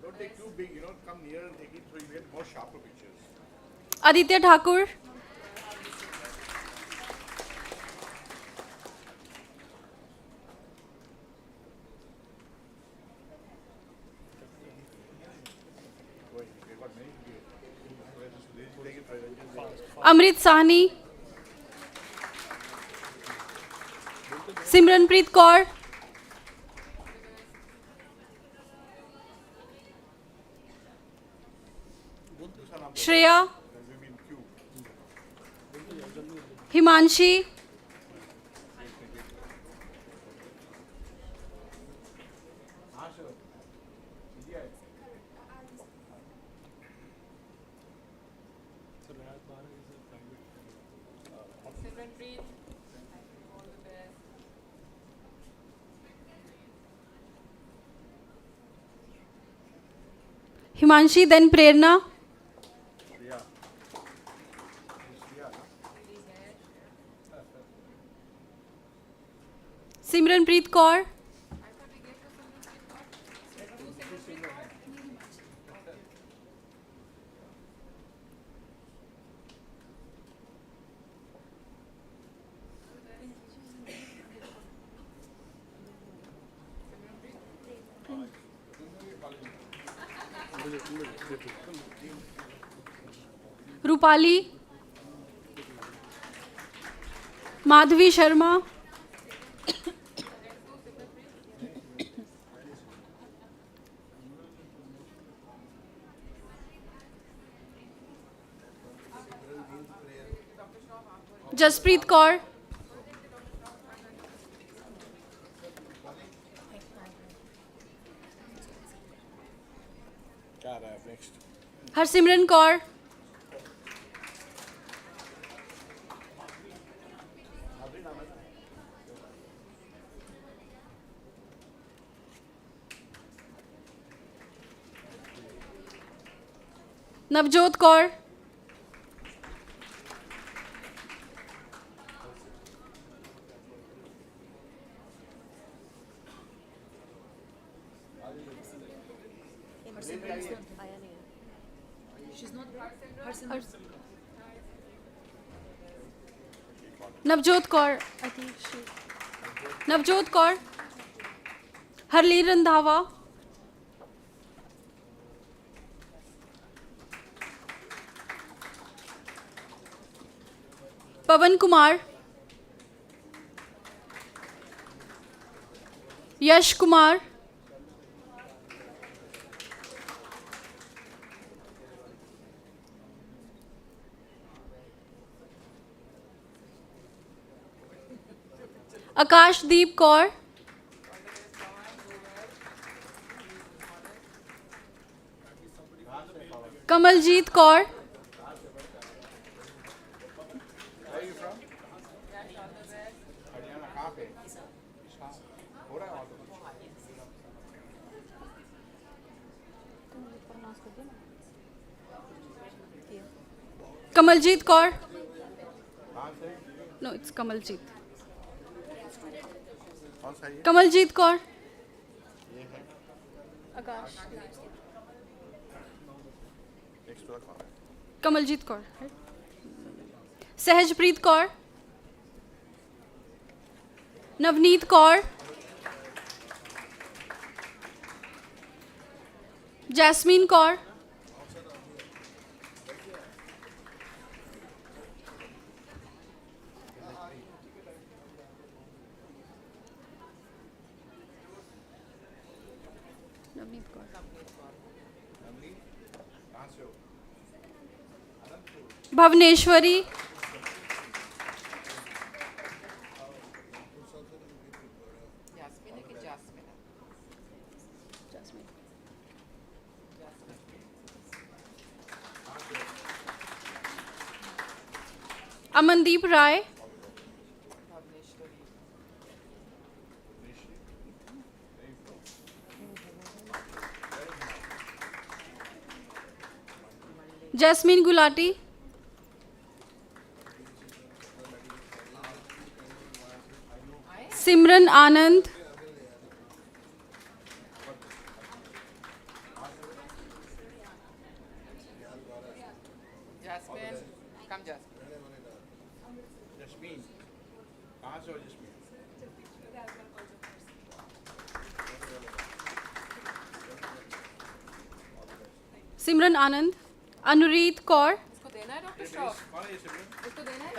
Don't take too big, come near and take it so you get more sharper pictures.
Aditya Thakur. Amrit Sahni. Simranpreet Kaur. Shreya. Himanshi. Himanshi, then Prerna. Simranpreet Kaur. Rupali. Madhvi Sharma. Jaspreet Kaur. Harsimran Kaur. Navjot Kaur. Navjot Kaur. I think she. Navjot Kaur. Harleen Randhawa. Pavan Kumar. Yash Kumar. Akashdeep Kaur. Kamaljeet Kaur. Kamaljeet Kaur. No, it's Kamaljeet. Kamaljeet Kaur. Akash. Kamaljeet Kaur. Sahajpreet Kaur. Navneet Kaur. Jasmine Kaur. Bhavneshwari. Amandeep Rai. Jasmine Gulati. Simran Anand.
Jasmine.
Simran Anand, Anureet Kaur,
इसको देना है doctor Shroff? इसको देना है?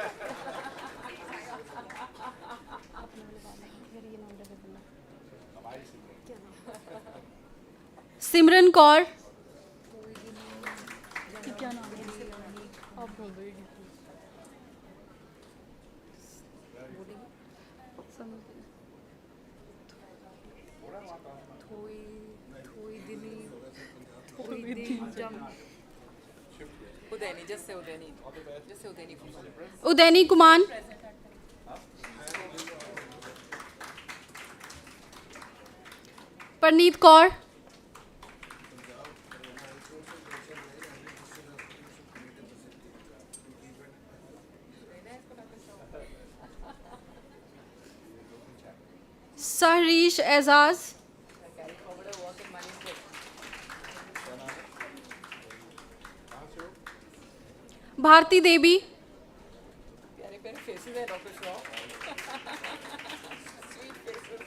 Simran Kaur,
Udeni, just say Udeni. Just say Udeni.
Udeni Kuman, Parneet Kaur, Sahrish Azaz, Bharti Devi,
प्यारे प्यारे faces है doctor Shroff. Sweet faces.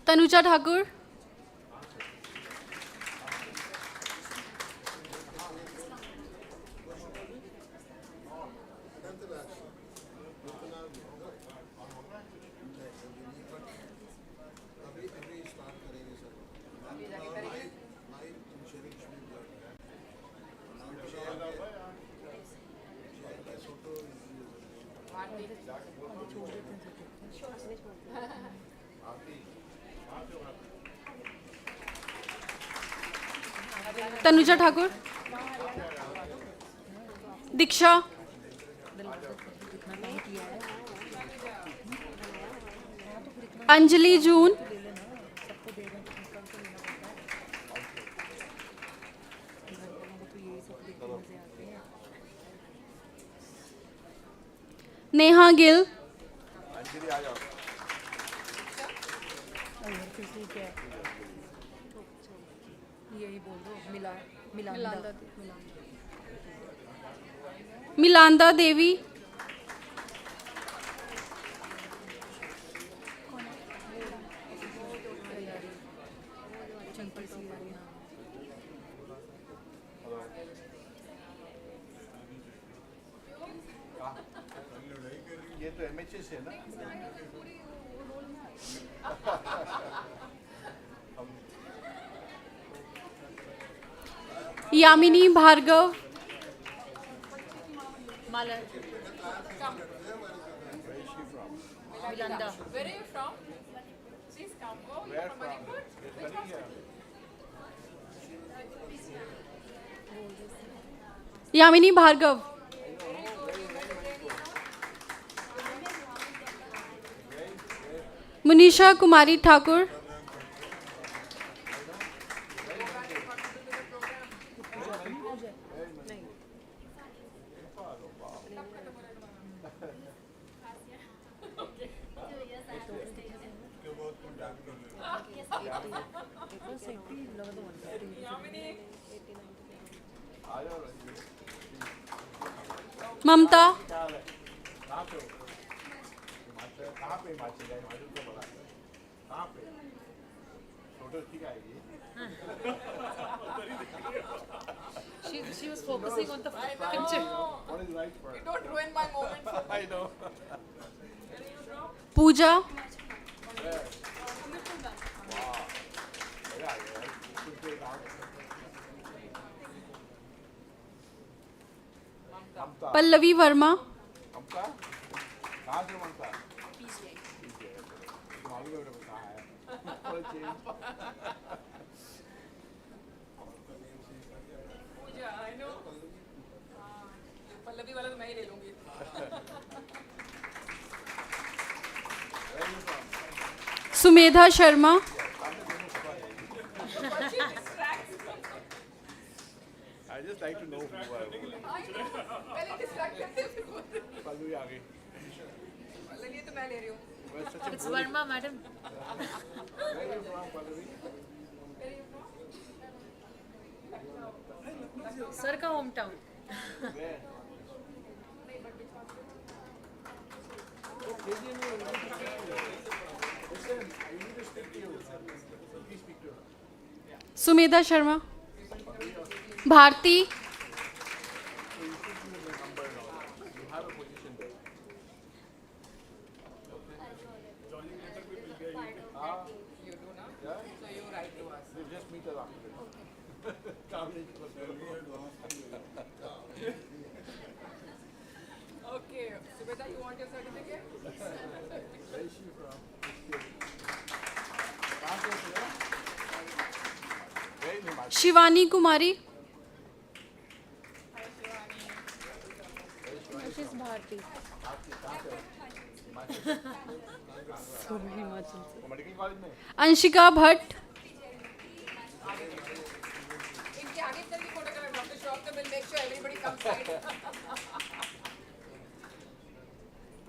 Tanuja Thakur, Tanuja Thakur, Diksha, Anjali June, Neha Gill,
यही बोल दो
Milanda Devi,
ये तो MHS है ना.
Yamini Bhargav,
Milanda. Where are you from? Please come. Oh, you're from Manipur? Which hospital?
Yamini Bhargav, Munisha Kumari Thakur, Mamta,
She was focusing on the picture.
You don't ruin my moment.
I know.
Pooja, Pallavi Verma,
Puja, I know. Pallavi वाला तो मैं ही ले लूंगी.
Sumedha Sharma,
I just like to know who I was.
पहले distract करते थे.
पल्लवी आ गई.
पल्लवी तो मैं ले रही हूँ.
It's Verma, madam.
Where are you from, Pallavi?
Sir का home town.
Where? Listen, I need to speak to you. Please speak to her.
Sumedha Sharma, Bharati,
Okay, Subheta, you want your certificate?
Shivani Kumari,
Bharati
Anshika Bhatt,
इनके आगे चल के फोटोग्राफ डॉक्टर श्रॉफ तो will make sure everybody comes right.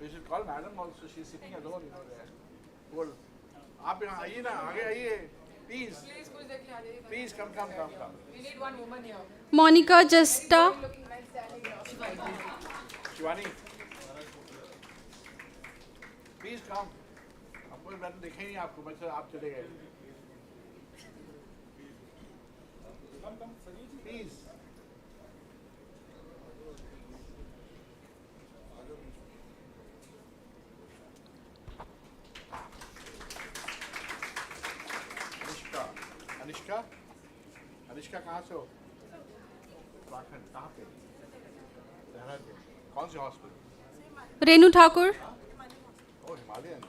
We should call madam also. She's sitting alone, you know there. Well, आप यहाँ आइए ना, आगे आइए. Please.
Please, कुछ देख ले आ जाइए.
Please come.
We need one woman here.
Monica जस्टा,
Looking nice standing here.
Shivani. Please come. आपको मैंने देखा ही नहीं आपको, बच्चा आप चले गए. Please. अनिष्का कहाँ से हो? उत्तराखंड कहाँ पे? देहरादून. कौन से हॉस्पिटल?
रेनू ठाकुर,
ओ Himalayan.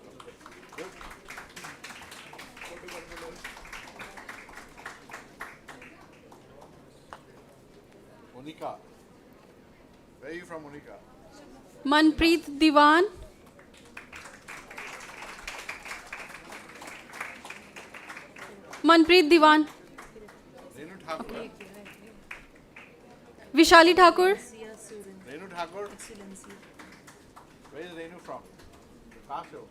Monica. Where are you from, Monica?
Manpreet Diwan, Manpreet Diwan,
Renu Thakur.
Vishali Thakur,
Renu Thakur. Where is Renu from? कहाँ से हो?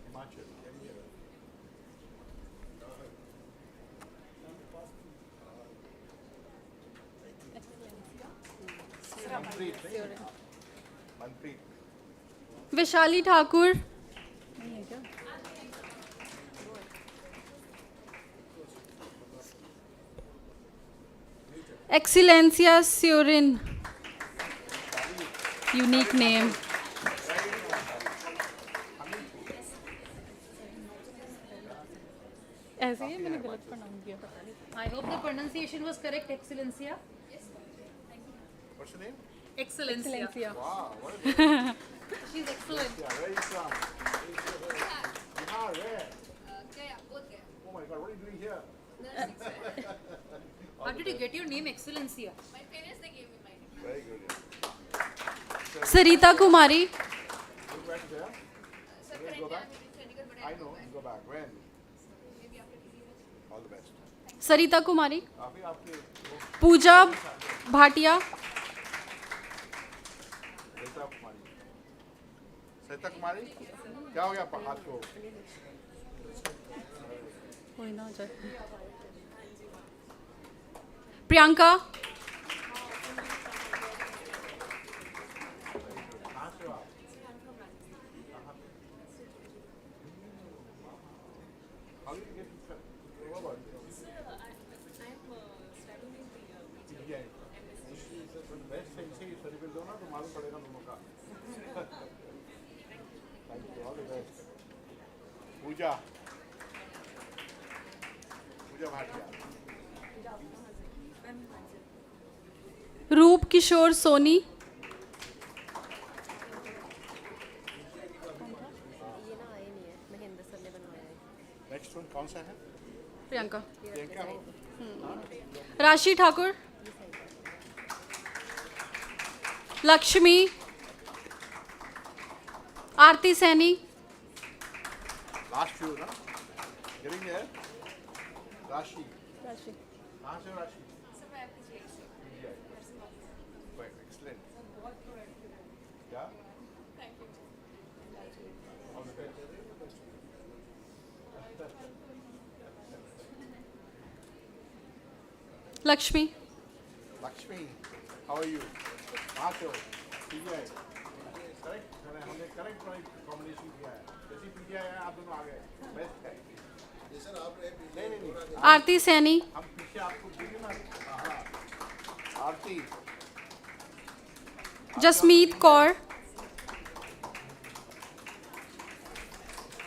हिमाचल. मनप्रीत.
विशाली ठाकुर, एक्सीलेंसिया स्योरिन, यूनिक नेम,
ऐसे ही मैंने गलत प्रोनाउंस किया पता नहीं. I hope the pronunciation was correct, Excellencia.
What's your name?
Excellencia.
Wow. What is
She's excellent.
Yeah, where are you from? Bihar, where? Oh my God, what are you doing here?
How did you get your name, Excellencia?
My parents, they gave me my name.
Very good.
Sarita Kumari,
Go back there. Let's go back. I know. Go back. When? All the best.
Sarita Kumari,
अभी आपके
पूजा भाटिया,
सरिता कुमारी, क्या हो गया हाथ को?
प्रियंका,
कहाँ से हो आप? How did you get to over? PGI. Best thing से सर्टिफिकेट दो ना तो मालूम पड़ेगा दोनों का. Thank you. All the best. पूजा भाटिया.
रूप किशोर सोनी,
नेक्स्ट वन कौन सा है?
प्रियंका,
प्रियंका हो?
राशि ठाकुर, लक्ष्मी, आरती सैनी,
लास्ट फ्यू ना? Getting there? राशि. कहाँ से हो राशि? PGI. Right, excellent. Yeah? All the best.
Lakshmi,
Lakshmi, how are you? कहाँ से हो? PGI. Correct? हमने correct कॉम्बिनेशन किया है. जैसे PGI है आप दोनों आ गए. Best है.
आरती Saini, Jasmeet Kaur,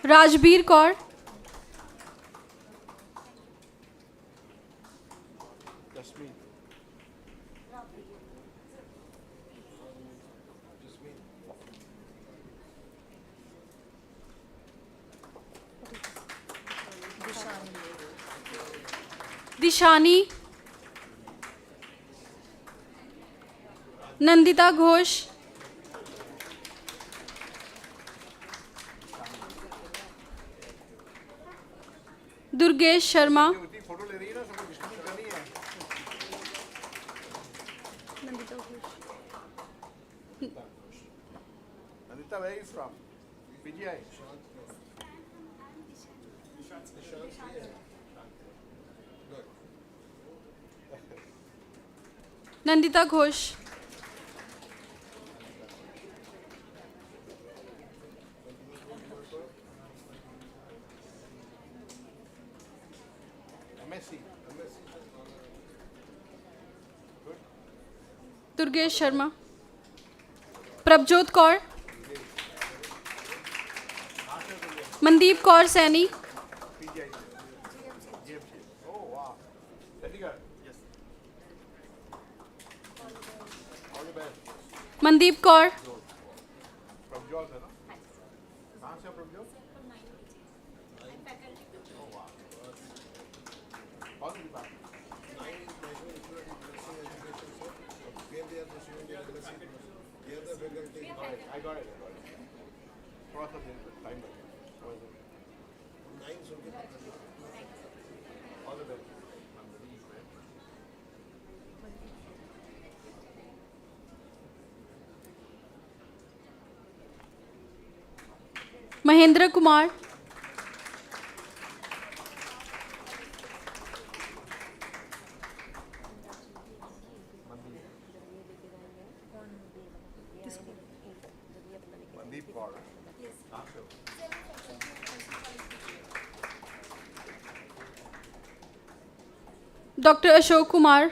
Rajbir Kaur, Dishani, Nandita Ghosh, Durgesh Sharma,
Nandita, where are you from? PGI.
Nandita Ghosh,
MSc.
Durgesh Sharma, Prabhjot Kaur, Mandeep Kaur Saini,
Oh, wow. Chandigarh. Yes. All the best.
Mandeep Kaur,
Prabjot है ना? कहाँ से हो Prabjot? Oh, wow. All the departments. I got it. Process it. Time. All the best.
Mahendra Kumar,
Mandeep Kaur.
Doctor Ashok Kumar,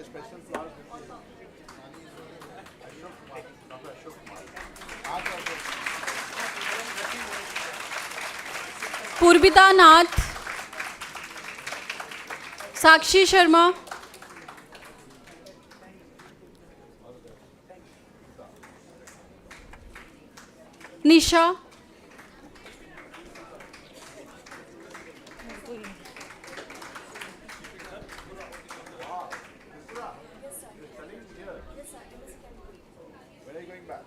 Special flowers. Dr. Ashok Kumar.
Purvita Nath, Sakshi Sharma, Nisha,
Where are you going back?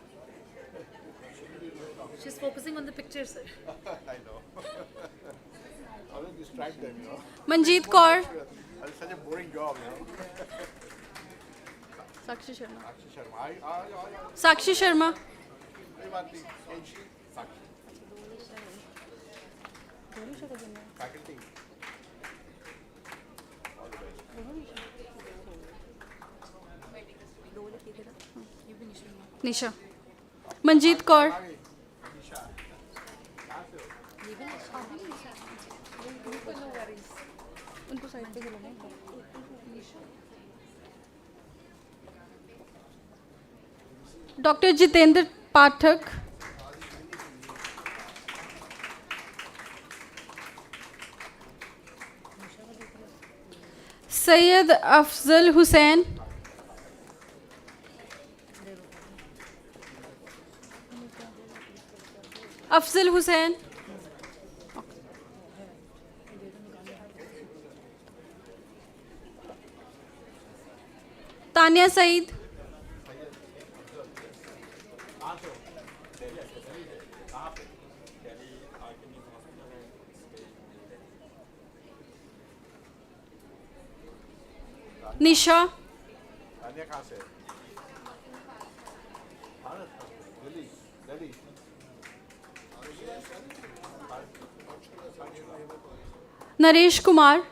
She's focusing on the picture, sir.
I know. Always distract them, you know.
Manjeet Kaur,
That's such a boring job, you know.
Sakshi Sharma,
Sakshi Sharma.
साक्षी शर्मा,
कोई बात नहीं. Sakshi. Faculty. All the best.
निशा, मंजीत कौर, उनको side पे doctor Jitendra पाठक, सैयद अफजल हुसैन, अफजल हुसैन, तानिया सईद, निशा,
तानिया कहाँ से?
Naresh Kumar.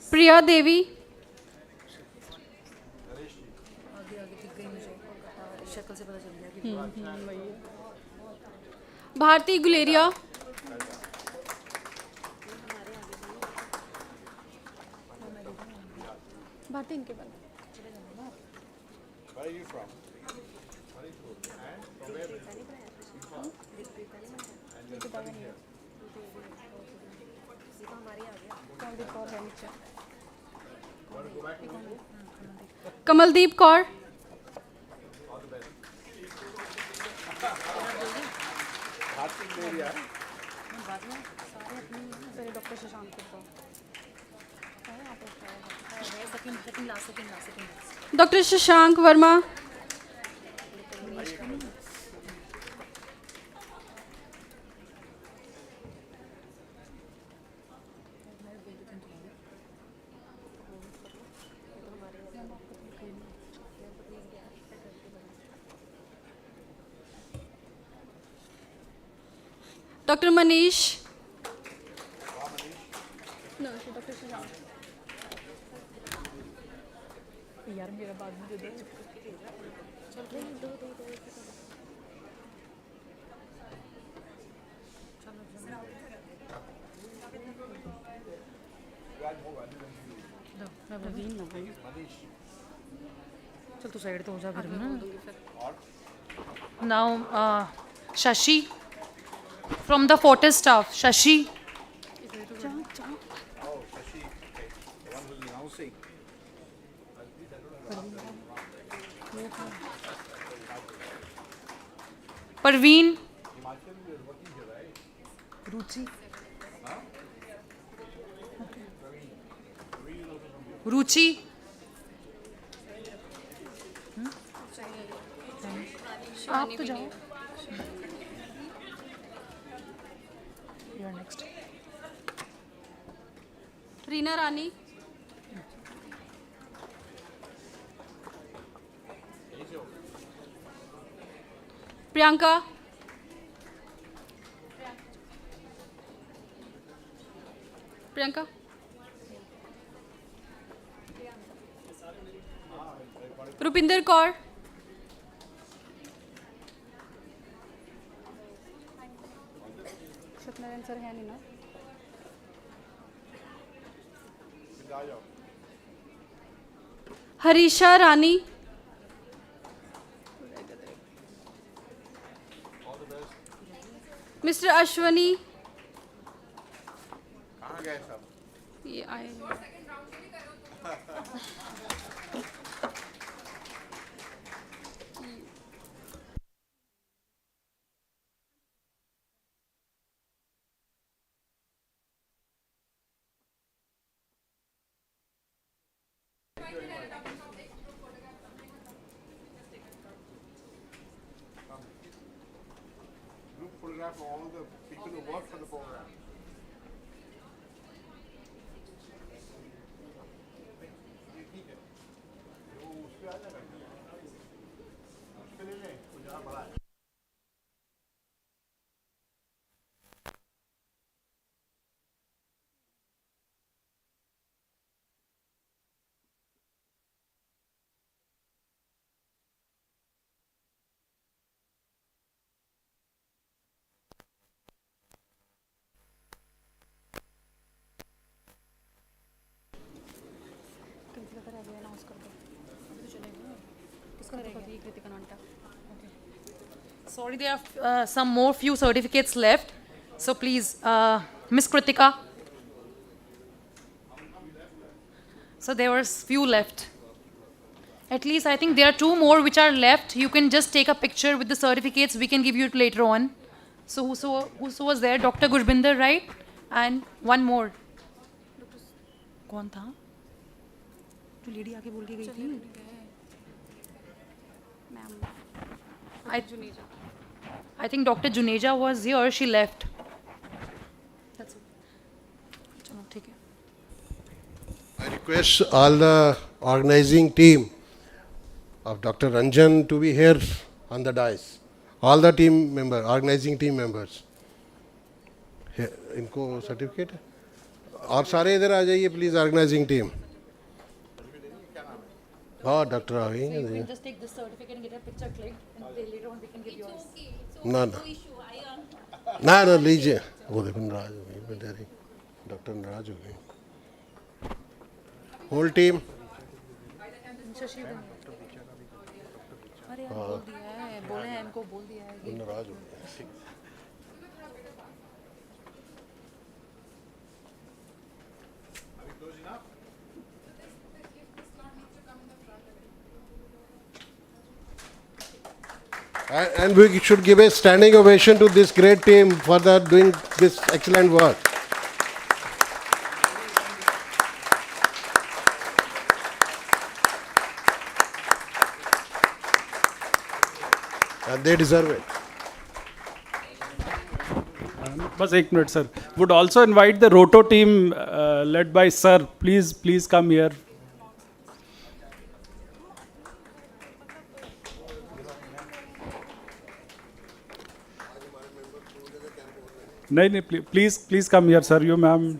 Priya Devi. Bharti Guleria. Bharti इनके बाद
Where are you from? And from where? And you're studying here. Want to go back to Manipur?
Kamaldeep Kaur.
All the best. Bharti Gloria.
Doctor Shashank doctor Shashank Verma. Doctor Manish. Doctor Shashank. यार मेरा बाद में दे दो.
चल तू side तो हो जा फिर ना. Now Shashi from the Fortis staff. Shashi.
Oh, Shashi. Okay. The one who's announcing.
Parveen.
Ruchi.
Ruchi. आप तो जाओ. You are next.
Reena Rani. Priyanka. Priyanka. Rupinder Kaur. Satyanarayan sir है नहीं ना. हरीशा रानी. मिस्टर अश्वनी.
कहाँ गए सब?
ये आए.
Group photograph of all the people who work for the program.
Sorry, there are some more few certificates left. So please, Miss Kritika. So there were few left. At least I think there are two more which are left. You can just take a picture with the certificates. We can give you it later on. So who was there? Dr. Gurbinder, right? And one more. कौन था? जो lady आके बोल के गई थी. I think Dr. Juneja was here. She left. That's it.
request all the organizing team of Dr. Ranjan to be here on the dais. All the team members, organizing team members. इनको certificate और सारे इधर आ जाइए please organising team हाँ doctor आ गई ना ना ना ना लीजिए वो देखो नाराज हो गई बेचारी डॉक्टर नाराज हो गई होल टीम
बोले हैं इनको बोल दिया है
नाराज हो गए And we should give a standing ovation to this great team for doing this excellent work. And they deserve it.
बस एक minute sir. Would also invite the Roto team led by sir. Please come here. नहीं please come here sir you ma'am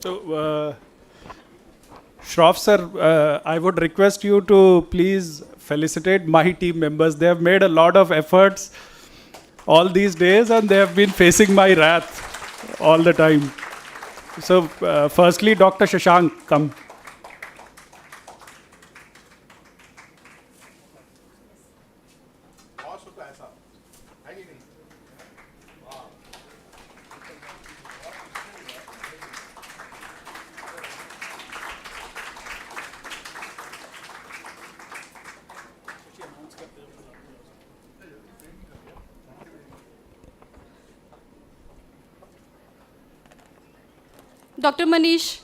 So, Shroff sir, I would request you to please felicitate my team members. They have made a lot of efforts all these days and they have been facing my wrath all the time. So, firstly, Dr. Shashank, come.
Dr. Manish.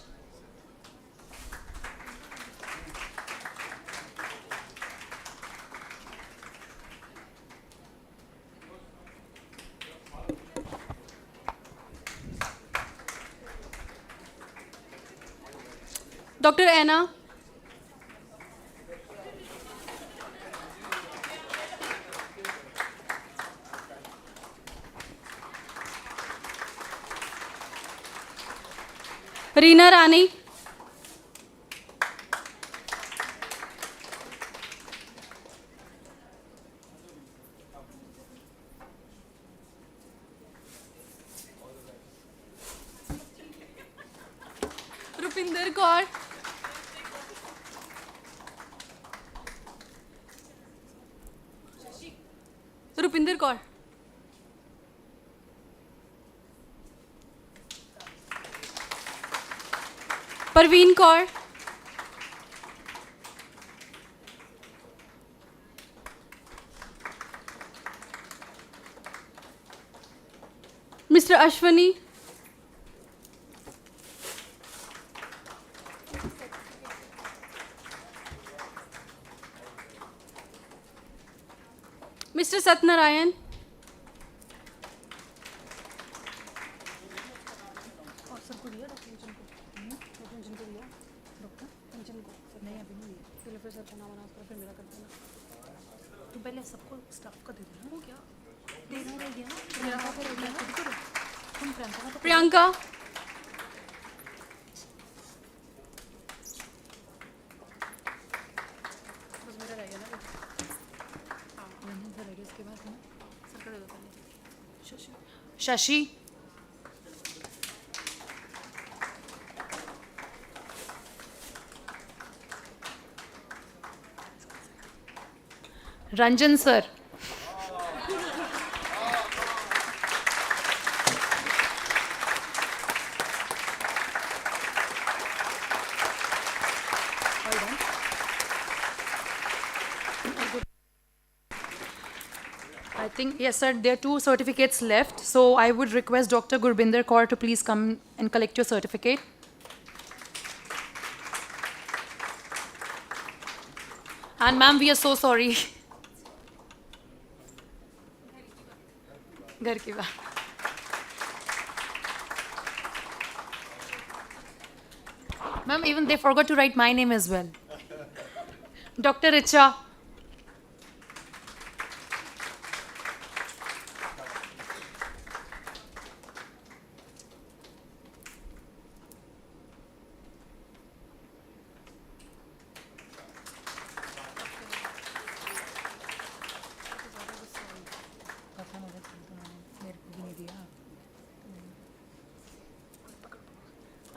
Dr. Anna. Reena Rani. Rupinder Kaur. Rupinder Kaur. Parveen Kaur. Mr. Ashwani. Mr. Satnarayan.
तो पहले सबको staff का दे देना वो क्या देना रह गया प्रियंका को रह गया तुम
प्रियंका
बस मेरा रह गया ना हाँ रंजन से रह गया इसके बाद सर का दे दो पहले Shashi Ranjan sir think, yes, sir, there are 2 certificates left. So I would request Dr. Gurbinder Kaur to please come and collect your certificate. And ma'am, we are so sorry. Ghar ki baat. Ma'am, even they forgot to write my name as well. Dr. Richa.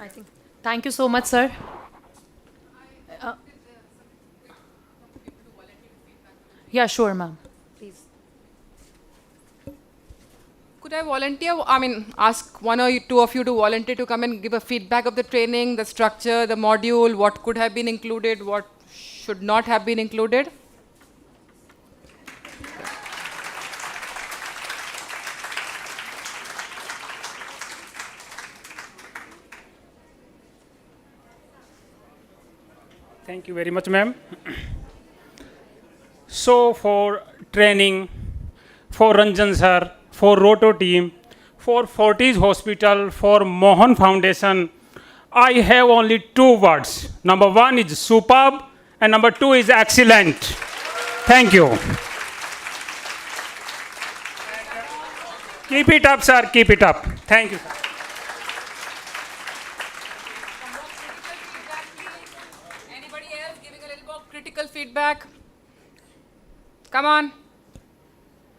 I think. Thank you so much, sir. Yeah, sure, ma'am. Please.
Could I volunteer, ask one or two of you to volunteer to come and give a feedback of the training, the structure, the module, what could have been included, what should not have been included?
Thank you very much, ma'am. So for training, for Ranjan sir, for Roto team, for Fortis Hospital, for Mohan Foundation, I have only 2 words. Number 1 is superb and number 2 is excellent. Thank you. Keep it up, sir. Keep it up. Thank you, sir.
Anybody else giving a little more critical feedback? Come on.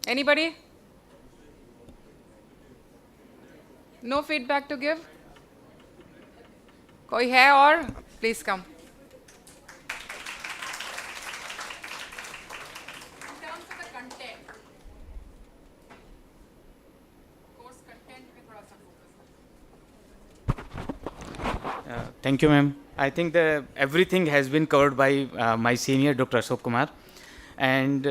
Anybody? No feedback to give? Koi hai aur? Please come. In terms of the content, course content pe thoda sa focus.
Thank you, ma'am. I think everything has been covered by my senior, Dr. Ashok Kumar. And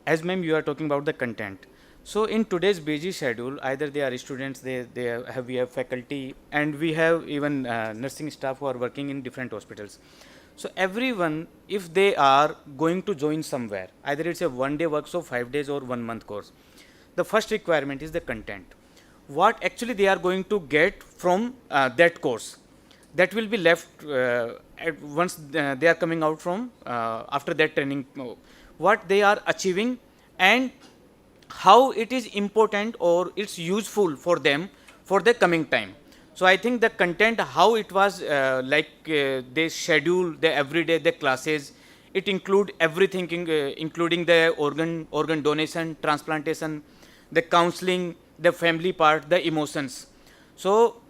as ma'am, you are talking about the content. So in today's busy schedule, either they are students, we have faculty, and we have even nursing staff who are working in different hospitals. So everyone, if they are going to join somewhere, either it's a 1-day workshop, 5 days or 1 month course, the first requirement is the content. What actually they are going to get from that course, that will be left once they are coming out from after that training, what they are achieving and how it is important or it's useful for them for the coming time. So I think the content, how it was they schedule the everyday the classes, it include everything including the organ donation, transplantation, the counseling, the family part, the emotions. So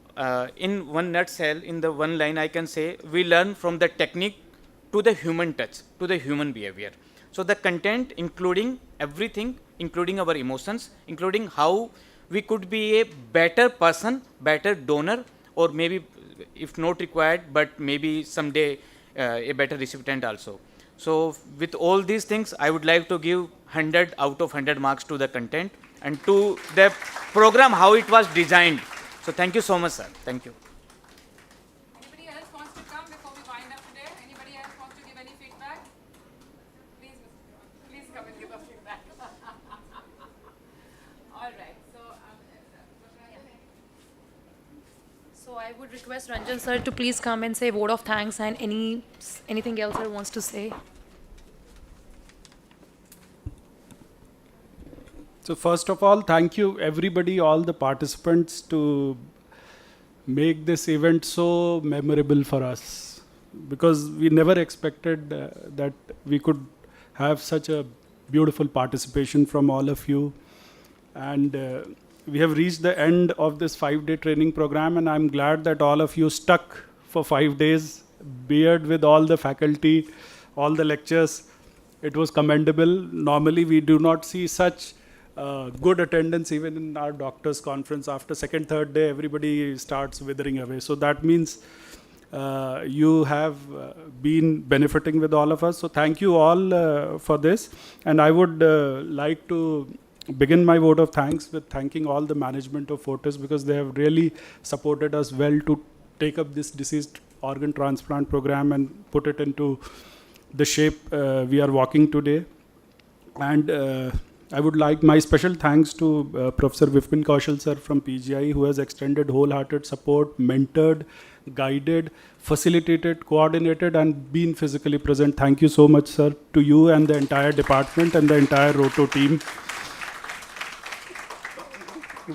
in one nutshell, in the one line I can say, we learn from the technique to the human touch, to the human behavior. So the content including everything, including our emotions, including how we could be a better person, better donor, or maybe if not required, but maybe someday a better recipient also. So with all these things, I would like to give 100 out of 100 marks to the content and to the program, how it was designed. So thank you so much, sir. Thank you.
Anybody else wants to come before we wind up today? Anybody else wants to give any feedback? Please come and give us feedback. All right.
So I would request Ranjan sir to please come and say a word of thanks and anything else sir wants to say.
So first of all, thank you everybody, all the participants, to make this event so memorable for us, because we never expected that we could have such a beautiful participation from all of you. And we have reached the end of this 5-day training program, and I'm glad that all of you stuck for 5 days, beared with all the faculty, all the lectures. It was commendable. Normally we do not see such good attendance even in our doctors conference. After second, third day, everybody starts withering away. So that means you have been benefiting with all of us. So thank you all for this. And I would like to begin my vote of thanks with thanking all the management of Fortis, because they have really supported us well to take up this deceased organ transplant program and put it into the shape we are walking today. And I would like my special thanks to Professor Vipin Kaushal sir from PGI, who has extended wholehearted support, mentored, guided, facilitated, coordinated, and been physically present. Thank you so much, sir, to you and the entire department and the entire Roto team.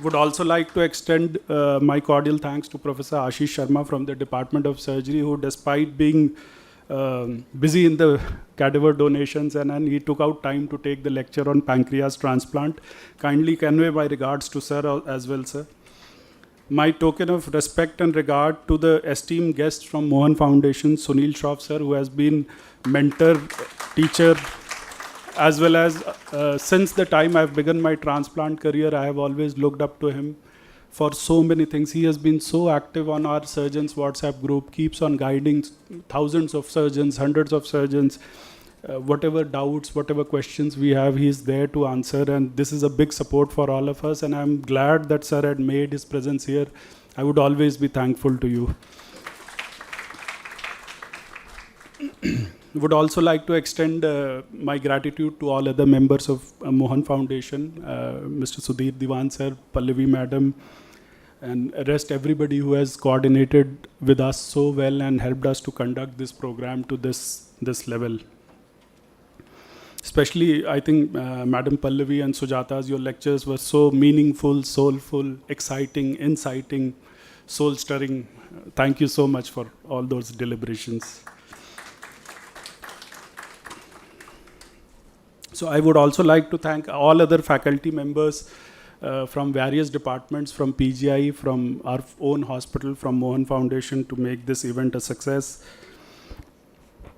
Would also like to extend my cordial thanks to Professor Ashish Sharma from the Department of Surgery, who, despite being busy in the cadaver donations, and he took out time to take the lecture on pancreas transplant. Kindly convey my regards to sir as well, sir. My token of respect and regard to the esteemed guests from Mohan Foundation, Sunil Shroff sir, who has been mentor, teacher, as well as since the time I've begun my transplant career, I have always looked up to him for so many things. He has been so active on our surgeons WhatsApp group, keeps on guiding thousands of surgeons, hundreds of surgeons. Whatever doubts, whatever questions we have, he is there to answer, and this is a big support for all of us, and I'm glad that sir had made his presence here. I would always be thankful to you. Would also like to extend my gratitude to all other members of Mohan Foundation, Mr. Sudhir Diwan sir, Pallavi madam, and rest everybody who has coordinated with us so well and helped us to conduct this program to this level. Especially, I think, Madam Pallavi and Sujata's, your lectures were so meaningful, soulful, exciting, inciting, soul-stirring. Thank you so much for all those deliberations. So I would also like to thank all other faculty members from various departments, from PGI, from our own hospital, from Mohan Foundation, to make this event a success.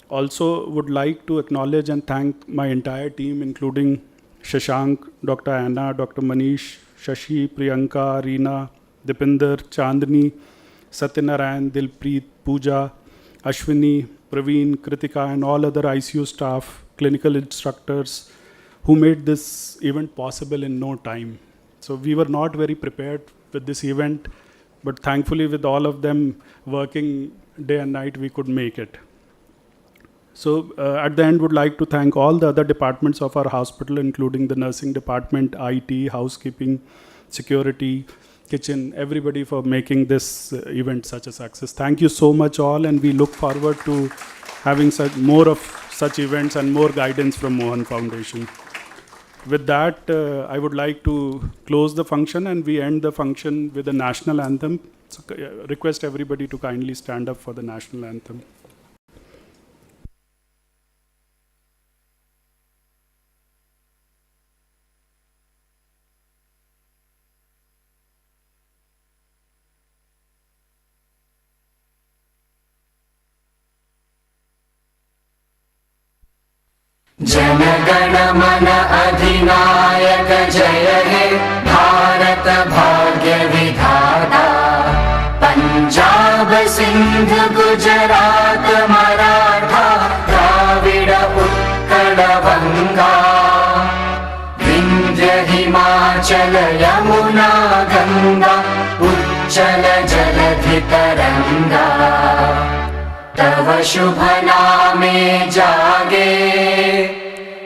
Also would like to acknowledge and thank my entire team, including Shashank, Dr. Anna, Dr. Manish, Shashi, Priyanka, Reena, Dipinder, Chandni, Satyanarayan, Dilpreet, Pooja, Ashwini, Praveen, Kritika, and all other ICU staff, clinical instructors, who made this event possible in no time. So we were not very prepared with this event, but thankfully with all of them working day and night, we could make it. So at the end, would like to thank all the other departments of our hospital, including the nursing department, IT, housekeeping, security, kitchen, everybody for making this event such a success. Thank you so much all, and we look forward to having more of such events and more guidance from Mohan Foundation. With that, I would like to close the function, and we end the function with the national anthem. So request everybody to kindly stand up for the national anthem.
जनगण मन अधिनायक जय हे भारत भाग्य विधाता पंजाब सिंध गुजरात मराठा द्राविड उत्कल बंगा विंध्य हिमाचल यमुना गंगा उच्चल जलधि तरंगा तव शुभ नामे जागे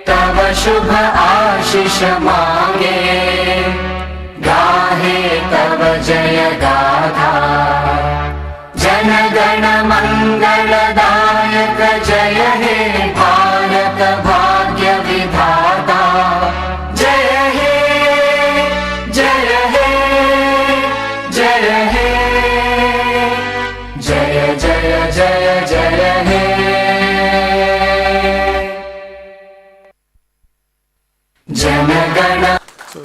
तव शुभ आशीष मांगे गाहे तव जय गाथा जनगण मंगलदायक जय हे भारत भाग्य विधाता जय हे जय हे जय हे जय जय जय जय हे जनगण.
So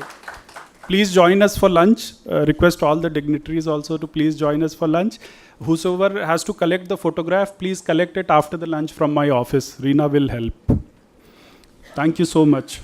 please join us for lunch. Request all the dignitaries also to please join us for lunch. Whosoever has to collect the photograph, please collect it after the lunch from my office. Reena will help. Thank you so much.